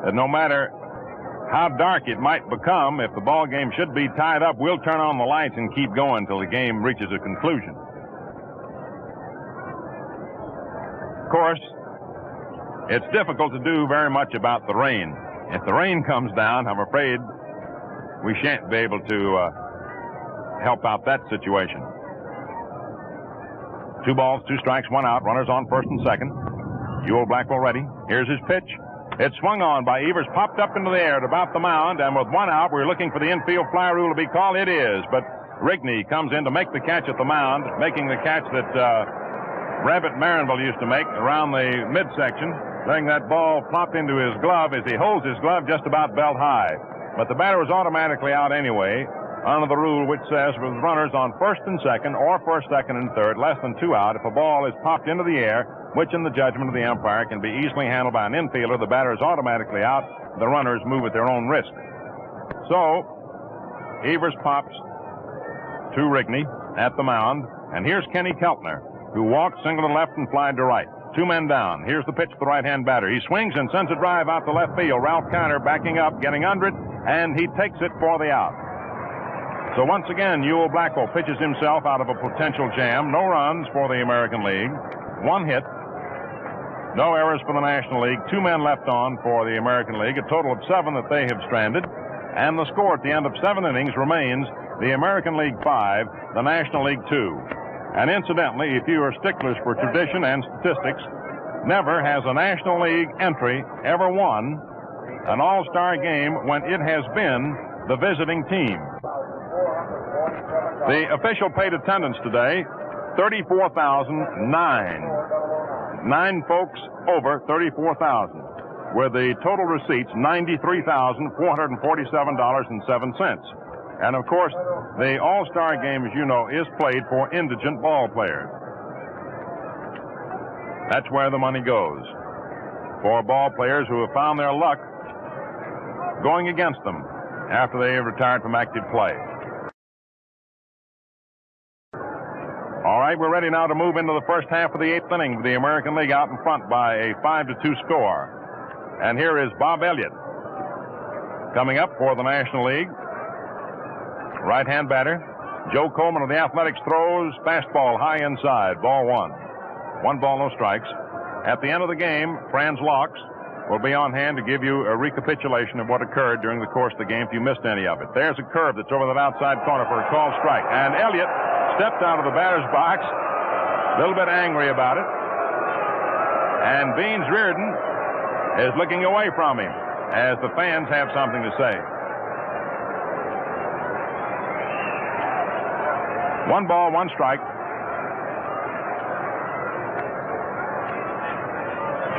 Speaker 4: that no matter how dark it might become, if the ball game should be tied up, we'll turn on the lights and keep going until the game reaches a conclusion. Of course, it's difficult to do very much about the rain. If the rain comes down, I'm afraid we shan't be able to help out that situation. 2 balls, 2 strikes, 1 out. Runners on first and second. Ewell Blackwell ready. Here's his pitch. It's swung on by Evers, popped up into the air at about the mound, and with 1 out, we're looking for the infield fly rule to be called. It is, but Rigney comes in to make the catch at the mound, making the catch that Rabbit Marinville used to make around the midsection, letting that ball plop into his glove as he holds his glove just about belt high. But the batter was automatically out anyway, under the rule which says with runners on first and second or first, second, and third, less than 2 out, if a ball is popped into the air, which in the judgment of the umpire can be easily handled by an infielder, the batter is automatically out. The runners move at their own risk. So, Evers pops to Rigney at the mound, and here's Kenny Keltner, who walked single to left and flied to right. 2 men down. Here's the pitch to the right-hand batter. He swings and sends a drive out to left field. Ralph Kiner backing up, getting under it, and he takes it for the out. So once again, Ewell Blackwell pitches himself out of a potential jam. No runs for the American League. 1 hit. No errors for the National League. 2 men left on for the American League. A total of 7 that they have stranded. And the score at the end of 7 innings remains the American League 5, the National League 2. And incidentally, if you are sticklers for tradition and statistics, never has a National League entry ever won an all-star game when it has been the visiting team. The official paid attendance today, 34,009. 9 folks over 34,000, with the total receipts $93,447.07. And of course, the All-Star game, as you know, is played for indigent ball players. That's where the money goes. For ball players who have found their luck going against them after they have retired from active play. All right, we're ready now to move into the first half of the 8th inning with the American League out in front by a 5-2 score. And here is Bob Elliott coming up for the National League. Right-hand batter. Joe Coleman of the Athletics throws fastball high inside. Ball 1. 1 ball, no strikes. At the end of the game, Franz Locks will be on hand to give you a recapitulation of what occurred during the course of the game if you missed any of it. There's a curve that's over that outside corner for a called strike. And Elliott stepped out of the batter's box, a little bit angry about it. And Beans Reardon is looking away from him as the fans have something to say. 1 ball, 1 strike.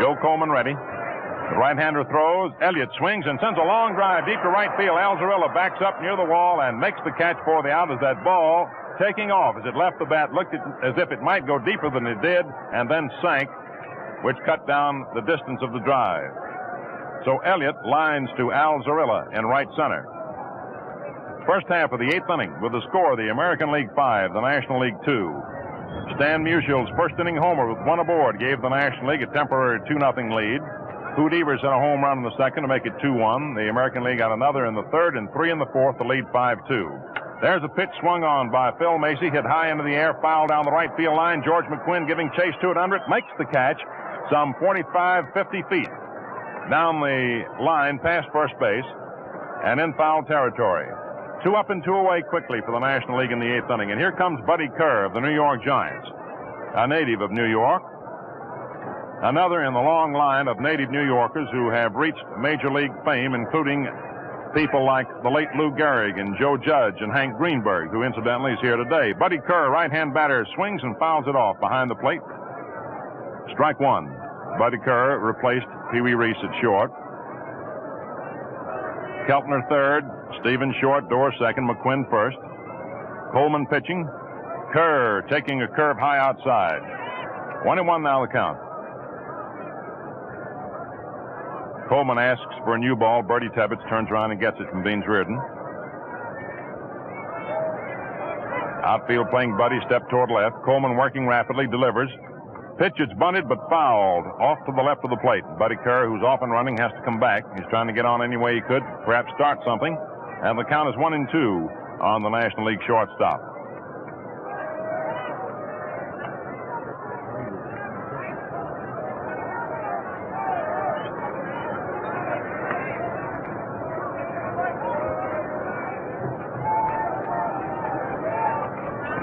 Speaker 4: Joe Coleman ready. The right-hander throws. Elliott swings and sends a long drive deep to right field. Alzarilla backs up near the wall and makes the catch for the out as that ball, taking off as it left the bat, looked as if it might go deeper than it did, and then sank, which cut down the distance of the drive. So Elliott lines to Alzarilla in right center. First half of the 8th inning with the score, the American League 5, the National League 2. Stan Musial's first inning homer with 1 aboard gave the National League a temporary 2-0 lead. Hoot Evers had a home run in the second to make it 2-1. The American League got another in the third and 3 in the fourth to lead 5-2. There's a pitch swung on by Phil Macy, hit high into the air, foul down the right field line. George McQuinn giving chase to it under it, makes the catch some 45, 50 feet down the line past first base and in foul territory. 2 up and 2 away quickly for the National League in the 8th inning. And here comes Buddy Kerr of the New York Giants, a native of New York. Another in the long line of native New Yorkers who have reached Major League fame, including people like the late Lou Gehrig and Joe Judge and Hank Greenberg, who incidentally is here today. Buddy Kerr, right-hand batter, swings and fouls it off behind the plate. Strike 1. Buddy Kerr replaced Pee Wee Reese at short. Keltner third, Stevens short, Dorr second, McQuinn first. Coleman pitching. Kerr taking a curve high outside. 1-1 now the count. Coleman asks for a new ball. Bertie Tebbetts turns around and gets it from Beans Reardon. Outfield playing Buddy, step toward left. Coleman working rapidly, delivers. Pitch, it's bunted but fouled off to the left of the plate. Buddy Kerr, who's off and running, has to come back. He's trying to get on any way he could, perhaps start something. And the count is 1-2 on the National League shortstop.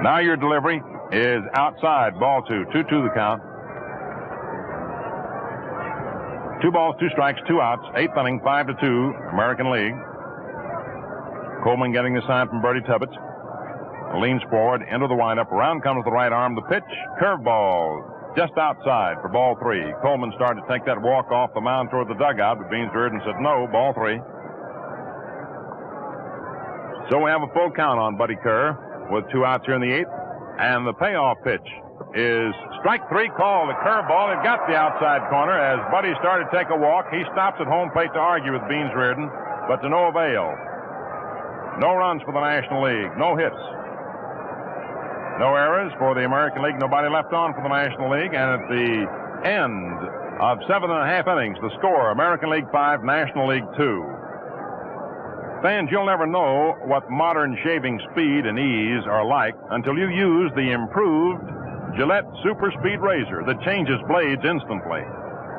Speaker 4: Now your delivery is outside, ball 2. 2-2 the count. 2 balls, 2 strikes, 2 outs. 8th inning, 5-2, American League. Coleman getting the sign from Bertie Tebbetts. Leans forward into the windup. Around comes the right arm. The pitch, curveball, just outside for ball 3. Coleman started to take that walk off the mound toward the dugout, but Beans Reardon said no, ball 3. So we have a full count on Buddy Kerr with 2 outs here in the 8th. And the payoff pitch is strike 3 called, the curveball. It got the outside corner as Buddy started to take a walk. He stops at home plate to argue with Beans Reardon, but to no avail. No runs for the National League, no hits. No errors for the American League, nobody left on for the National League. And at the end of 7.5 innings, the score, American League 5, National League 2. Fans, you'll never know what modern shaving speed and ease are like until you use the improved Gillette Super Speed Razor that changes blades instantly.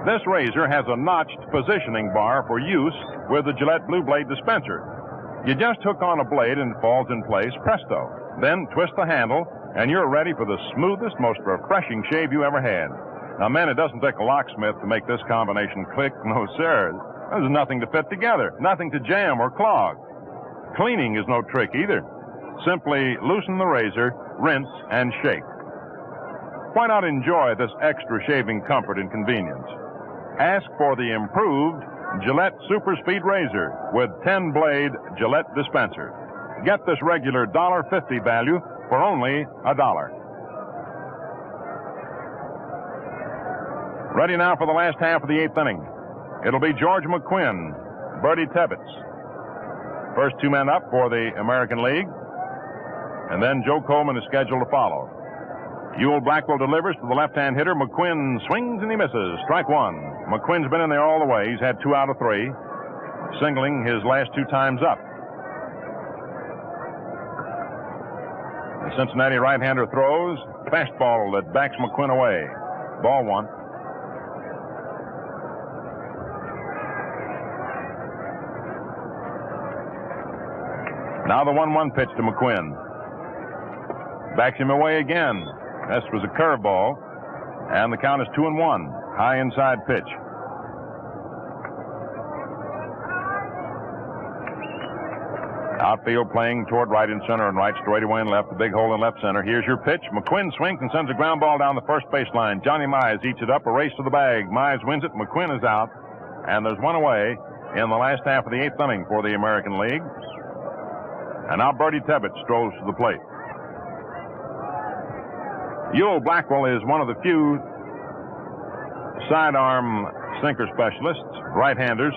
Speaker 4: This razor has a notched positioning bar for use with the Gillette Blue Blade dispenser. You just hook on a blade and it falls in place, presto. Then twist the handle and you're ready for the smoothest, most refreshing shave you ever had. Now, men, it doesn't take a locksmith to make this combination click. No, sir. There's nothing to fit together, nothing to jam or clog. Cleaning is no trick either. Simply loosen the razor, rinse, and shake. Why not enjoy this extra shaving comfort and convenience? Ask for the improved Gillette Super Speed Razor with 10-blade Gillette dispenser. Get this regular $1.50 value for only $1. Ready now for the last half of the 8th inning. It'll be George McQuinn, Bertie Tebbetts. First two men up for the American League. And then Joe Coleman is scheduled to follow. Ewell Blackwell delivers to the left-hand hitter. McQuinn swings and he misses. Strike one. McQuinn's been in there all the way. He's had 2 out of 3, singling his last 2 times up. The Cincinnati right-hander throws. Fastball that backs McQuinn away. Ball 1. Now the 1-1 pitch to McQuinn. Backs him away again. This was a curveball, and the count is 2-1. High inside pitch. Outfield playing toward right and center and right, straightaway and left, the big hole in left center. Here's your pitch. McQuinn swings and sends a ground ball down the first baseline. Johnny Mize eats it up, a race to the bag. Mize wins it. McQuinn is out, and there's one away in the last half of the 8th inning for the American League. And now Bertie Tebbetts strolls to the plate. Ewell Blackwell is one of the few sidearm sinker specialists, right-handers,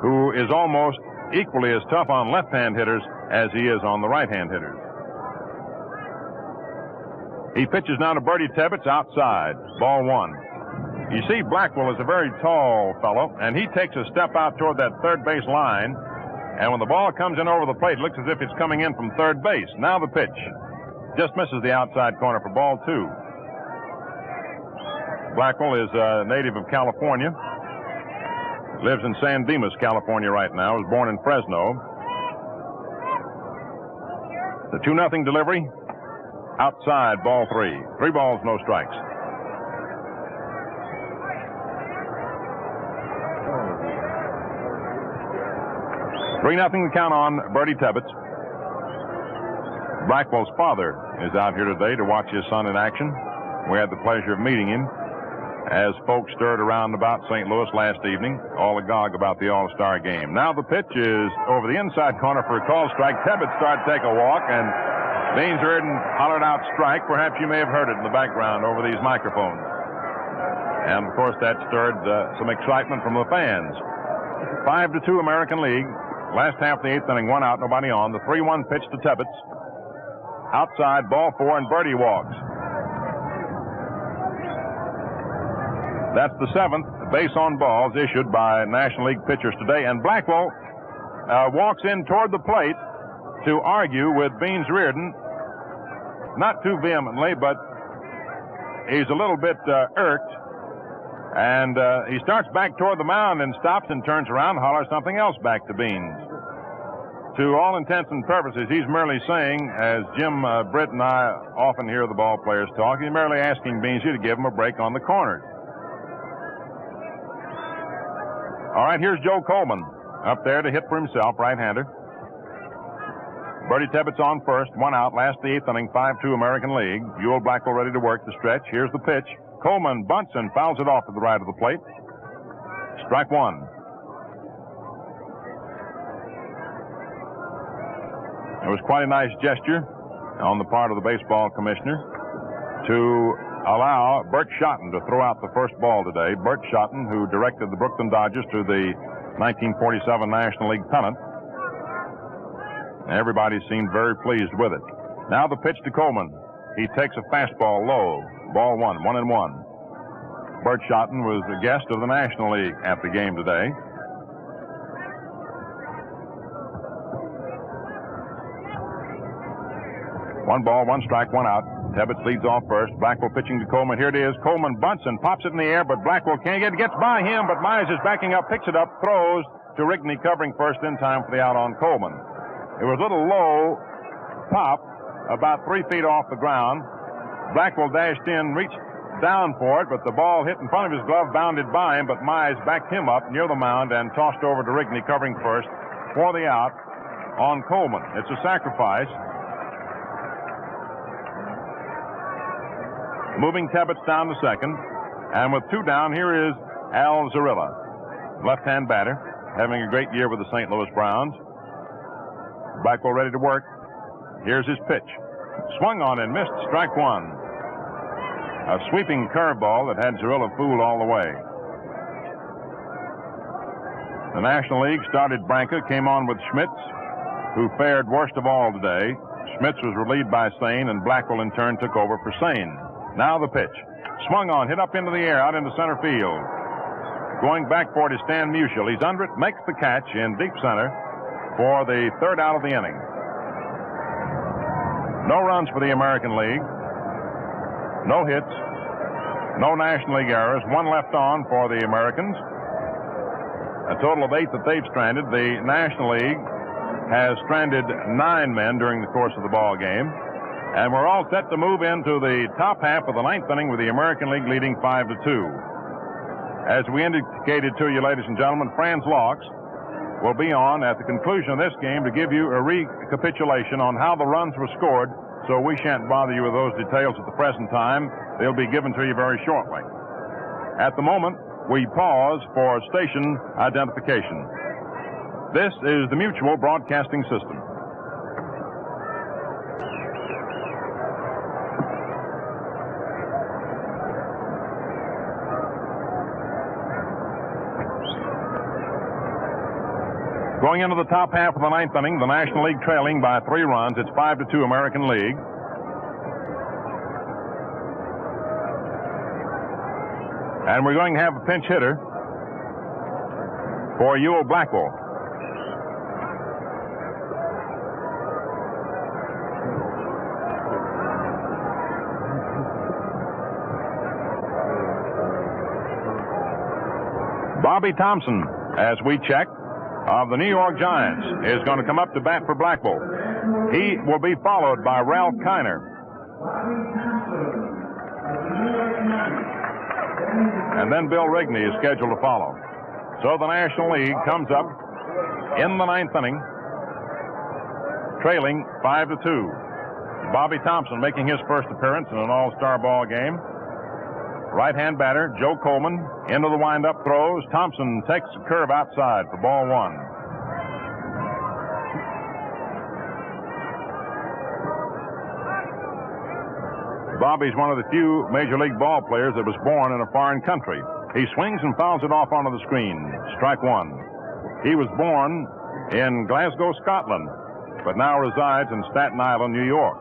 Speaker 4: who is almost equally as tough on left-hand hitters as he is on the right-hand hitters. He pitches now to Bertie Tebbetts outside. Ball 1. You see, Blackwell is a very tall fellow, and he takes a step out toward that third base line. And when the ball comes in over the plate, it looks as if it's coming in from third base. Now the pitch. Just misses the outside corner for ball 2. Blackwell is a native of California. Lives in San Dimas, California right now. Was born in Fresno. The 2-0 delivery. Outside, ball 3. 3 balls, no strikes. Three nothing to count on Bertie Tebbetts. Blackwell's father is out here today to watch his son in action. We had the pleasure of meeting him as folks stirred around about St. Louis last evening, all agog about the All-Star game. Now the pitch is over the inside corner for a call strike. Tebbetts started to take a walk, and Beans Reardon hollered out strike. Perhaps you may have heard it in the background over these microphones. And, of course, that stirred some excitement from the fans. 5-2 American League. Last half of the 8th inning, 1 out, nobody on. The 3-1 pitch to Tebbetts. Outside, ball 4, and Bertie walks. That's the 7th base on balls issued by National League pitchers today. And Blackwell walks in toward the plate to argue with Beans Reardon. Not too vehemently, but he's a little bit irked. And he starts back toward the mound and stops and turns around and hollers something else back to Beans. To all intents and purposes, he's merely saying, as Jim Britt and I often hear the ball players talk, he's merely asking Beans to give him a break on the corners. All right, here's Joe Coleman up there to hit for himself, right-hander. Bertie Tebbetts on first, 1 out, last the 8th inning, 5-2 American League. Ewell Blackwell ready to work the stretch. Here's the pitch. Coleman bunts and fouls it off to the right of the plate. Strike 1. It was quite a nice gesture on the part of the baseball commissioner to allow Bert Schotten to throw out the first ball today. Bert Schotten, who directed the Brooklyn Dodgers to the 1947 National League pennant. Everybody seemed very pleased with it. Now the pitch to Coleman. He takes a fastball low. Ball 1, 1-1. Bert Schotten was a guest of the National League at the game today. 1 ball, 1 strike, 1 out. Tebbetts leads off first. Blackwell pitching to Coleman. Here it is. Coleman bunts and pops it in the air, but Blackwell can't get it. Gets by him, but Mize is backing up, picks it up, throws to Rigney, covering first in time for the out on Coleman. It was a little low pop, about 3 feet off the ground. Blackwell dashed in, reached down for it, but the ball hit in front of his glove, bounded by him, but Mize backed him up near the mound and tossed over to Rigney, covering first for the out on Coleman. It's a sacrifice. Moving Tebbetts down to second, and with 2 down, here is Al Zarilla, left-hand batter, having a great year with the St. Louis Browns. Blackwell ready to work. Here's his pitch. Swung on and missed, strike 1. A sweeping curveball that had Zarilla fooled all the way. The National League started Branca, came on with Schmitz, who fared worst of all today. Schmitz was relieved by Sane, and Blackwell in turn took over for Sane. Now the pitch. Swung on, hit up into the air, out into center field. Going back for it is Stan Musial. He's under it, makes the catch in deep center for the 3rd out of the inning. No runs for the American League. No hits. No National League errors. 1 left on for the Americans. A total of 8 that they've stranded. The National League has stranded 9 men during the course of the ball game. And we're all set to move into the top half of the 9th inning with the American League leading 5-2. As we indicated to you, ladies and gentlemen, Franz Laux will be on at the conclusion of this game to give you a recapitulation on how the runs were scored, so we shan't bother you with those details at the present time. They'll be given to you very shortly. At the moment, we pause for station identification. This is the Mutual Broadcasting System. Going into the top half of the 9th inning, the National League trailing by 3 runs. It's 5-2 American League. And we're going to have a pinch hitter for Ewell Blackwell. Bobby Thompson, as we check, of the New York Giants, is going to come up to bat for Blackwell. He will be followed by Ralph Kiner. And then Bill Rigney is scheduled to follow. So the National League comes up in the 9th inning, trailing 5-2. Bobby Thompson making his first appearance in an all-star ball game. Right-hand batter, Joe Coleman, into the windup throws. Thompson takes a curve outside for ball 1. Bobby's one of the few Major League ball players that was born in a foreign country. He swings and fouls it off onto the screen. Strike 1. He was born in Glasgow, Scotland, but now resides in Staten Island, New York.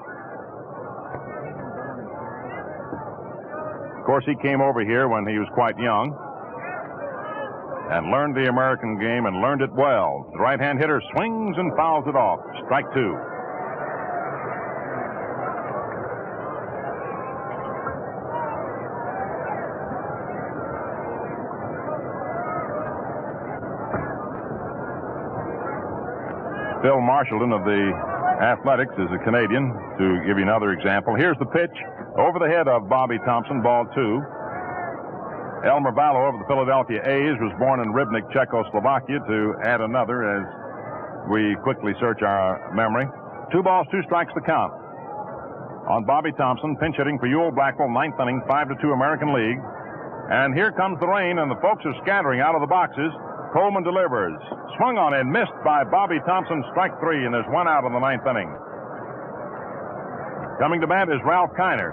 Speaker 4: Of course, he came over here when he was quite young and learned the American game and learned it well. The right-hand hitter swings and fouls it off. Strike 2. Phil Marshallton of the Athletics is a Canadian, to give you another example. Here's the pitch over the head of Bobby Thompson, ball 2. Elmer Vallow of the Philadelphia A's was born in Rybnik, Czechoslovakia, to add another as we quickly search our memory. 2 balls, 2 strikes to count. On Bobby Thompson, pinch hitting for Ewell Blackwell, 9th inning, 5-2 American League. And here comes the rain, and the folks are scattering out of the boxes. Coleman delivers. Swung on and missed by Bobby Thompson, strike 3, and there's 1 out in the 9th inning. Coming to bat is Ralph Kiner.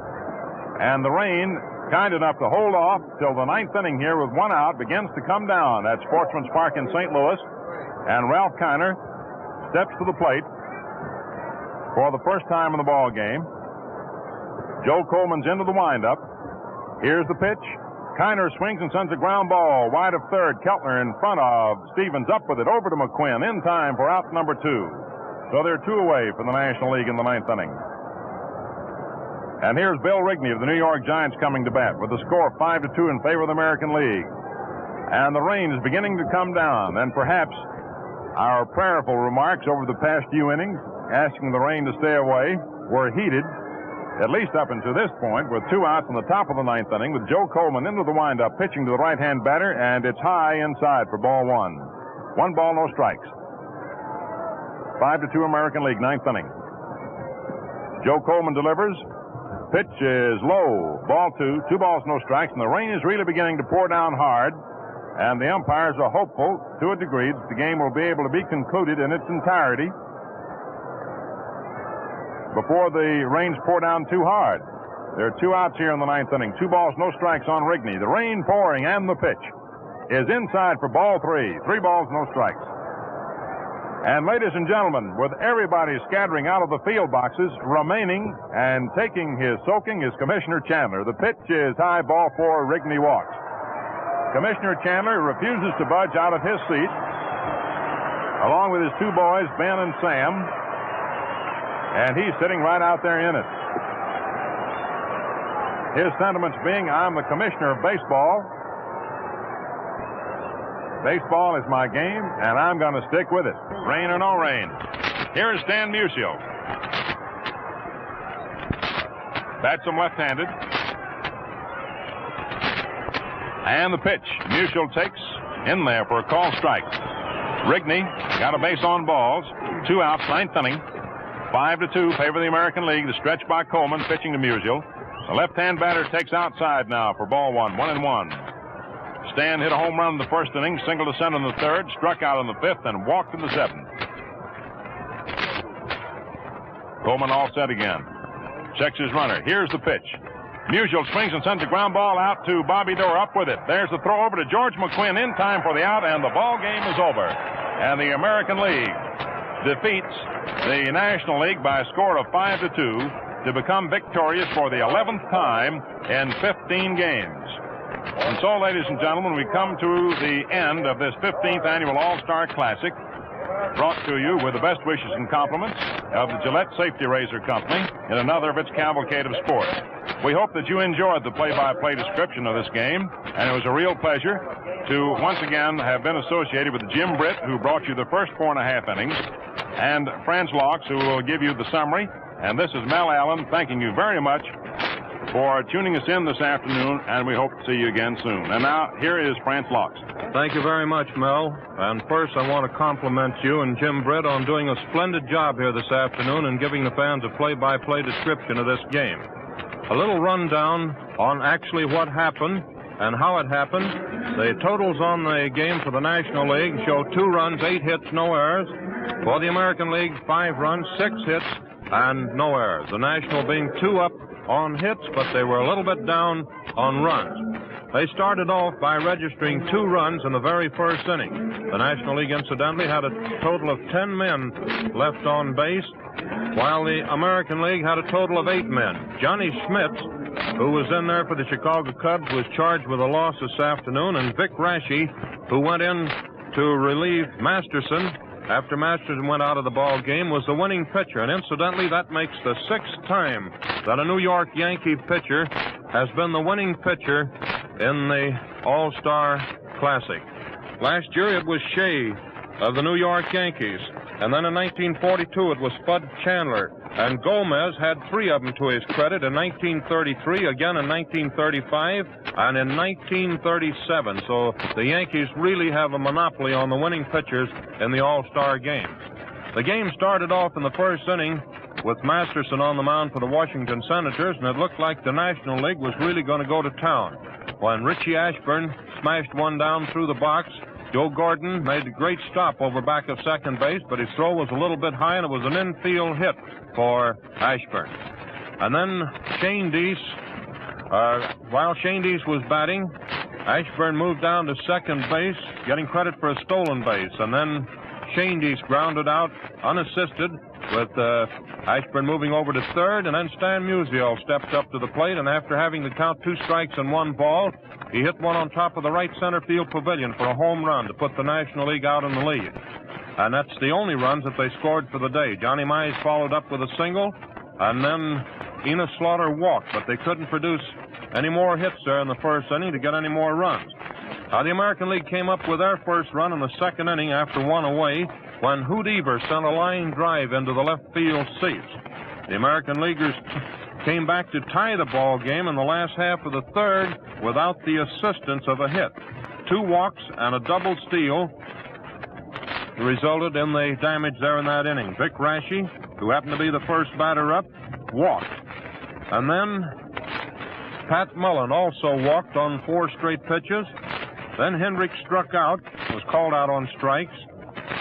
Speaker 4: And the rain, kind enough to hold off till the 9th inning here with 1 out, begins to come down at Sportsman's Park in St. Louis. And Ralph Kiner steps to the plate for the first time in the ball game. Joe Coleman's into the windup. Here's the pitch. Kiner swings and sends a ground ball wide of third. Keltner in front of Stevens, up with it over to McQuinn in time for out number 2. So they're 2 away from the National League in the 9th inning. And here's Bill Rigney of the New York Giants coming to bat with a score of 5-2 in favor of the American League. And the rain is beginning to come down, and perhaps our prayerful remarks over the past few innings, asking the rain to stay away, were heeded, at least up until this point, with 2 outs in the top of the 9th inning, with Joe Coleman into the windup, pitching to the right-hand batter, and it's high inside for ball 1. 1 ball, no strikes. 5-2 American League, 9th inning. Joe Coleman delivers. Pitch is low. Ball 2. 2 balls, no strikes, and the rain is really beginning to pour down hard. And the umpires are hopeful, to a degree, that the game will be able to be concluded in its entirety before the rains pour down too hard. There are 2 outs here in the 9th inning. 2 balls, no strikes on Rigney. The rain pouring, and the pitch is inside for ball 3. 3 balls, no strikes. And ladies and gentlemen, with everybody scattering out of the field boxes, remaining and taking his soaking is Commissioner Chandler. The pitch is high, ball 4, Rigney walks. Commissioner Chandler refuses to budge out of his seat, along with his 2 boys, Ben and Sam, and he's sitting right out there in it. His sentiments being, I'm the commissioner of baseball. Baseball is my game, and I'm going to stick with it, rain or no rain. Here is Stan Musial. Bats him left-handed. And the pitch. Musial takes in there for a call strike. Rigney got a base on balls. 2 outs, 9th inning. 5-2, favor of the American League. The stretch by Coleman, pitching to Musial. The left-hand batter takes outside now for ball 1, 1-1. Stan hit a home run in the 1st inning, single to center in the 3rd, struck out in the 5th, and walked in the 7th. Coleman all set again. Checks his runner. Here's the pitch. Musial swings and sends a ground ball out to Bobby Doerr. Up with it. There's the throw over to George McQuinn in time for the out, and the ball game is over. And the American League defeats the National League by a score of 5-2 to become victorious for the 11th time in 15 games. And so, ladies and gentlemen, we come to the end of this 15th annual All-Star Classic, brought to you with the best wishes and compliments of the Gillette Safety Razor Company in another of its cavalcade of sports. We hope that you enjoyed the play-by-play description of this game, and it was a real pleasure to once again have been associated with Jim Britt, who brought you the first 4.5 innings, and Franz Laux, who will give you the summary. And this is Mel Allen thanking you very much for tuning us in this afternoon, and we hope to see you again soon. And now, here is Franz Laux.
Speaker 5: Thank you very much, Mel. And first, I want to compliment you and Jim Britt on doing a splendid job here this afternoon and giving the fans a play-by-play description of this game. A little rundown on actually what happened and how it happened. The totals on the game for the National League show 2 runs, 8 hits, no errors. For the American League, 5 runs, 6 hits, and no errors. The National being 2 up on hits, but they were a little bit down on runs. They started off by registering 2 runs in the very first inning. The National League, incidentally, had a total of 10 men left on base, while the American League had a total of 8 men. Johnny Schmitz, who was in there for the Chicago Cubs, was charged with a loss this afternoon, and Vic Raschi, who went in to relieve Masterson after Masterson went out of the ball game, was the winning pitcher. And incidentally, that makes the 6th time that a New York Yankee pitcher has been the winning pitcher in the All-Star Classic. Last year, it was Shea of the New York Yankees. And then in 1942, it was Spud Chandler. And Gomez had 3 of them to his credit in 1933, again in 1935, and in 1937. So the Yankees really have a monopoly on the winning pitchers in the All-Star games. The game started off in the first inning with Masterson on the mound for the Washington Senators, and it looked like the National League was really going to go to town. When Richie Ashburn smashed one down through the box, Joe Gordon made a great stop over back of second base, but his throw was a little bit high, and it was an infield hit for Ashburn. And then Shane Deese, while Shane Deese was batting, Ashburn moved down to second base, getting credit for a stolen base. And then Shane Deese grounded out unassisted with Ashburn moving over to third, and then Stan Musial stepped up to the plate, and after having to count 2 strikes and 1 ball, he hit one on top of the right center field pavilion for a home run to put the National League out in the lead. And that's the only runs that they scored for the day. Johnny Mize followed up with a single, and then Enos Slaughter walked, but they couldn't produce any more hits there in the first inning to get any more runs. Now, the American League came up with their first run in the second inning after one away when Hoot Evers sent a line drive into the left field seats. The American Leaguers came back to tie the ball game in the last half of the third without the assistance of a hit. 2 walks and a double steal resulted in the damage there in that inning. Vic Raschi, who happened to be the first batter up, walked. And then Pat Mullen also walked on 4 straight pitches. Then Hendrick struck out, was called out on strikes.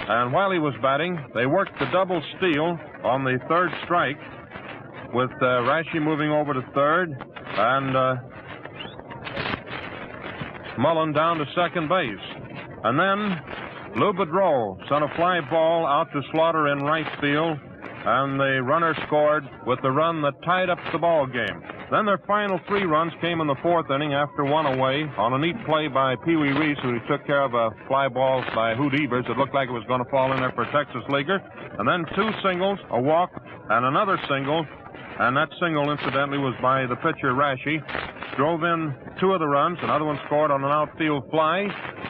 Speaker 5: And while he was batting, they worked the double steal on the third strike with Raschi moving over to third and Mullen down to second base. And then Lou Boudreau sent a fly ball out to Slaughter in right field, and the runner scored with the run that tied up the ball game. Then their final 3 runs came in the 4th inning after one away on a neat play by Pee Wee Reese, who took care of a fly ball by Hoot Evers. It looked like it was going to fall in there for a Texas leaguer. And then 2 singles, a walk, and another single. And that single, incidentally, was by the pitcher Raschi. Drove in 2 of the runs. Another one scored on an outfield fly.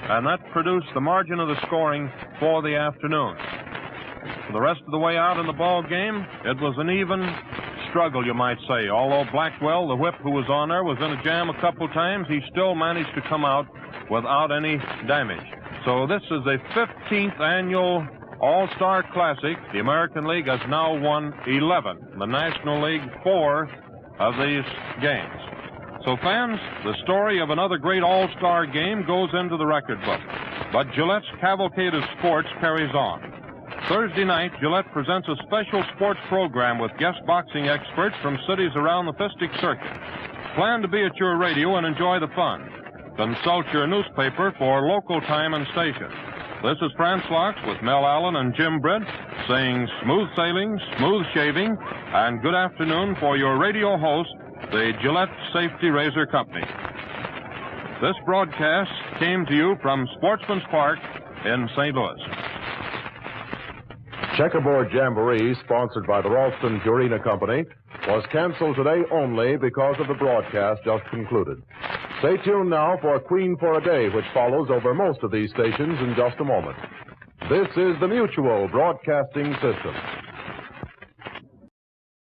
Speaker 5: And that produced the margin of the scoring for the afternoon. For the rest of the way out in the ball game, it was an even struggle, you might say. Although Blackwell, the whip who was on there, was in a jam a couple times, he still managed to come out without any damage. So this is the 15th annual All-Star Classic. The American League has now won 11. The National League 4 of these games. So, fans, the story of another great All-Star game goes into the record book. But Gillette's cavalcade of sports carries on. Thursday night, Gillette presents a special sports program with guest boxing experts from cities around the Fistic Circuit. Plan to be at your radio and enjoy the fun. Consult your newspaper for local time and station. This is Franz Locks with Mel Allen and Jim Britt saying smooth sailing, smooth shaving, and good afternoon for your radio host, the Gillette Safety Razor Company. This broadcast came to you from Sportsman's Park in St. Louis.
Speaker 6: Checkerboard Jamboree, sponsored by the Ralston Purina Company, was canceled today only because of the broadcast just concluded. Stay tuned now for Queen for a Day, which follows over most of these stations in just a moment. This is the Mutual Broadcasting System.